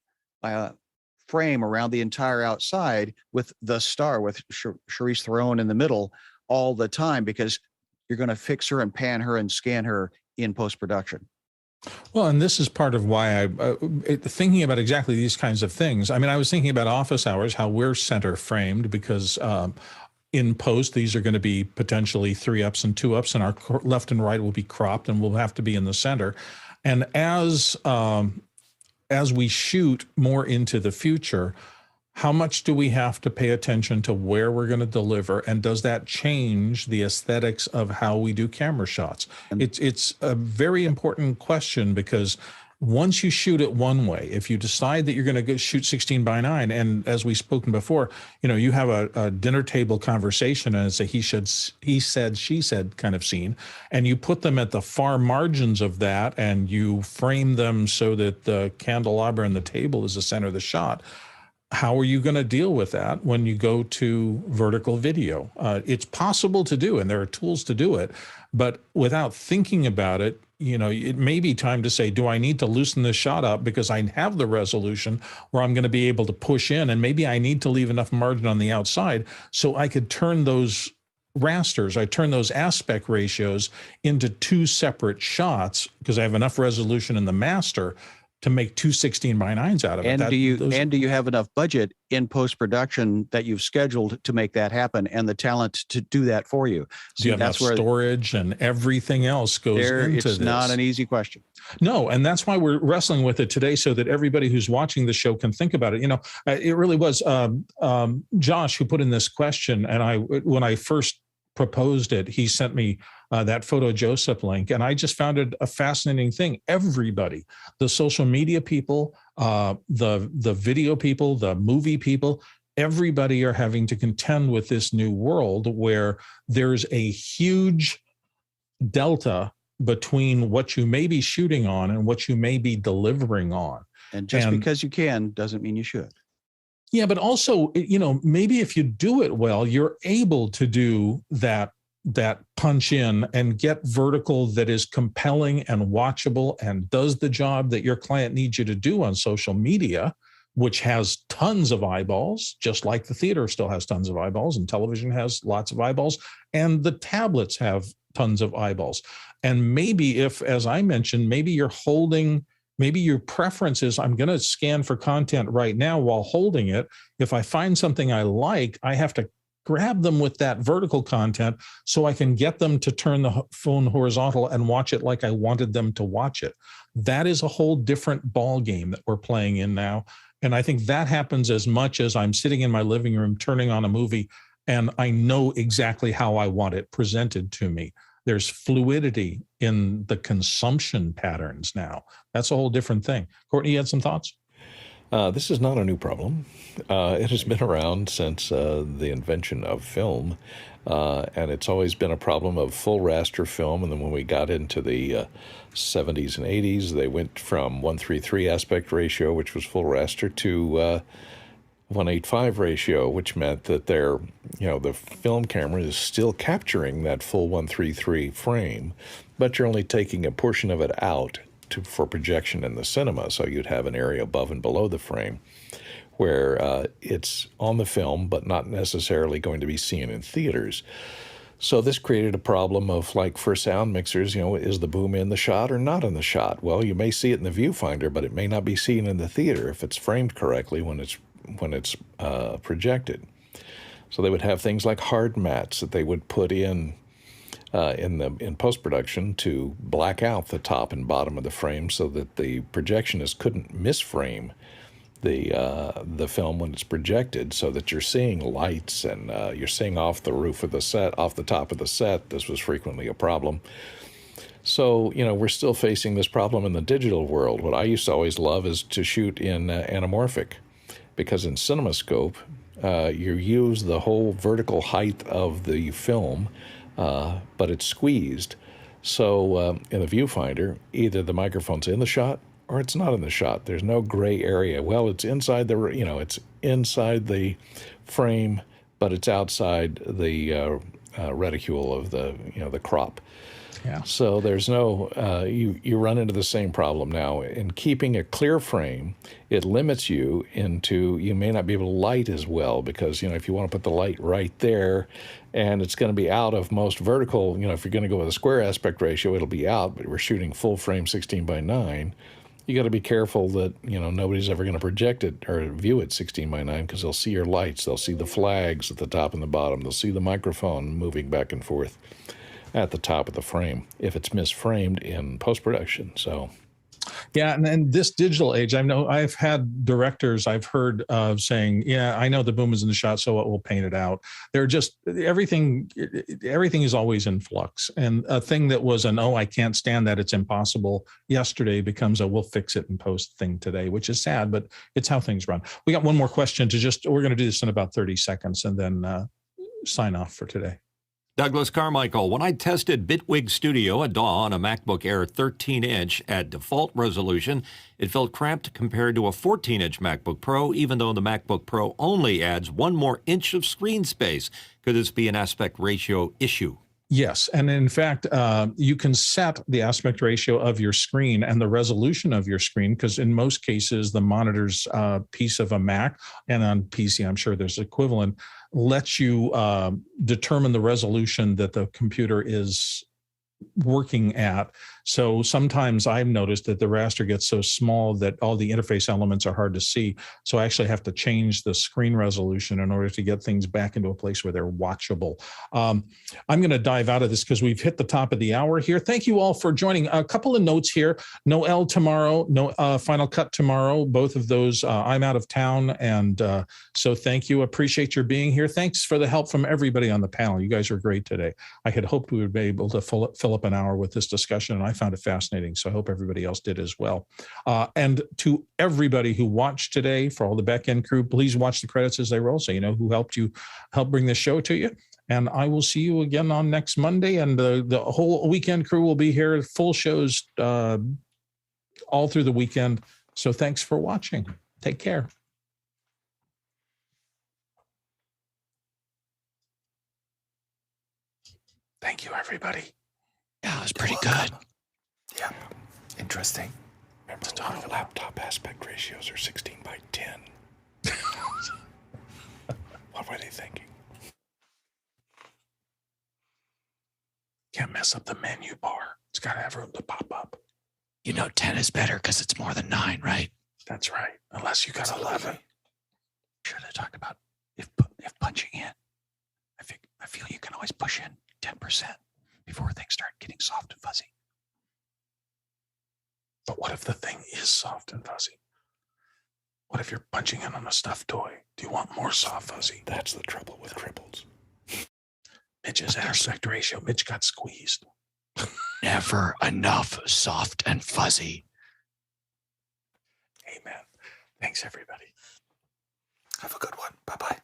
G: frame around the entire outside with the star, with Charlize Theron in the middle all the time, because you're going to fix her and pan her and scan her in post-production.
A: Well, and this is part of why thinking about exactly these kinds of things. I mean, I was thinking about office hours, how we're center framed, because in post, these are going to be potentially 3-ups and 2-ups, and our left and right will be cropped, and we'll have to be in the center. And as we shoot more into the future, how much do we have to pay attention to where we're going to deliver, and does that change the aesthetics of how we do camera shots? It's a very important question, because once you shoot it one way, if you decide that you're going to go shoot 16:9, and as we've spoken before, you have a dinner table conversation, and it's a he said, she said kind of scene, and you put them at the far margins of that, and you frame them so that the candelabra and the table is the center of the shot. How are you going to deal with that when you go to vertical video? It's possible to do, and there are tools to do it, but without thinking about it, it may be time to say, do I need to loosen this shot up because I have the resolution where I'm going to be able to push in, and maybe I need to leave enough margin on the outside so I could turn those rasters, I turn those aspect ratios into 2 separate shots because I have enough resolution in the master to make 2 16:9s out of it.
G: And do you have enough budget in post-production that you've scheduled to make that happen, and the talent to do that for you?
A: So do you have enough storage, and everything else goes into this?
G: It's not an easy question.
A: No, and that's why we're wrestling with it today, so that everybody who's watching the show can think about it. It really was Josh who put in this question, and when I first proposed it, he sent me that Photo Joseph link, and I just found it a fascinating thing. Everybody, the social media people, the video people, the movie people, everybody are having to contend with this new world where there's a huge delta between what you may be shooting on and what you may be delivering on.
G: And because you can doesn't mean you should.
A: Yeah, but also, maybe if you do it well, you're able to do that punch in and get vertical that is compelling and watchable and does the job that your client needs you to do on social media, which has tons of eyeballs, just like the theater still has tons of eyeballs, and television has lots of eyeballs, and the tablets have tons of eyeballs. And maybe if, as I mentioned, maybe your preference is, I'm going to scan for content right now while holding it. If I find something I like, I have to grab them with that vertical content so I can get them to turn the phone horizontal and watch it like I wanted them to watch it. That is a whole different ball game that we're playing in now. And I think that happens as much as I'm sitting in my living room turning on a movie and I know exactly how I want it presented to me. There's fluidity in the consumption patterns now. That's a whole different thing. Courtney, you had some thoughts?
D: This is not a new problem. It has been around since the invention of film, and it's always been a problem of full raster film. And then when we got into the 70s and 80s, they went from 1:3:3 aspect ratio, which was full raster, to 1:8:5 ratio, which meant that the film camera is still capturing that full 1:3:3 frame, but you're only taking a portion of it out for projection in the cinema. So you'd have an area above and below the frame where it's on the film, but not necessarily going to be seen in theaters. So this created a problem of, like, for sound mixers, is the boom in the shot or not in the shot? Well, you may see it in the viewfinder, but it may not be seen in the theater if it's framed correctly when it's projected. So they would have things like hard mats that they would put in in post-production to black out the top and bottom of the frame so that the projectionist couldn't misframe the film when it's projected, so that you're seeing lights and you're seeing off the roof of the set, off the top of the set. This was frequently a problem. So, we're still facing this problem in the digital world. What I used to always love is to shoot in anamorphic, because in CinemaScope, you use the whole vertical height of the film, but it's squeezed. So in the viewfinder, either the microphone's in the shot or it's not in the shot. There's no gray area. Well, it's inside it's inside the frame, but it's outside the reticule of the crop.
A: Yeah.
D: So there's no, you run into the same problem now. In keeping a clear frame, it limits you into, you may not be able to light as well, because, if you want to put the light right there, and it's going to be out of most vertical, if you're going to go with a square aspect ratio, it'll be out, but we're shooting full frame 16:9. You got to be careful that, nobody's ever going to project it or view it 16:9, because they'll see your lights, they'll see the flags at the top and the bottom, they'll see the microphone moving back and forth at the top of the frame if it's misframed in post-production. So
A: yeah, and this digital age, I know I've had directors I've heard saying, yeah, I know the boom is in the shot, so we'll paint it out. They're just, everything is always in flux. And a thing that was I can't stand that, it's impossible yesterday becomes we'll fix it in post thing today, which is sad, but it's how things run. We got one more question we're going to do this in about 30 seconds and then sign off for today.
B: Douglas Carmichael, when I tested Bitwig Studio, a DAW on a MacBook Air 13-inch at default resolution, it felt cramped compared to a 14-inch MacBook Pro, even though the MacBook Pro only adds 1 more inch of screen space. Could this be an aspect ratio issue?
A: Yes. And in fact, you can set the aspect ratio of your screen and the resolution of your screen, because in most cases, the monitor's piece of a Mac, and on PC, I'm sure there's equivalent, lets you determine the resolution that the computer is working at. So sometimes I've noticed that the raster gets so small that all the interface elements are hard to see. So I actually have to change the screen resolution in order to get things back into a place where they're watchable. I'm going to dive out of this because we've hit the top of the hour here. Thank you all for joining. A couple of notes here. No L tomorrow, no Final Cut tomorrow. Both of those, I'm out of town. And so thank you. Appreciate your being here. Thanks for the help from everybody on the panel. You guys are great today. I had hoped we would be able to fill up an hour with this discussion, and I found it fascinating. So I hope everybody else did as well. And to everybody who watched today, for all the back end crew, please watch the credits as they roll so you know who helped bring this show to you. And I will see you again on next Monday. And the whole weekend crew will be here, full shows all through the weekend. So thanks for watching. Take care. Thank you, everybody.
G: Yeah, it was pretty good.
H: Yeah, interesting.
D: Remember, the laptop aspect ratios are 16:10. What were they thinking?
A: Can't mess up the menu bar. It's got to have room to pop up.
G: 10 is better because it's more than 9, right?
A: That's right. Unless you got 11.
G: Should have talked about if punching in. I feel you can always push in 10% before things start getting soft and fuzzy.
A: But what if the thing is soft and fuzzy? What if you're punching in on a stuffed toy? Do you want more soft fuzzy?
D: That's the trouble with triples.
A: Mitch's aspect ratio. Mitch got squeezed.
G: Never enough soft and fuzzy.
A: Amen. Thanks, everybody.
H: Have a good one. Bye-bye.